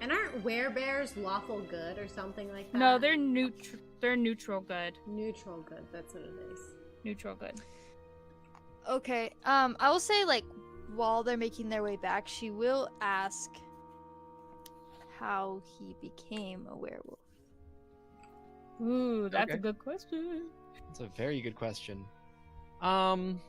And aren't werebears lawful good or something like that? No, they're neutral good. neutral good. That's what it is. Neutral good. Okay, I will say, like, while they're making their way back, she will ask how he became a werewolf. Ooh, that's a Okay. good question. It's a very good question. I'm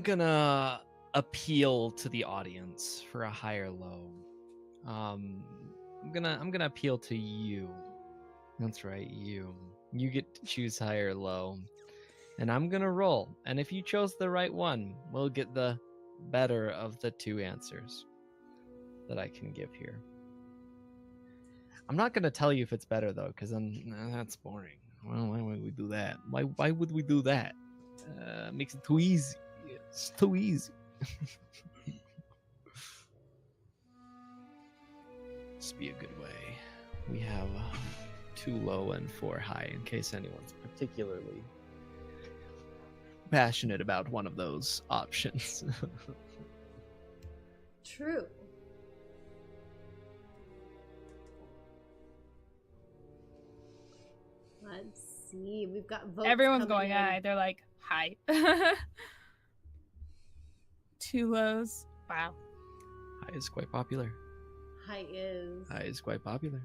gonna appeal to the audience for a high or low. I'm gonna appeal to you. That's right, you. You get to choose high or low. And I'm gonna roll. And if you chose the right one, we'll get the better of the 2 answers that I can give here. I'm not gonna tell you if it's better though, because that's boring. Well, why would we do that? Why would we do that? Makes it too easy. It's too easy. This be a good way. We have 2 low and 4 high in case anyone's particularly passionate about one of those options. True. Let's see. We've got votes. Everyone's coming going in. high. They're like, high. 2 lows. Wow. High is quite popular. High is. High is quite popular.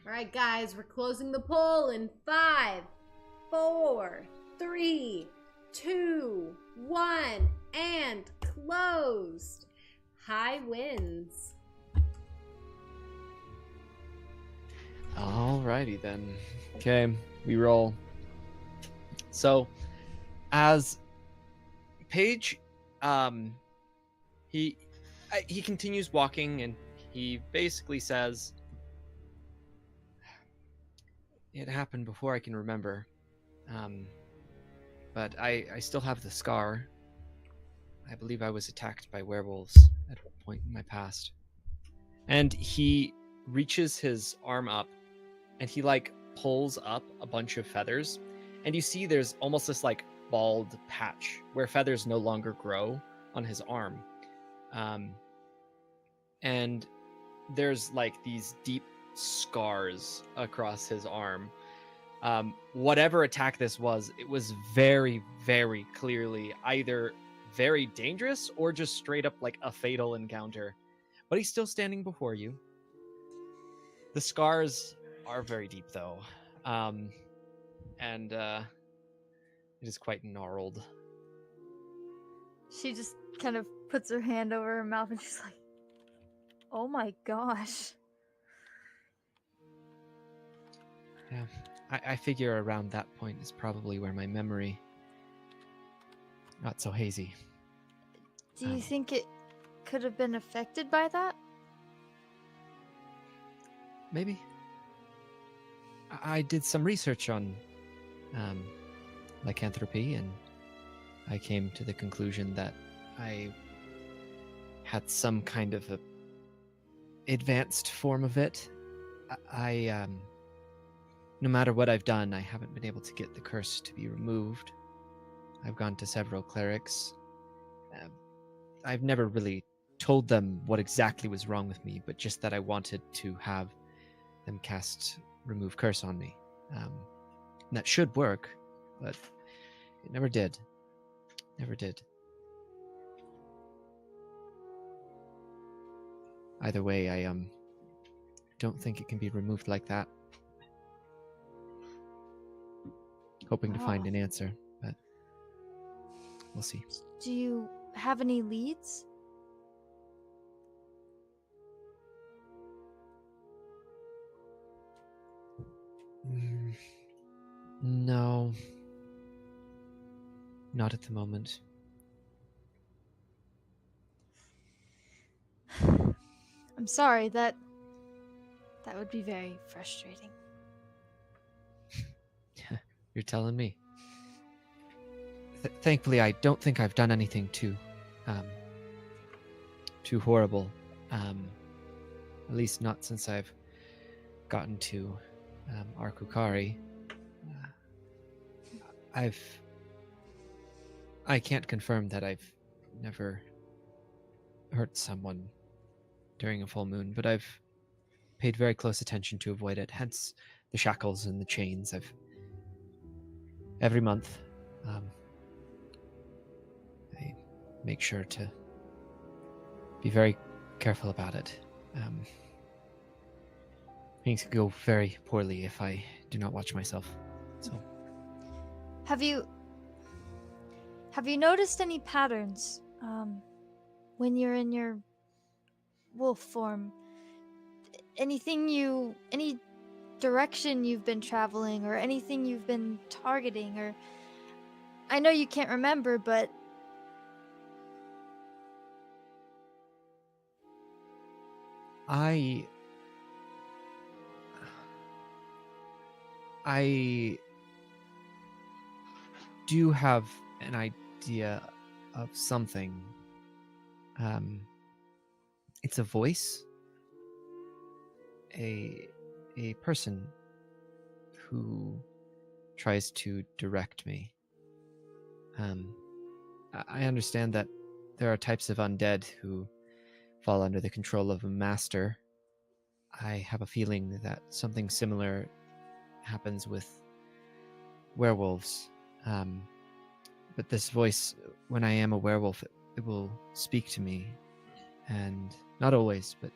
All right, guys, we're closing the poll in 5, 4, 3, 2, 1, and closed. High wins. Alrighty then. Okay, we roll. So, as Paige, he continues walking, and he basically says, "It happened before I can remember, but I still have the scar. I believe I was attacked by werewolves at one point in my past." And he reaches his arm up, and he like pulls up a bunch of feathers, and you see there's almost this like bald patch where feathers no longer grow on his arm. And there's like these deep scars across his arm. Whatever attack this was, it was very, very clearly either very dangerous or just straight up like a fatal encounter. But he's still standing before you. The scars are very deep, though. And it is quite gnarled. She just kind of puts her hand over her mouth and she's like, oh my gosh. Yeah, I figure around that point is probably where my memory not so hazy. Do you think it could have been affected by that? Maybe. I did some research on lycanthropy, and I came to the conclusion that I had some kind of a advanced form of it. I no matter what I've done, I haven't been able to get the curse to be removed. I've gone to several clerics. I've never really told them what exactly was wrong with me, but just that I wanted to have them cast remove curse on me. That should work, but it never did. Never did. Either way, I don't think it can be removed like that. Hoping to find an answer, but we'll see. Do you have any leads? No. Not at the moment. I'm sorry, that would be very frustrating. You're telling me. Thankfully, I don't think I've done anything too horrible. At least not since I've gotten to Arkukari. I can't confirm that I've never hurt someone during a full moon, but I've paid very close attention to avoid it, hence the shackles and the chains. Every month, I make sure to be very careful about it. Things could go very poorly if I do not watch myself. So, Have you noticed any patterns when you're in your wolf form? Any direction you've been traveling, or anything you've been targeting? Or I know you can't remember, but I do have an idea of something. It's a voice, a person who tries to direct me. I understand that there are types of undead who fall under the control of a master. I have a feeling that something similar happens with werewolves. But this voice, when I am a werewolf, it will speak to me, and not always, but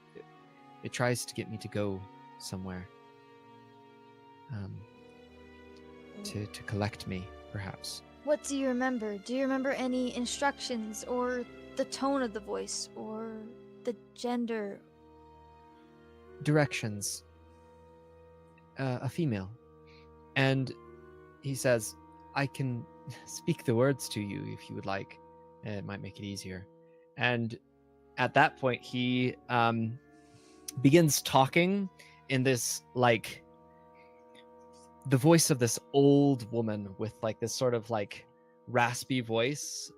it tries to get me to go somewhere, to collect me, perhaps. what do you remember? Do you remember any instructions, or the tone of the voice, or the gender? Directions. a female. And he says, I can speak the words to you if you would like. It might make it easier. And at that point, he begins talking in this, like, the voice of this old woman with, like, this sort of, like, raspy voice.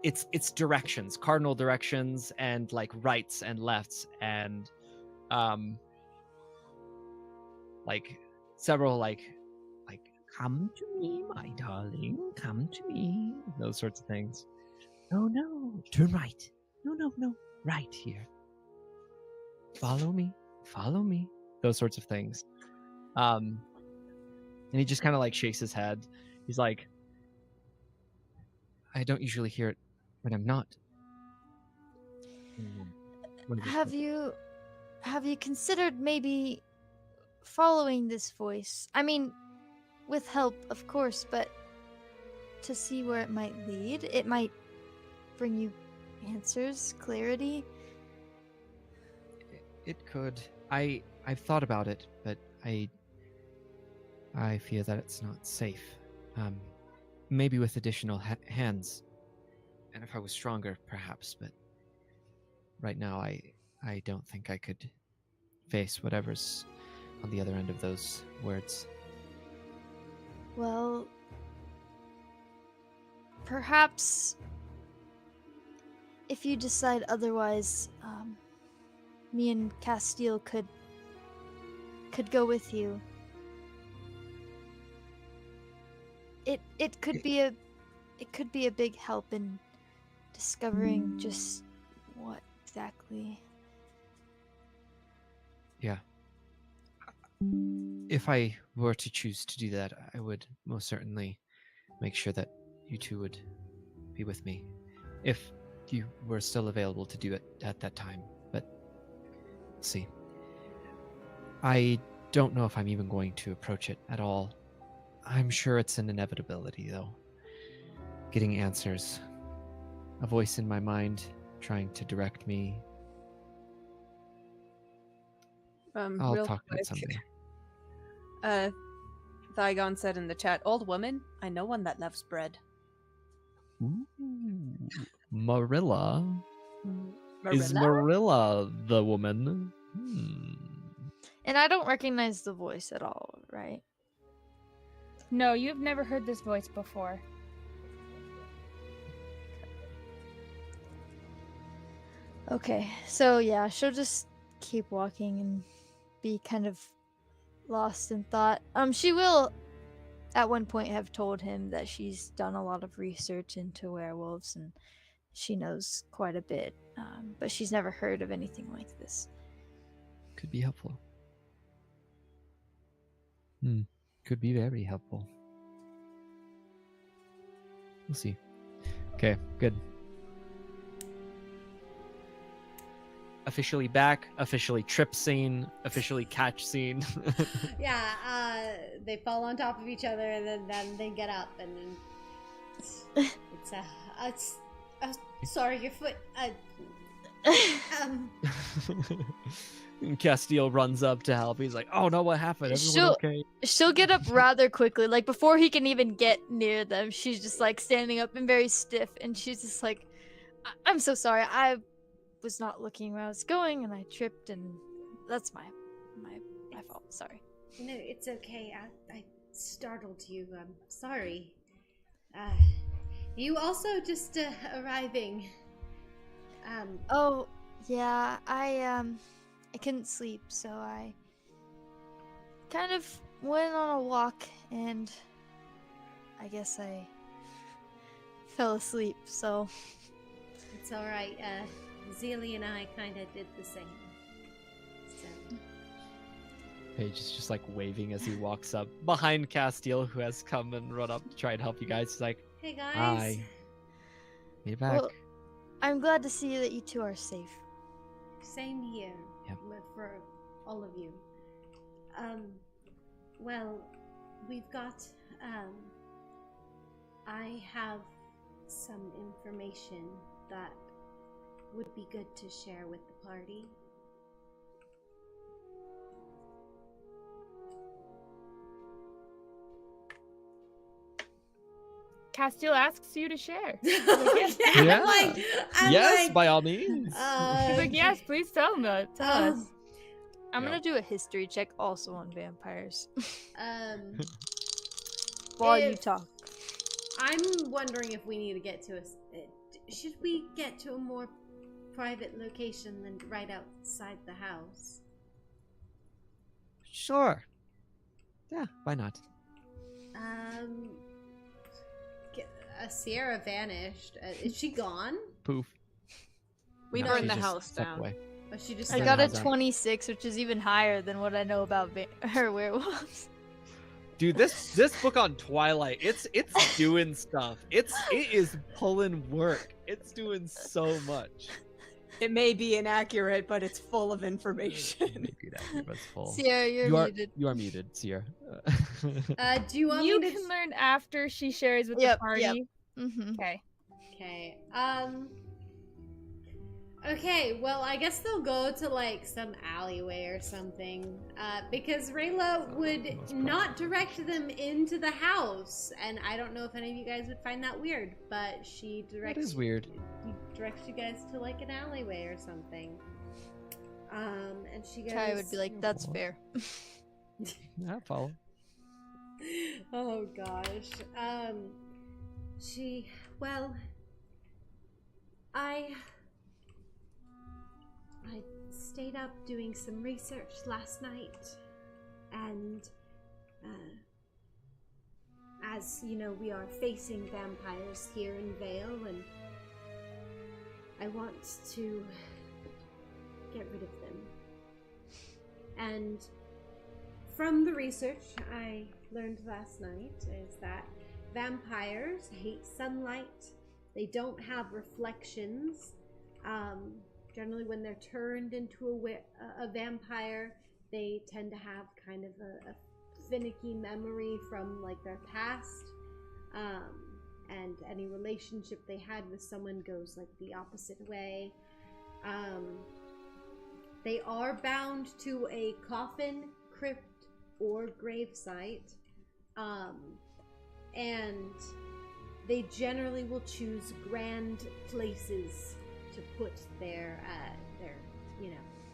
It's directions, cardinal directions, and, like, rights and lefts, and like several like come to me, my darling, come to me, those sorts of things. No, turn right. No, right here. Follow me, those sorts of things. And he just kind of like shakes his head. He's like, I don't usually hear it when I'm not. Have you considered maybe following this voice? I mean, with help, of course, but to see where it might lead. It might bring you answers, clarity. It could. I've thought about it, but I fear that it's not safe. Maybe with additional hands, and if I was stronger, perhaps. But right now, I don't think I could face whatever's on the other end of those words. Well, perhaps if you decide otherwise, me and Castil could go with you. It could be a big help in discovering just what exactly. Yeah. If I were to choose to do that, I would most certainly make sure that you two would be with me, if you were still available to do it at that time. But we'll see. I don't know if I'm even going to approach it at all. I'm sure it's an inevitability, though. Getting answers. A voice in my mind trying to direct me. I'll Real talk to it quick, someday. Thygon said in the chat, "Old woman, I know one that loves bread." Ooh, Marilla. Is Marilla? Marilla the woman? And I don't recognize the voice at all, right? No, you've never heard this voice before. Okay, so yeah, she'll just keep walking and be kind of lost in thought. She will at one point have told him that she's done a lot of research into werewolves and she knows quite a bit, but she's never heard of anything like this. Could be helpful. Could be very helpful. We'll see. Okay, good. Officially back, officially trip scene, officially catch scene. Yeah, they fall on top of each other and then they get up and then it's sorry, your foot. Castil runs up to help. He's like, "Oh no, what happened? Everyone okay?" She'll get up rather quickly. Like before he can even get near them, she's just like standing up and very stiff, and she's just like, "I'm so sorry. I was not looking where I was going, and I tripped, and that's my fault. Sorry." No, it's okay. I startled you. I'm sorry. You also just arriving. Oh yeah, I couldn't sleep, so I kind of went on a walk, and I guess I fell asleep. So It's all right. Zilli and I kind of did the same. So. Paige is just like waving as he walks up behind Castil, who has come and run up to try and help you guys. He's like, Hey guys. "Hi, you're back." Well, I'm glad to see that you two are safe. Same here. Yep. For all of you. Well, we've got. I have some information that would be good to share with the party. Castil asks you to share. Yeah. I'm Yes, like, by all means. He's like, yes, please tell us. I'm Yeah. gonna do a history check also on vampires. While you talk. I'm wondering if we need to get to should we get to a more private location than right outside the house? Sure. Yeah, why not? Sierra vanished. Is she gone? Poof. We No, burned she the just house stepped down. away. Or she just I Send got the a house out. 26, which is even higher than what I know about her werewolves. Dude, this book on Twilight, it's doing stuff. It is pulling work. It's doing so much. It may be inaccurate, but it's full of information. Maybe that was full. Sierra, you're muted. You are muted, Sierra. Do you want You me to can learn after she shares with the Yep, party. yep. Mm-hmm. Okay. Okay. Okay, well, I guess they'll go to, like, some alleyway or something. Because Rayla would not direct them into the house. And I don't know if any of you guys would find that weird, but she directs... That is weird. Directs you guys to, like, an alleyway or something. And she goes... Kai would be like, that's fair. I follow. Oh, gosh. Well... I stayed up doing some research last night, and as you know, we are facing vampires here in Vale, and I want to get rid of them. And from the research I learned last night is that vampires hate sunlight. They don't have reflections. Generally, when they're turned into a vampire, they tend to have kind of a finicky memory from like their past, and any relationship they had with someone goes like the opposite way. They are bound to a coffin, crypt, or gravesite, and they generally will choose grand places to put their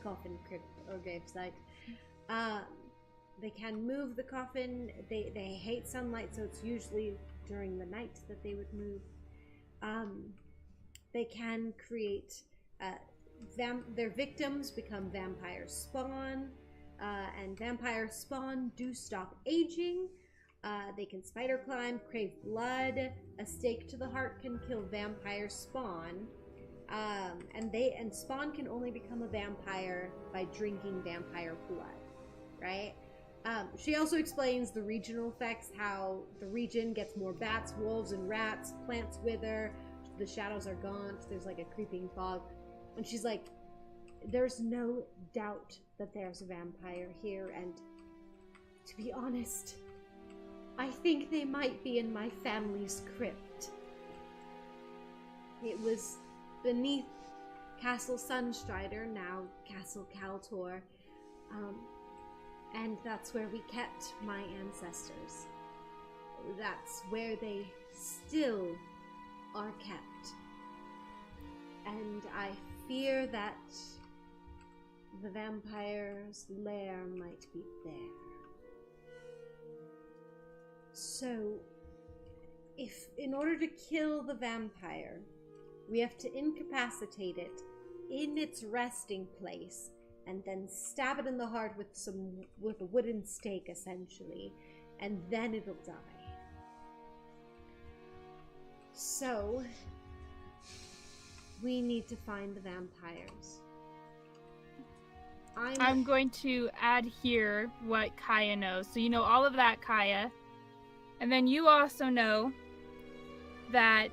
coffin, crypt, or gravesite. They can move the coffin. They hate sunlight, so it's usually during the night that they would move. They can create their victims become vampire spawn, and vampire spawn do stop aging. They can spider climb, crave blood. A stake to the heart can kill vampire spawn. And spawn can only become a vampire by drinking vampire blood, right? She also explains the regional effects, how the region gets more bats, wolves, and rats, plants wither, the shadows are gaunt, there's like a creeping fog. And she's like, there's no doubt that there's a vampire here, and to be honest, I think they might be in my family's crypt. It was beneath Castle Sunstrider, now Castle Kaltor, and that's where we kept my ancestors. That's where they still are kept. And I fear that the vampire's lair might be there. So, if in order to kill the vampire, we have to incapacitate it in its resting place and then stab it in the heart with a wooden stake, essentially, and then it'll die. So, we need to find the vampires. I'm going to add here what Kaya knows. So you know all of that, Kaya. And then you also know that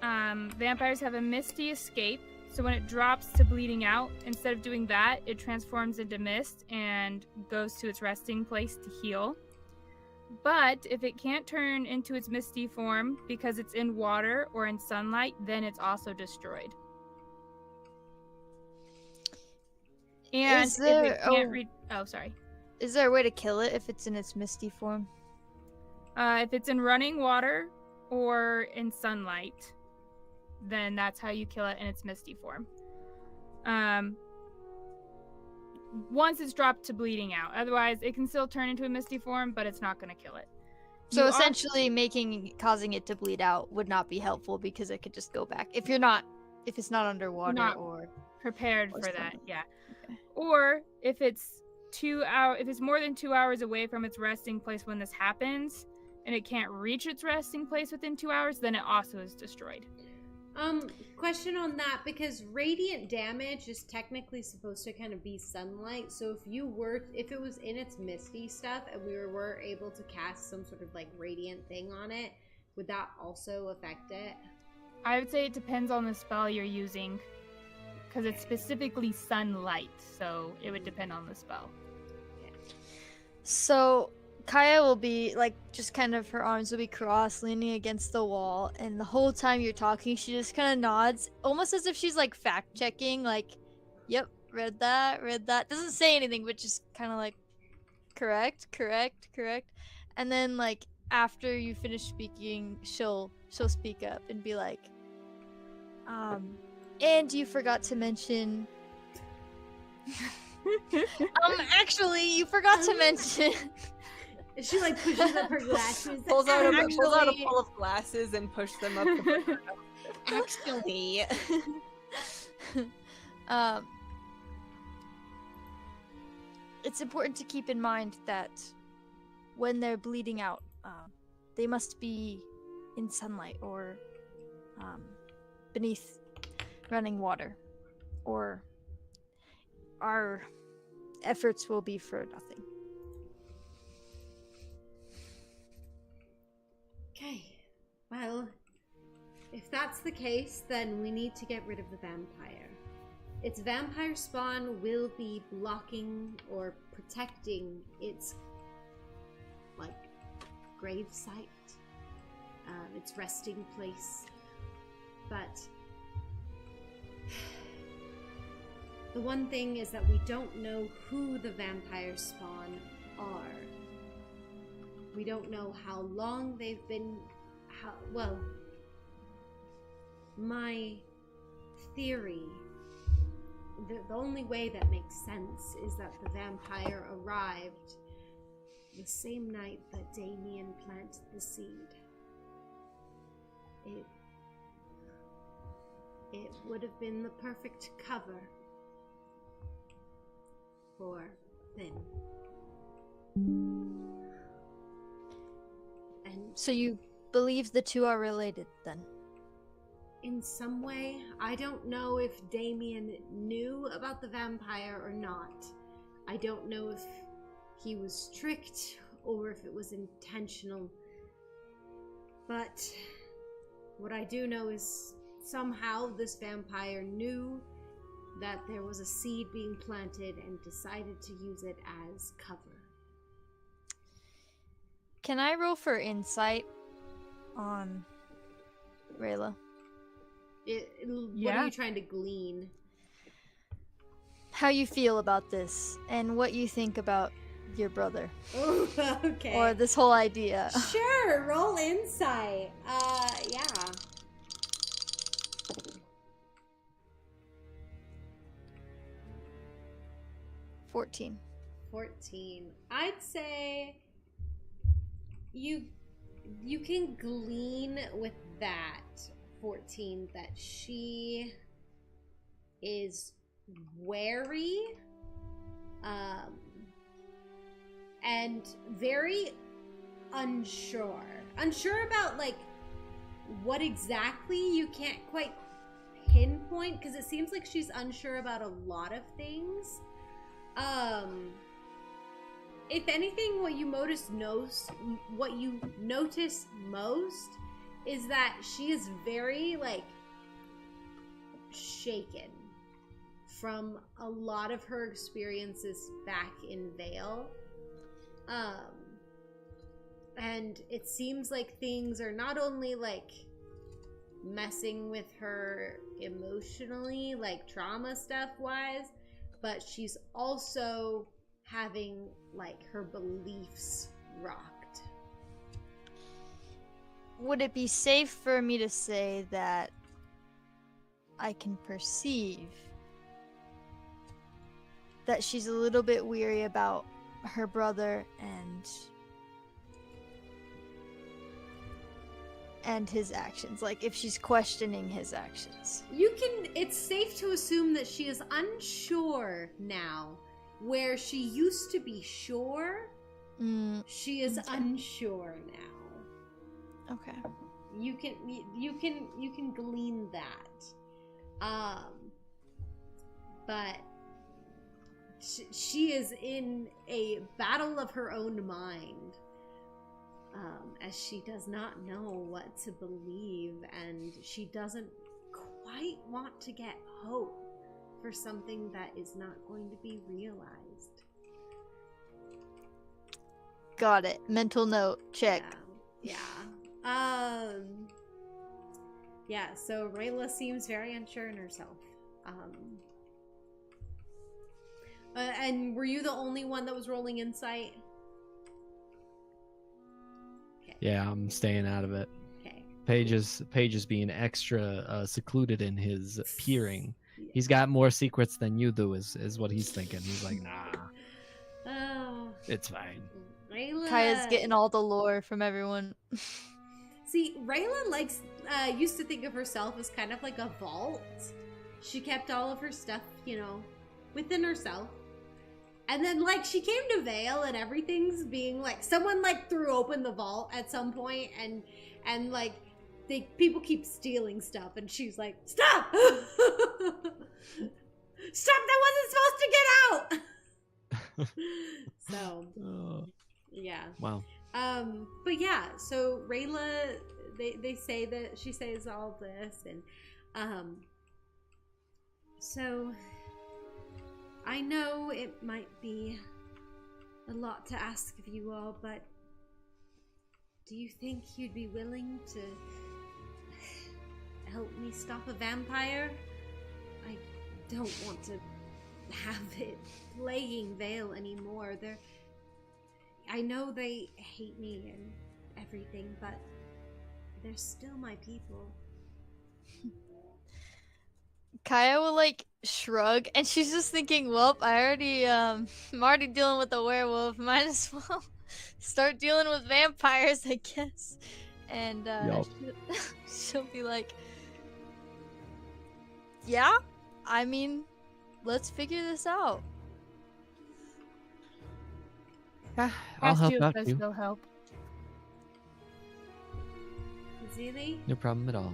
vampires have a misty escape. So when it drops to bleeding out, instead of doing that, it transforms into mist and goes to its resting place to heal. But if it can't turn into its misty form because it's in water or in sunlight, then it's also destroyed. And Is there- if it can't sorry. Is there a way to kill it if it's in its misty form? If it's in running water or in sunlight, then that's how you kill it in its misty form. Once it's dropped to bleeding out. Otherwise, it can still turn into a misty form, but it's not going to kill it. So essentially, causing it to bleed out would not be helpful because it could just go back if it's not underwater not or prepared or for that. something. Yeah. Okay. Or if it's if it's more than 2 hours away from its resting place when this happens, and it can't reach its resting place within 2 hours, then it also is destroyed. Question on that, because radiant damage is technically supposed to kind of be sunlight. So if it was in its misty stuff and we were able to cast some sort of like radiant thing on it, would that also affect it? I would say it depends on the spell you're using, because it's specifically sunlight, so it would depend on the spell. So Kaya will be like, just kind of her arms will be crossed, leaning against the wall, and the whole time you're talking, she just kind of nods, almost as if she's like fact checking, like, yep, read that. Doesn't say anything, but just kind of like, correct. And then like after you finish speaking, she'll speak up and be like, and you forgot to mention. Actually, you forgot to mention. She like pushes up her glasses. Pulls out a bowl of glasses and pushes them up. Actually, it's important to keep in mind that when they're bleeding out, they must be in sunlight or beneath running water, or our efforts will be for nothing. Okay, well, if that's the case, then we need to get rid of the vampire. Its vampire spawn will be blocking or protecting its, like, grave site, its resting place. But the one thing is that we don't know who the vampire spawn are. We don't know how long they've been. My theory, the only way that makes sense is that the vampire arrived the same night that Damien planted the seed. It would have been the perfect cover for them. And So you believe the two are related, then? in some way, I don't know if Damien knew about the vampire or not. I don't know if he was tricked or if it was intentional. But what I do know is somehow this vampire knew that there was a seed being planted and decided to use it as cover. Can I roll for insight on Rayla? What are you trying to glean? How you feel about this, and what you think about your brother, Oh, okay. or this whole idea. Sure, roll insight. Yeah. 14. 14. I'd say you can glean with that 14 that she is wary and very unsure about like what exactly. You can't quite pinpoint because it seems like she's unsure about a lot of things. If anything, what you notice most is that she is very like shaken from a lot of her experiences back in Vale. And it seems like things are not only like messing with her emotionally, like trauma stuff wise, but she's also having like her beliefs rocked. would it be safe for me to say that I can perceive that she's a little bit weary about her brother and his actions, like if she's questioning his actions? It's safe to assume that she is unsure now. Where she used to be sure, she is unsure now. Okay. You can glean that. But she is in a battle of her own mind. As she does not know what to believe, and she doesn't quite want to get hope for something that is not going to be realized. Got it. Mental note. Check. Yeah. Yeah, so Rayla seems very unsure in herself. And were you the only one that was rolling insight? Yeah, I'm staying out of it. Okay. Paige is being extra secluded in his peering. Yeah. He's got more secrets than you do, is what he's thinking. He's like, nah, Oh. it's fine. Rayla. Kaya's getting all the lore from everyone. See, Rayla used to think of herself as kind of like a vault. She kept all of her stuff, within herself. And then, she came to Vale and everything's being, someone, threw open the vault at some point and people keep stealing stuff. And she's like, stop! Stop! That wasn't supposed to get out! So, yeah. Wow. But yeah, so Rayla, they say that she says all this, and so I know it might be a lot to ask of you all, but do you think you'd be willing to help me stop a vampire? I don't want to have it plaguing Vale anymore. I know they hate me and everything, but they're still my people. Kaya will shrug, and she's just thinking, well, I'm already dealing with a werewolf. Might as well start dealing with vampires, I guess. And she'll be like, yeah, I mean, let's figure this out. Yeah, I'll help out does you. still help. Zilli? No problem at all.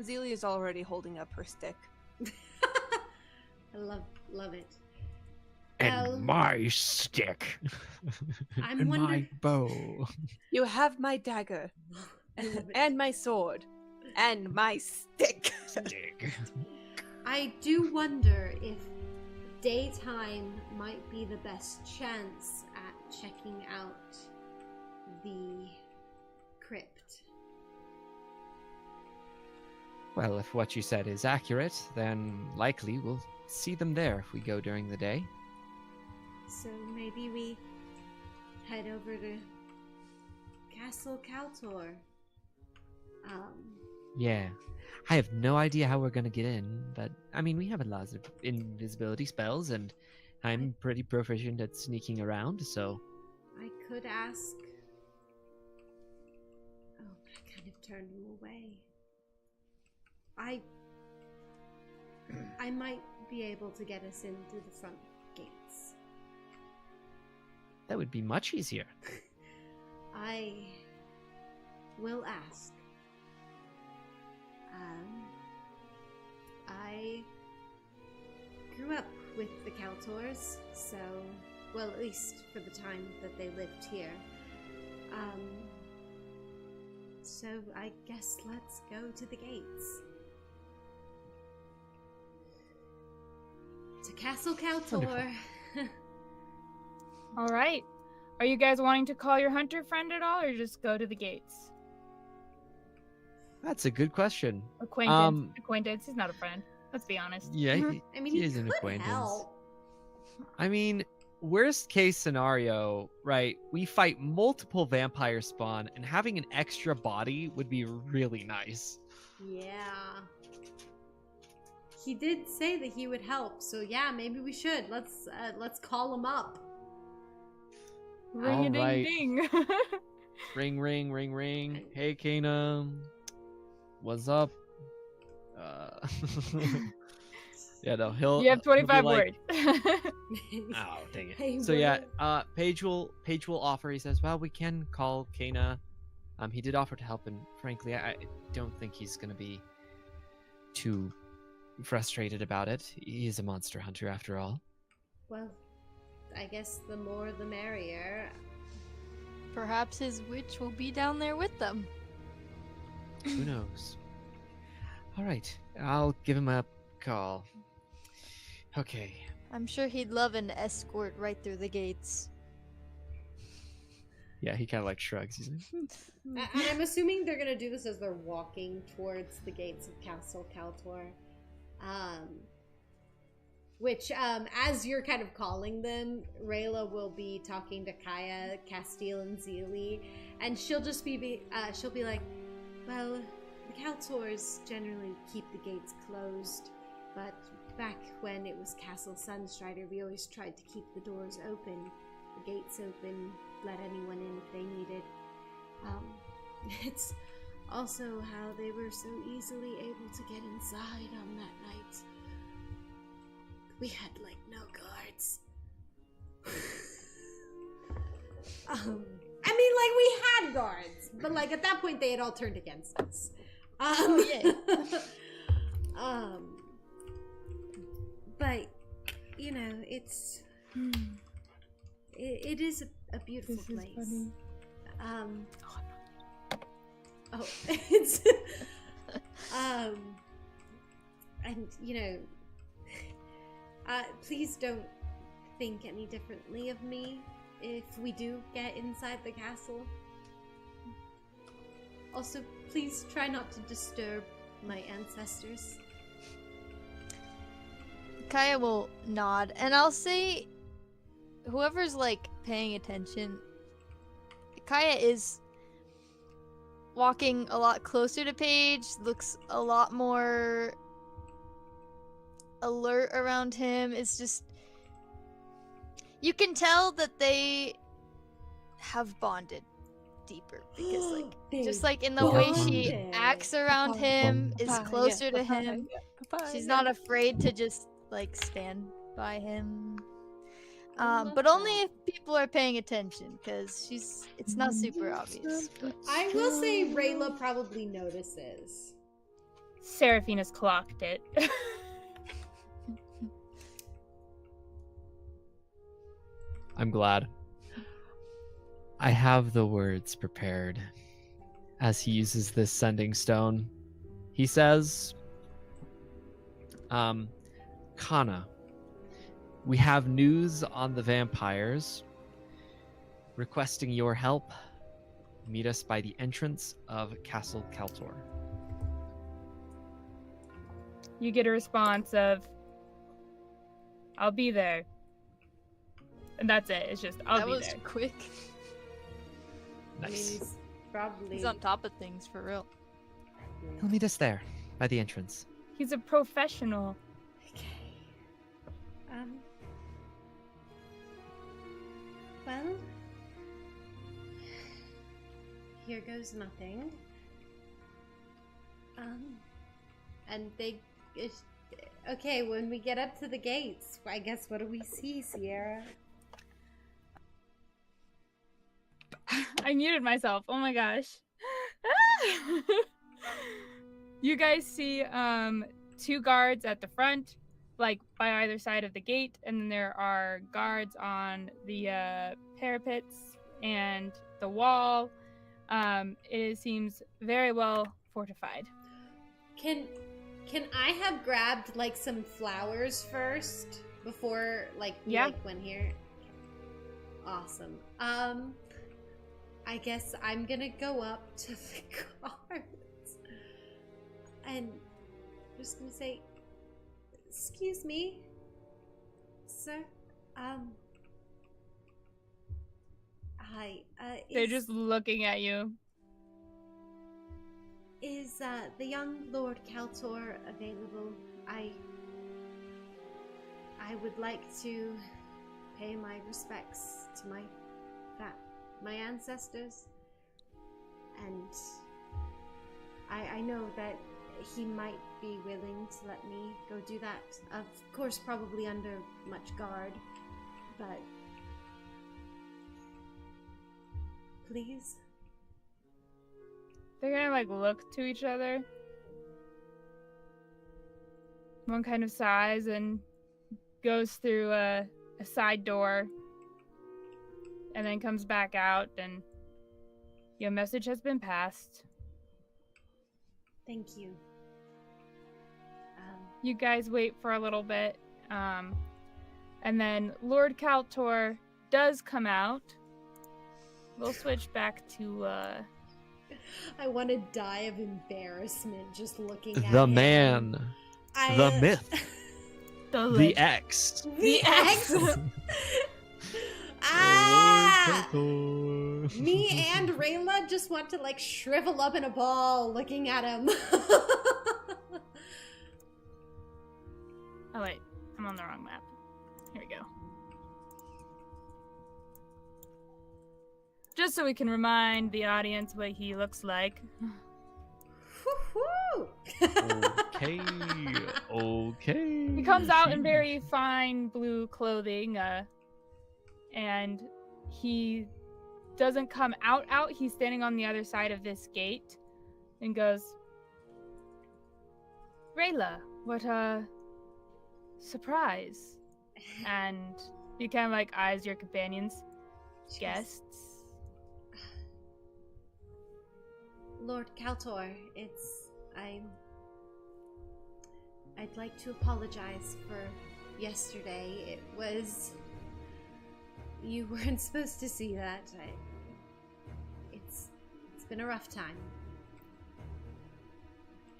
Zilli is already holding up her stick. I love it. And my stick. I'm and my wondering. bow. You have my dagger, and my sword, and my stick. Stick. I do wonder if daytime might be the best chance at checking out the crypt. Well, if what you said is accurate, then likely we'll see them there if we go during the day. So maybe we head over to Castle Kaltor. Yeah. I have no idea how we're gonna get in, but I mean, we have a lot of invisibility spells, and I'm pretty proficient at sneaking around, so... I could ask... Oh, I kind of turned him away. I might be able to get us in through the front gates. That would be much easier. I will ask. I grew up with the Kaltors, so, well, at least for the time that they lived here. So I guess let's go to the gates. To Castle Kaltor. All right. Are you guys wanting to call your hunter friend at all, or just go to the gates? That's a good question. Acquaintance. He's not a friend. Let's be honest. Yeah, I mean, he is an could acquaintance. help. I mean, worst case scenario, right? We fight multiple vampire spawn, and having an extra body would be really nice. Yeah. He did say that he would help, so yeah, maybe we should. Let's call him up. Ring a ding Alright. ding. Ring, ring, ring, ring. Hey, Kana. What's up? Yeah, no, he'll. You have he'll be 25 like, words. Oh, dang it. Hey, So what yeah, up? Paige will offer. He says, "Well, we can call Kana. He did offer to help, and frankly, I don't think he's gonna be too frustrated about it. He's a monster hunter after all." Well, I guess the more the merrier. Perhaps his witch will be down there with them. Who knows? All right, I'll give him a call. Okay. I'm sure he'd love an escort right through the gates. Yeah, he kind of like shrugs. He's like, And I'm assuming they're gonna do this as they're walking towards the gates of Castle Kaltor. Which, as you're kind of calling them, Rayla will be talking to Kaya, Castil, and Zilli, and she'll just she'll be like, well, the Kaltors generally keep the gates closed, but back when it was Castle Sunstrider, we always tried to keep the doors open, the gates open, let anyone in if they needed. It's also how they were so easily able to get inside on that night. We had, like, no guards. I mean, like, we had guards, but, like, at that point, they had all turned against us. But, you know, it's... It is a beautiful This place. is funny. It's... and, you know... please don't think any differently of me if we do get inside the castle. Also, please try not to disturb my ancestors. Kaya will nod, and I'll say, whoever's like paying attention, Kaya is walking a lot closer to Paige, looks a lot more alert around him. It's just, you can tell that they have bonded deeper because like just like in the way she Bonded. acts around him is closer to him. She's not afraid to just like stand by him. But only if people are paying attention, because it's not super obvious. But I will say Rayla probably notices. Seraphina's clocked it. I'm glad. I have the words prepared. As he uses this sending stone, he says, Kana, we have news on the vampires. Requesting your help. Meet us by the entrance of Castle Kaltor. You get a response of, I'll be there. And that's it. It's just, I'll that be was there. quick. I mean, Nice. he's probably... He's on top of things for real. He'll meet us there, by the entrance. He's a professional. Okay. Well, here goes nothing. And okay, when we get up to the gates, I guess what do we see, Sierra? I muted myself. Oh my gosh. You guys see two guards at the front, like by either side of the gate, and then there are guards on the parapets and the wall. It seems very well fortified. Can I have grabbed like some flowers first before we went here? Awesome. I guess I'm gonna go up to the guards and I'm just gonna say, excuse me, sir, Hi. They're just looking at you. Is the young Lord Kaltor available? I would like to pay my respects to my ancestors, and I know that he might be willing to let me go do that. Of course, probably under much guard, but please. They're gonna like look to each other. One kind of sighs and goes through a side door and then comes back out, and your message has been passed. Thank you. You guys wait for a little bit, and then Lord Kaltor does come out. We'll switch back to I want to die of embarrassment just looking at The him. man. The myth. The X. The X. Me and Rayla just want to like shrivel up in a ball looking at him. Oh wait, I'm on the wrong map. Here we go. Just so we can remind the audience what he looks like. Okay. Okay. He comes out in very fine blue clothing, and he doesn't come out. He's standing on the other side of this gate and goes, Rayla, what a surprise. And you kind of like eyes your companions. Guests. Lord Kaltor, I'd like to apologize for yesterday. You weren't supposed to see that. It's been a rough time.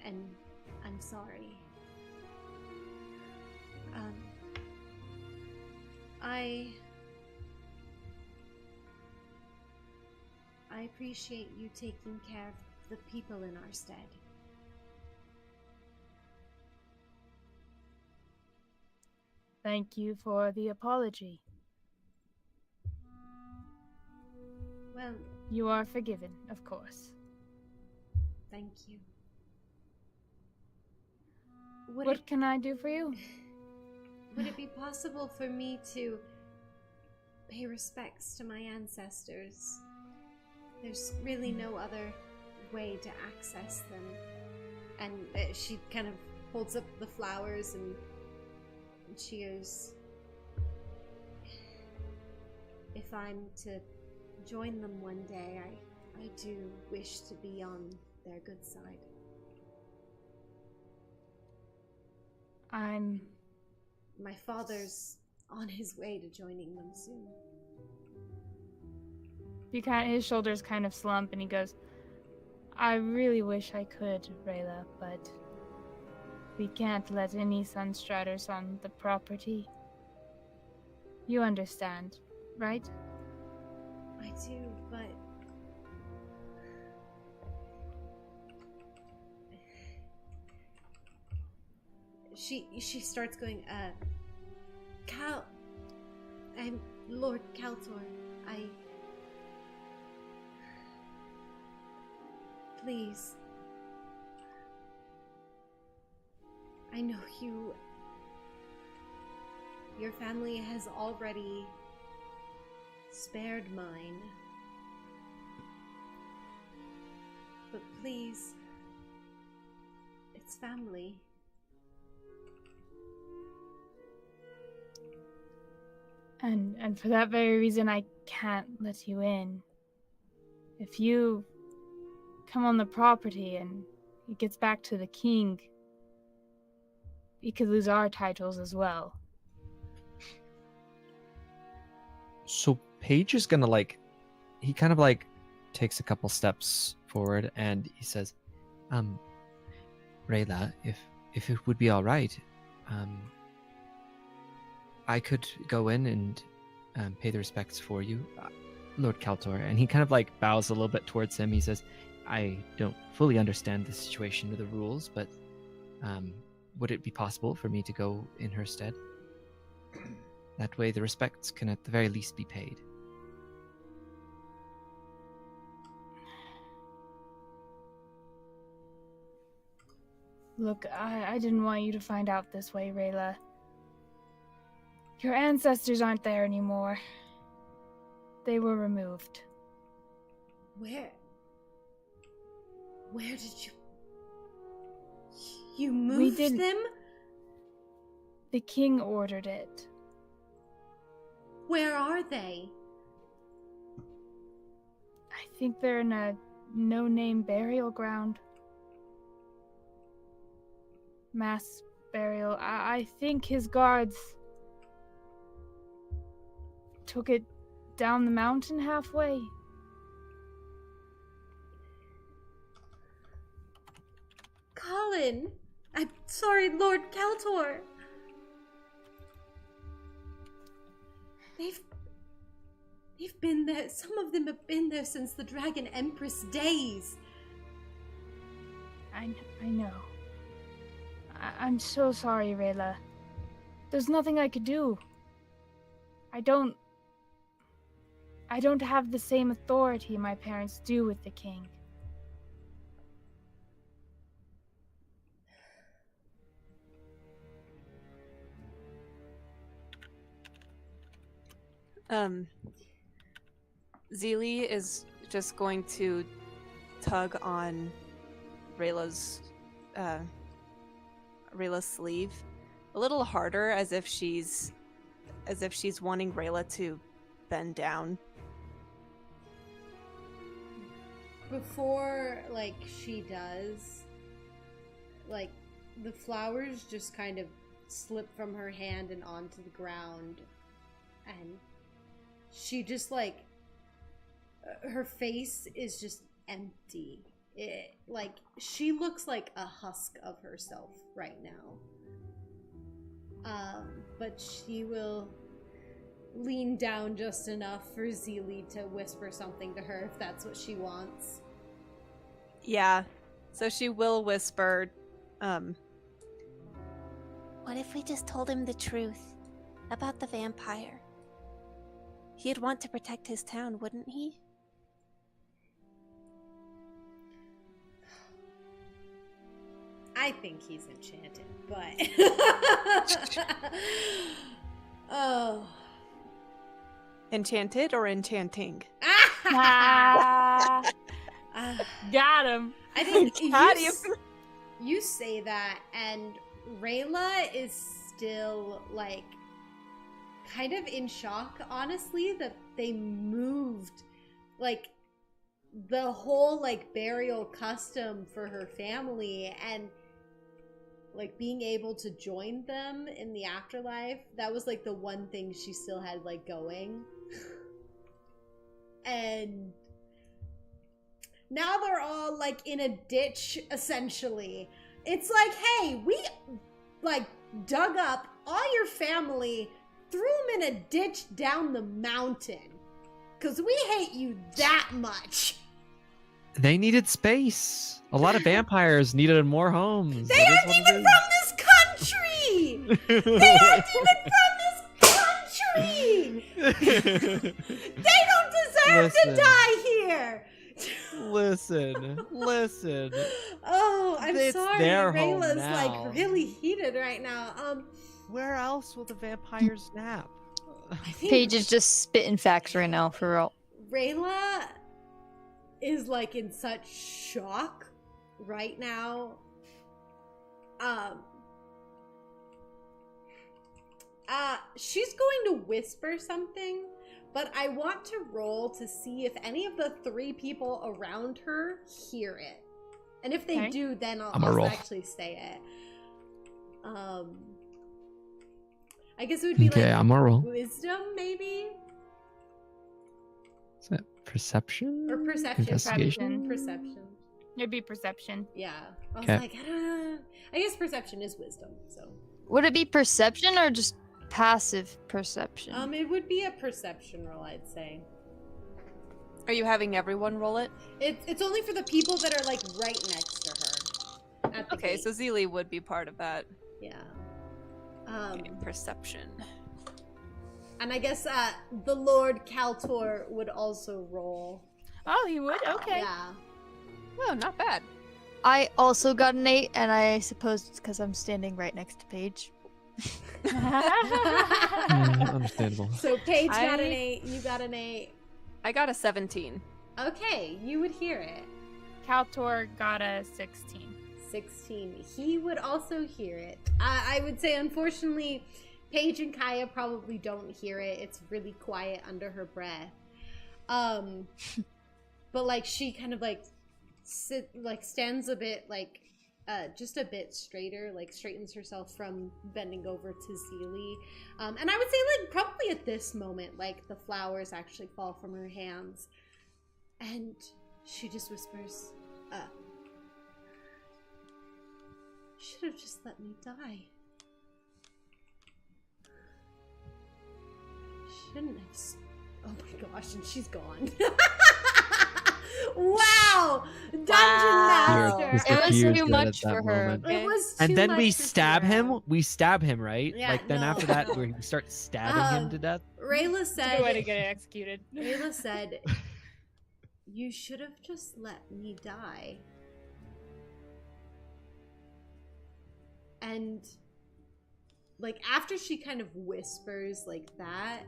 And I'm sorry. I appreciate you taking care of the people in our stead. Thank you for the apology. Well, you are forgiven, of course. Thank you. What can I do for you? Would it be possible for me to pay respects to my ancestors? There's really no other way to access them. And she kind of holds up the flowers and she goes, if I'm to join them one day, I do wish to be on their good side. My father's on his way to joining them soon. His shoulders kind of slump and he goes, I really wish I could, Rayla, but we can't let any Sunstriders on the property. You understand, right? I do, but she starts going, I'm Lord Kaltor. Please. I know your family has already spared mine. But please, it's family. And for that very reason, I can't let you in. If you come on the property and it gets back to the king, we could lose our titles as well. So Paige is gonna he kind of takes a couple steps forward and he says, Rayla, if it would be all right, I could go in and pay the respects for you. Lord Kaltor, and he kind of like bows a little bit towards him. He says, I don't fully understand the situation or the rules, but would it be possible for me to go in her stead? That way the respects can at the very least be paid. Look, I didn't want you to find out this way, Rayla. Your ancestors aren't there anymore. They were removed. Where did you moved them? The king ordered it. Where are they? I think they're in a no-name burial ground. Mass burial. I think his guards took it down the mountain halfway. Colin! I'm sorry, Lord Kaltor. They've been there. Some of them have been there since the Dragon Empress days. I know. I'm so sorry, Rayla. There's nothing I could do. I don't have the same authority my parents do with the king. Zilli is just going to tug on Rayla's sleeve a little harder, as if she's wanting Rayla to bend down. Before, like, she does, like, the flowers just kind of slip from her hand and onto the ground, and she just, like, her face is just empty. Like, she looks like a husk of herself right now. But she will lean down just enough for Zilli to whisper something to her if that's what she wants. Yeah, so she will whisper, What if we just told him the truth about the vampire? He'd want to protect his town, wouldn't he? I think he's enchanted, but... Oh. Enchanted or enchanting? Got him. I think Got him. you say that, and Rayla is still, like, kind of in shock, honestly, that they moved, like, the whole, like, burial custom for her family, and, like, being able to join them in the afterlife. That was, like, the one thing she still had, like, going. And now they're all, like, in a ditch, essentially. It's like, hey, we, like, dug up all your family, threw them in a ditch down the mountain. Because we hate you that much. They needed space. A lot of vampires needed more homes. They aren't even from this country! They aren't even from this country! They don't deserve to die here! Listen. Oh, I'm It's sorry. their home Rayla's now. like really heated right now. Where else will the vampires nap? I think Paige is just spitting facts right now, for real. Rayla is like in such shock right now. She's going to whisper something, but I want to roll to see if any of the three people around her hear it. And if they Okay. do, then I'm I'll gonna roll. actually say it. I guess it would be Okay, like I'm gonna roll. wisdom, maybe? Is that perception? Or perception. Investigation? Perception. It'd be perception. Yeah. I was Okay. like, I don't know. I guess perception is wisdom, so. Would it be perception or just passive perception? It would be a perception roll, I'd say. Are you having everyone roll it? It's only for the people that are like right next to her. At the Okay, gate. so Zilli would be part of that. Yeah. Okay, perception. And I guess the Lord Kaltor would also roll. Oh, he would? Okay. Yeah. Oh, not bad. I also got an 8, and I suppose it's because I'm standing right next to Paige. Understandable. So Paige got an I- 8, you got an 8. I got a 17. Okay, you would hear it. Kaltor got a 16. 16. He would also hear it. I would say, unfortunately, Paige and Kaya probably don't hear it. It's really quiet under her breath. But like she kind of like stands a bit like just a bit straighter, like straightens herself from bending over to Zilli. And I would say like probably at this moment, like the flowers actually fall from her hands. And she just whispers, should have just let me die. Shouldn't have. Oh my gosh, and she's gone. Wow! Dungeon Master! It was Confused too at much that for her. moment. It Okay? was And too then much we to stab figure him. out. We stab him, right? Yeah, like then no. after that, we start stabbing him to death. Rayla It's a good way to said, get it executed. Rayla said, you should have just let me die. And like after she kind of whispers like that,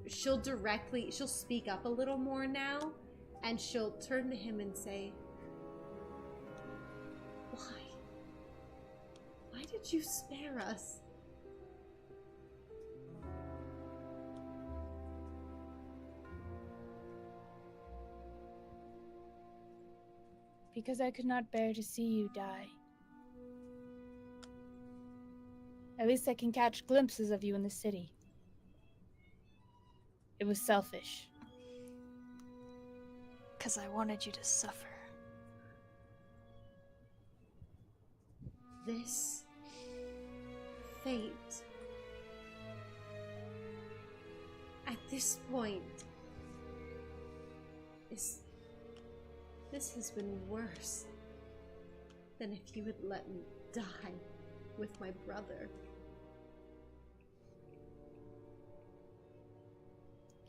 she'll speak up a little more now, and she'll turn to him and say, why did you spare us? Because I could not bear to see you die. At least I can catch glimpses of you in the city. It was selfish. Because I wanted you to suffer. This fate, at this point, this has been worse than if you had let me die with my brother.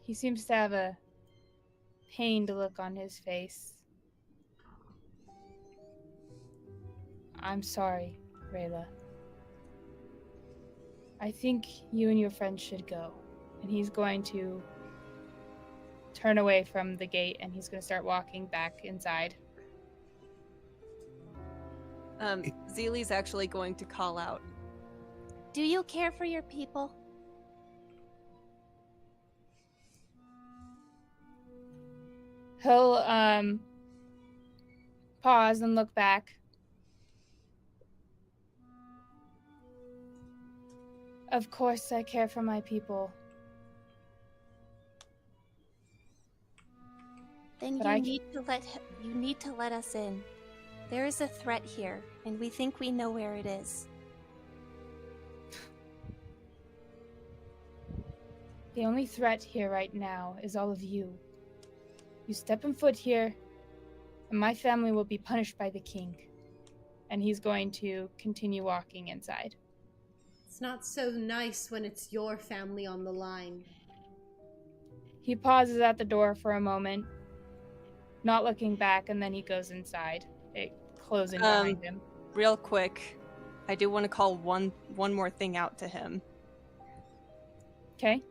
He seems to have a pained look on his face. I'm sorry, Rayla. I think you and your friend should go. And he's going to turn away from the gate and he's going to start walking back inside. Zilli's actually going to call out. Do you care for your people? He'll pause and look back. Of course I care for my people. Then But you need to let us in. There is a threat here, and we think we know where it is. The only threat here right now is all of you. You step in foot here, and my family will be punished by the king. And he's going to continue walking inside. It's not so nice when it's your family on the line. He pauses at the door for a moment, not looking back, and then he goes inside, it closing behind him. Real quick, I do want to call one more thing out to him. Okay?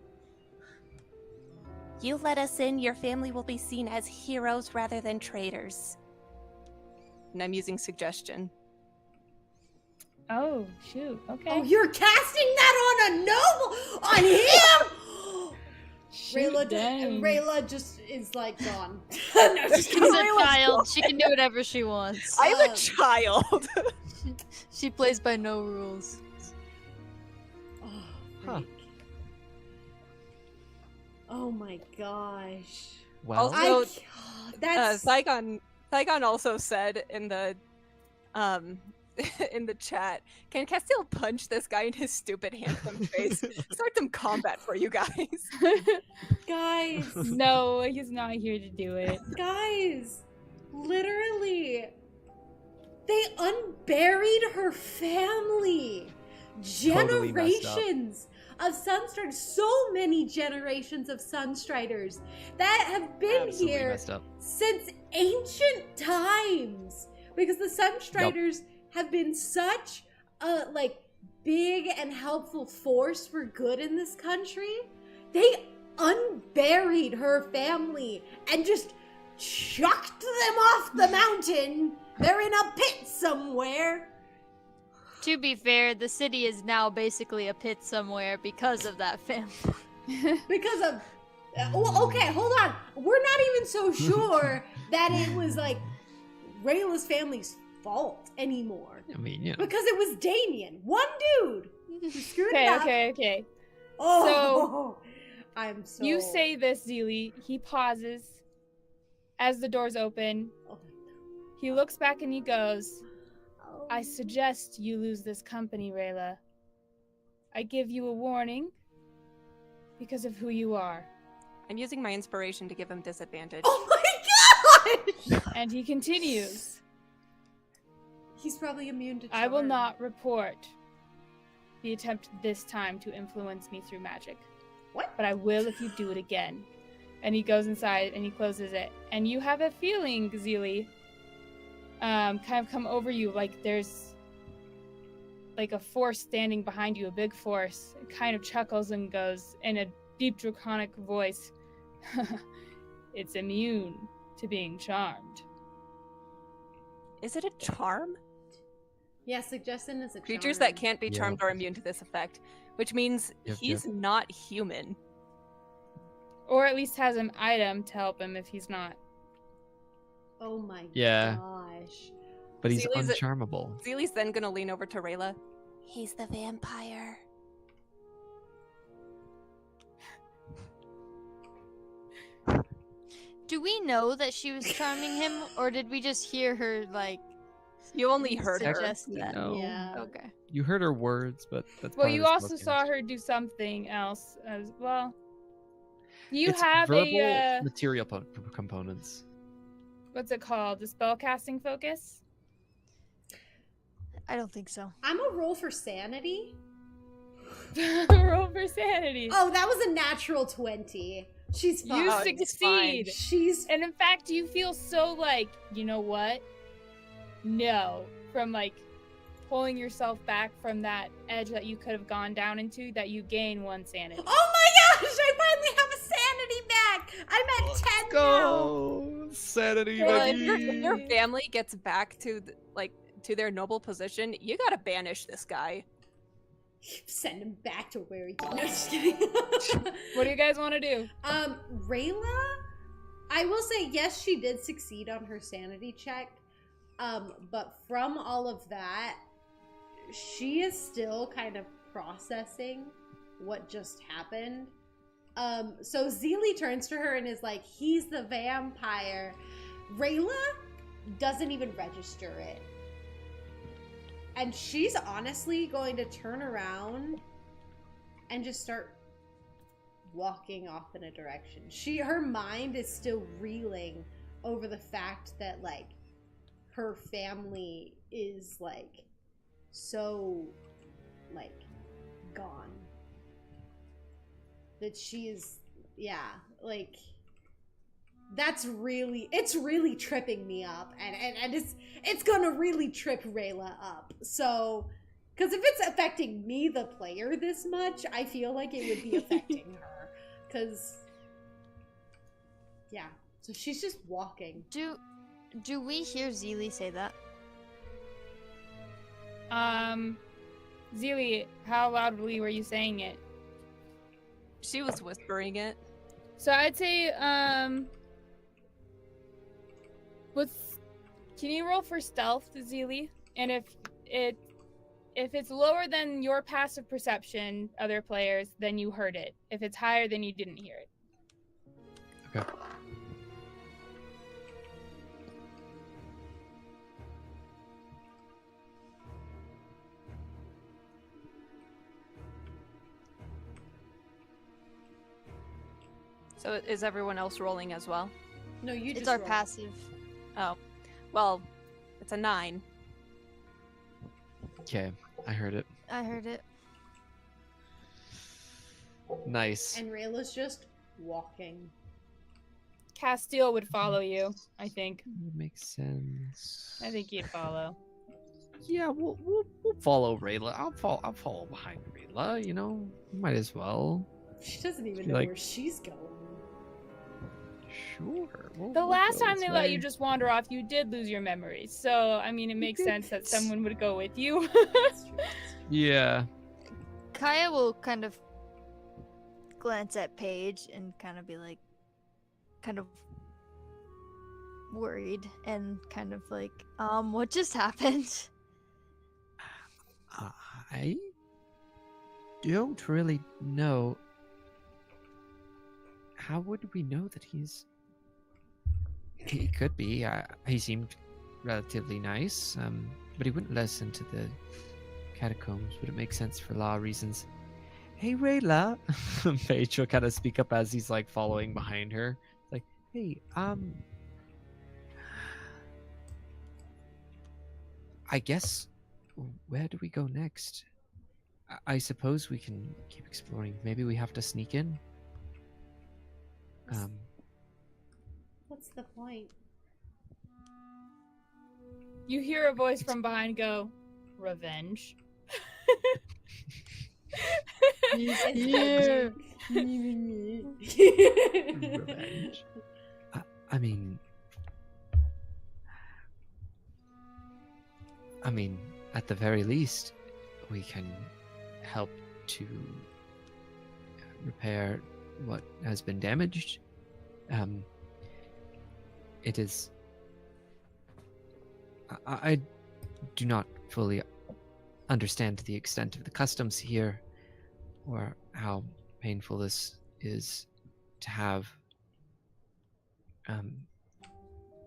You let us in, your family will be seen as heroes rather than traitors. And I'm using suggestion. Oh, shoot. Okay. Oh, you're casting that on a noble? On him? Rayla just is like gone. No, just She's a child. She can do whatever she wants. I'm a child! She plays by no rules. Oh, Huh. freak. Oh my gosh. Well, Also- That's Saigon also said in the in the chat, can Castil punch this guy in his stupid handsome face? Start some combat for you guys. Guys, No, he's not here to do it. guys, literally, they unburied her family. Totally messed up. Generations of Sunstriders, so many generations of Sunstriders that have been Absolutely here messed up. since ancient times, because the Sunstriders have been such a big and helpful force for good in this country. They unburied her family and just chucked them off the mountain. They're in a pit somewhere. To be fair, the city is now basically a pit somewhere because of that family. Because of well, okay, hold on. We're not even so sure that it was Rayla's family's fault anymore. I mean, you know. Because it was Damien, one dude who screwed it up. Okay. Oh, I'm so. You say this, Zilli. He pauses as the doors open. Oh, He looks back and he goes, oh. I suggest you lose this company, Rayla. I give you a warning because of who you are. I'm using my inspiration to give him disadvantage. Oh my gosh! And he continues, He's probably immune to. I will charm. not report the attempt this time to influence me through magic. What? But I will if you do it again. And he goes inside and he closes it. And you have a feeling, Zilli, kind of come over you, like there's like a force standing behind you, a big force. It kind of chuckles and goes in a deep draconic voice, it's immune to being charmed. Is it a charm? Yeah, suggestion is a Creatures charm. that can't be Yeah. charmed are immune to this effect, which means Yep, he's yep. not human. Or at least has an item to help him if he's not. Oh my Yeah. gosh. But he's Zilli's a- uncharmable. Zilli's then gonna lean over to Rayla. He's the vampire. Do we know that she was charming him, or did we just hear her You only heard her. suggest that? No. Yeah. Okay. You heard her words, but that's Well, part of you the also spell saw damage. her do something else as well. You It's have verbal a material components. what's it called? The spellcasting focus? I don't think so. I'm a roll for sanity. Roll for sanity. Oh, that was a natural 20. She's fine. You Oh, it's fine. succeed. She's And in fact, you feel so you know what? No. From pulling yourself back from that edge that you could have gone down into, that you gain 1 sanity. Oh my gosh! I finally have a sanity back. I'm at 10 Go sanity, Well, baby. if your family gets back to to their noble position, you gotta banish this guy. now. Send him back to where he came. No, just kidding. What do you guys want to do? Rayla, I will say yes, she did succeed on her sanity check. But from all of that, she is still kind of processing what just happened. So Zilli turns to her and is like, he's the vampire. Rayla doesn't even register it. And she's honestly going to turn around and just start walking off in a direction. Her mind is still reeling over the fact that her family is so gone. That she is it's really tripping me up, and it's gonna really trip Rayla up. So, because if it's affecting me, the player, this much, I feel like it would be affecting her. Because, yeah. So she's just walking. Do we hear Zilli say that? Zilli, how loudly were you saying it? She was whispering it. So I'd say, can you roll for stealth, Zilli? And if it's lower than your passive perception, other players, then you heard it. If it's higher, then you didn't hear it. Okay. So is everyone else rolling as well? No, you just It's our roll. passive. Oh, well, it's a 9. Okay, I heard it. I heard it. Nice. And Rayla's just walking. Castil would follow you, I think. Makes sense. I think he'd follow. Yeah, we'll follow Rayla. I'll follow behind Rayla. You know, might as well. She doesn't even She, know like- where she's going. Sure. The last time they let let you just wander off, you did lose your memories. So, I mean, it makes sense that someone would go with you. That's true. Yeah. Kaya will kind of glance at Paige and kind of be like, kind of worried and kind of like, what just happened? I don't really know. How would we know that he could be? He seemed relatively nice, but he wouldn't let us into the catacombs. Would it make sense for law reasons? Hey, Rayla. Paige will kind of speak up as he's like following behind her. Like, hey, I guess, where do we go next? I suppose we can keep exploring. Maybe we have to sneak in. What's the point? You hear a voice from behind go, revenge. He's here. Revenge. I mean, at the very least, we can help to repair what has been damaged. It is. I do not fully understand the extent of the customs here, or how painful this is to have.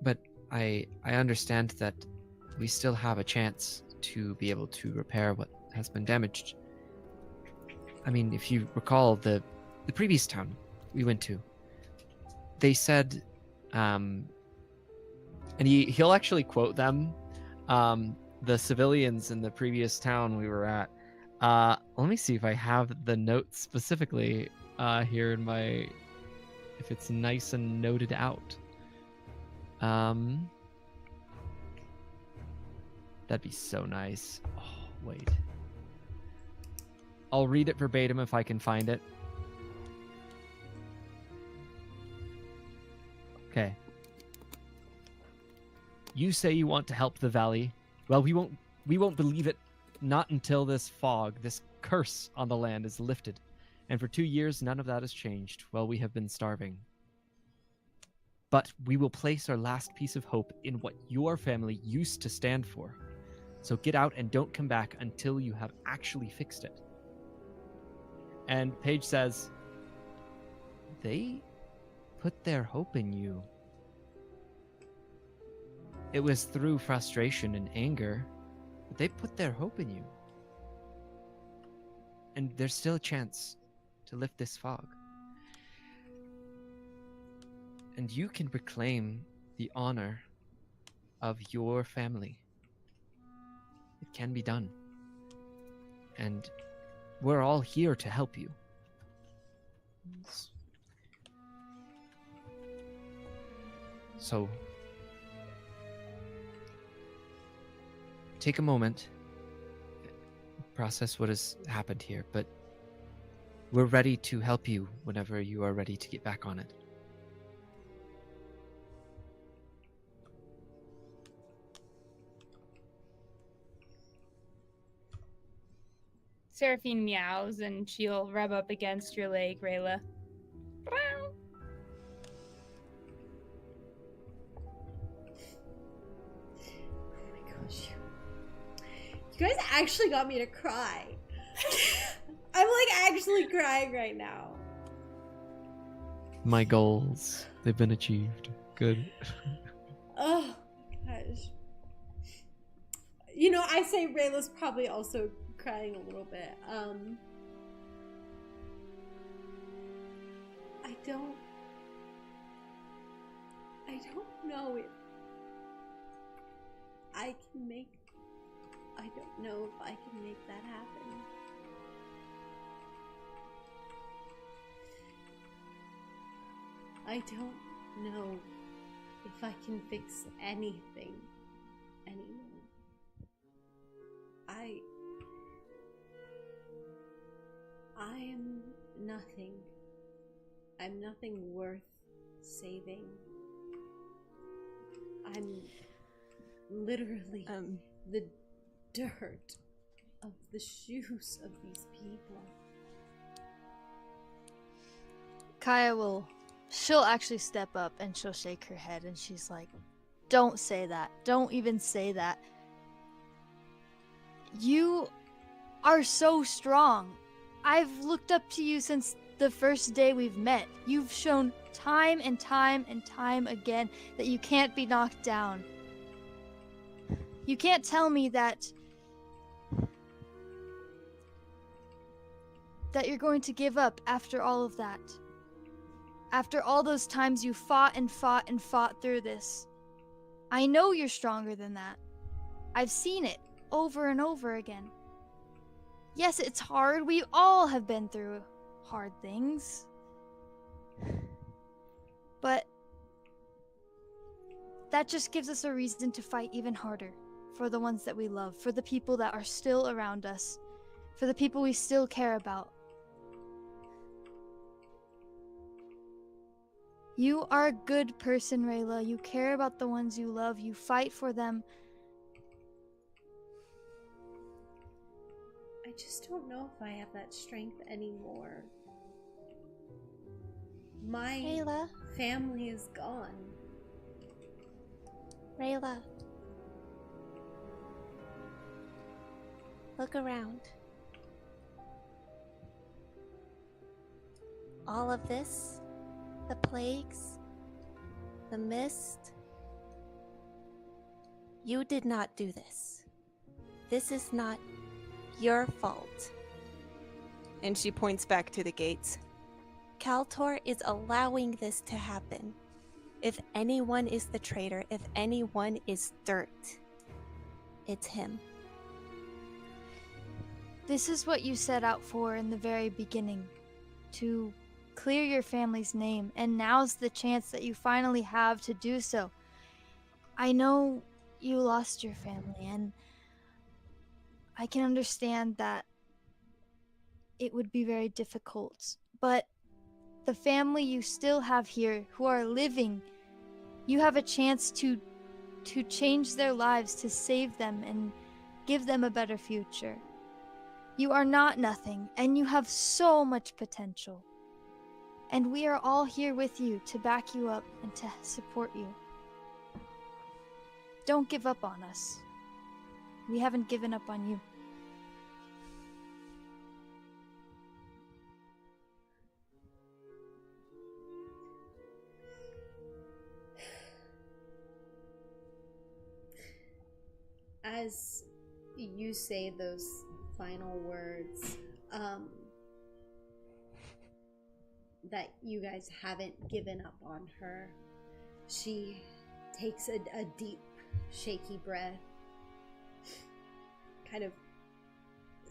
But I understand that we still have a chance to be able to repair what has been damaged. I mean, if you recall the previous town we went to, they said, and he'll actually quote them, the civilians in the previous town we were at. Let me see if I have the notes specifically here in my, if it's nice and noted out. That'd be so nice. Oh, wait. I'll read it verbatim if I can find it. Okay. You say you want to help the valley. Well, we won't believe it, not until this fog, this curse on the land is lifted. And for 2 years, none of that has changed while we have been starving. But we will place our last piece of hope in what your family used to stand for. So get out and don't come back until you have actually fixed it. And Paige says, they put their hope in you. It was through frustration and anger, but they put their hope in you. And there's still a chance to lift this fog. And you can reclaim the honor of your family. It can be done. And we're all here to help you. So, take a moment, process what has happened here, but we're ready to help you whenever you are ready to get back on it. Seraphine meows and she'll rub up against your leg, Rayla. Oh my gosh. You guys actually got me to cry. I'm like actually crying right now. My goals, they've been achieved. Good. Oh my gosh. You know, I say Rayla's probably also crying a little bit. I don't don't know if I can make... I don't know if I can make that happen. I don't know if I can fix anything anymore. I am nothing. I'm nothing worth saving. I'm literally the dirt of the shoes of these people. Kaya she'll actually step up and she'll shake her head and she's like, don't say that. Don't even say that. You are so strong. I've looked up to you since the first day we've met. You've shown time and time and time again that you can't be knocked down. You can't tell me that you're going to give up after all of that. After all those times you fought and fought and fought through this. I know you're stronger than that. I've seen it over and over again. Yes, it's hard. We all have been through hard things. But that just gives us a reason to fight even harder for the ones that we love, for the people that are still around us, for the people we still care about. You are a good person, Rayla. You care about the ones you love. You fight for them. I just don't know if I have that strength anymore. My Rayla, family is gone. Rayla. Look around. All of this, the plagues, the mist. You did not do this. This is not your fault. And she points back to the gates. Kaltor is allowing this to happen. If anyone is the traitor, if anyone is dirt, it's him. This is what you set out for in the very beginning. To clear your family's name, and now's the chance that you finally have to do so. I know you lost your family, and I can understand that it would be very difficult, but the family you still have here who are living, you have a chance to change their lives, to save them and give them a better future. You are not nothing, and you have so much potential. And we are all here with you to back you up and to support you. Don't give up on us. We haven't given up on you. As you say those final words, that you guys haven't given up on her, she takes a deep, shaky breath, kind of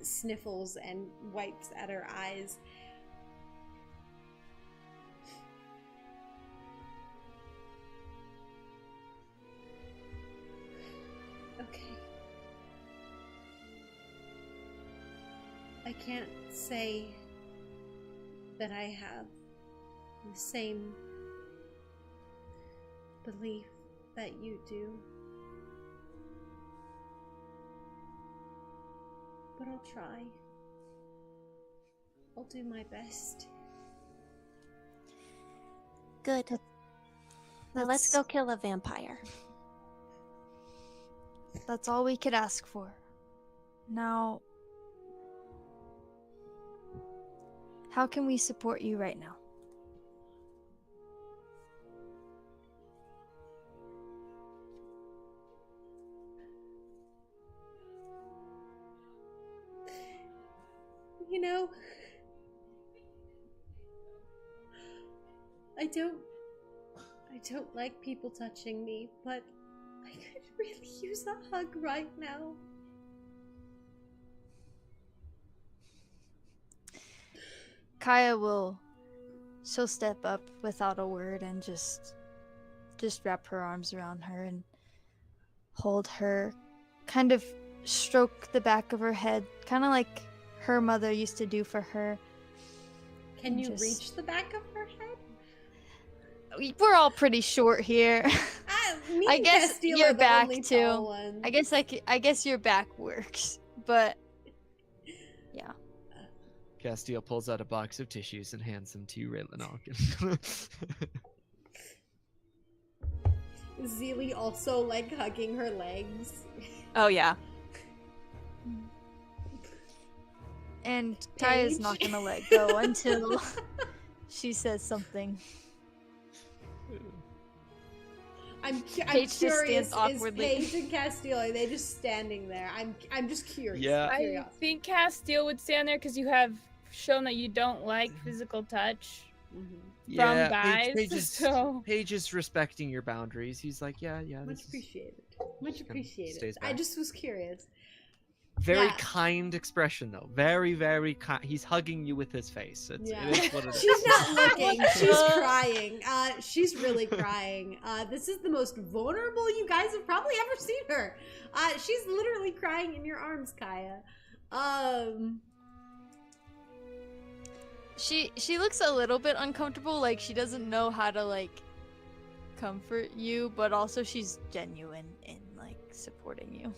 sniffles and wipes at her eyes. Okay. I can't say that I have the same belief that you do, but I'll try. I'll do my best. Good. Now let's go kill a vampire. That's all we could ask for. Now, how can we support you right now? You know, I don't like people touching me, but I could really use a hug right now. Kaya she'll step up without a word and just wrap her arms around her and hold her, kind of stroke the back of her head, kind of like her mother used to do for her. Can you reach the back of her head? We're all pretty short here. I guess Castil your are the back only too. tall ones. I guess your back works, but yeah. Castil pulls out a box of tissues and hands them to Rayla. Zilli also like hugging her legs. Oh yeah. And Kaya's not gonna let go until she says something. I'm Paige just curious. stands awkwardly. Is Paige and Castil, are they just standing there? I'm just curious. Yeah. I think Castil would stand there because you have shown that you don't like physical touch from guys. Paige is respecting your boundaries. He's like, yeah. Much appreciated. Much appreciated. stays I back. just was curious. Very Yeah. kind expression, though. Very, very kind. He's hugging you with his face. It is what it is. She's not looking. She's crying. She's really crying. This is the most vulnerable you guys have probably ever seen her. She's literally crying in your arms, Kaya. She looks a little bit uncomfortable, like she doesn't know how to like comfort you, but also she's genuine in like supporting you.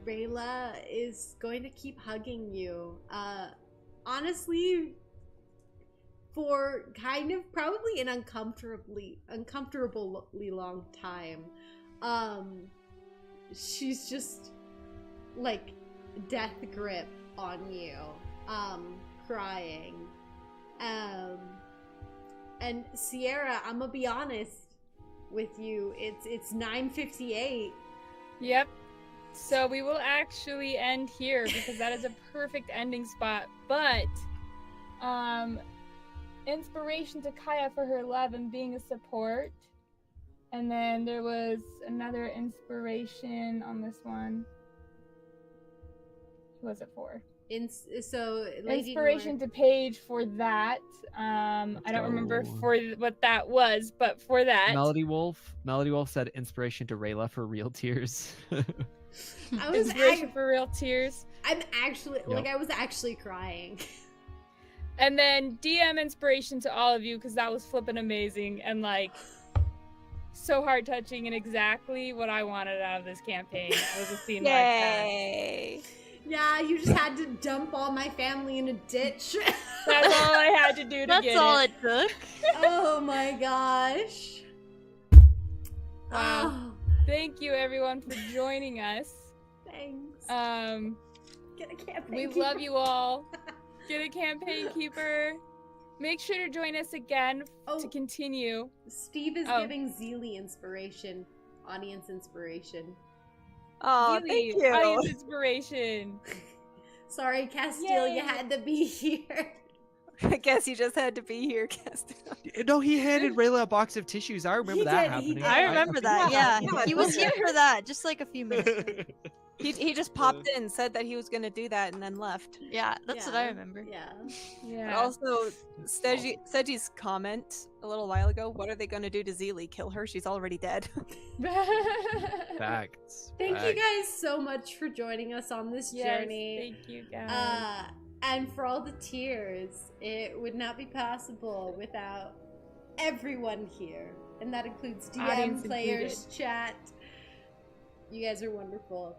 Rayla is going to keep hugging you. Honestly, for kind of probably an uncomfortably long time. She's just like death grip on you, crying. And Sierra, I'm gonna be honest with you, it's 9:58. Yep. So we will actually end here because that is a perfect ending spot. But inspiration to Kaya for her love and being a support. And then there was another inspiration on this one. Who was it for? Inspiration to Paige for that. I don't remember for what that was, but for that. Melody Wolf said inspiration to Rayla for real tears. Inspiration for real tears. I'm actually I was actually crying. And then DM inspiration to all of you because that was flippin' amazing and like so heart touching and exactly what I wanted out of this campaign was a scene like that. Yay! Yeah, you just had to dump all my family in a ditch. That's all I had to do to That's get all it. it took. Oh my gosh. Wow. Thank you everyone for joining us. Thanks. Get a campaign We keeper. love you all. Get a campaign keeper. Make sure to join us again to continue. Steve is giving Zilli inspiration, audience inspiration. Oh, Zilli, thank you. audience inspiration. Sorry, Castil, Yay. you had to be here. I guess you just had to be here, Castil. No, he handed Rayla a box of tissues. I remember that happening. I remember that, yeah. Yeah, He was here for that, just like a few minutes ago. He just popped in, said that he was gonna do that, and then left. Yeah, that's what I remember. Yeah. But also, Seji's comment a little while ago, what are they gonna do to Zilli? Kill her? She's already dead. Facts. Thank you guys so much for joining us on this journey. Thank you guys. And for all the tears, it would not be possible without everyone here. And that includes DM, Audience players, included. chat. You guys are wonderful.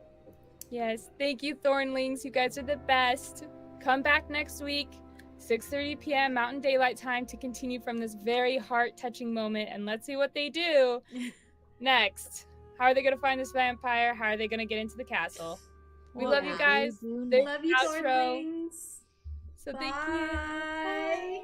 Yes, thank you, Thornlings. You guys are the best. Come back next week, 6:30 p.m. Mountain Daylight Time to continue from this very heart-touching moment. And let's see what they do next. How are they going to find this vampire? How are they going to get into the castle? We love you guys. Love you, Outro. Thornlings. So thank you. Bye.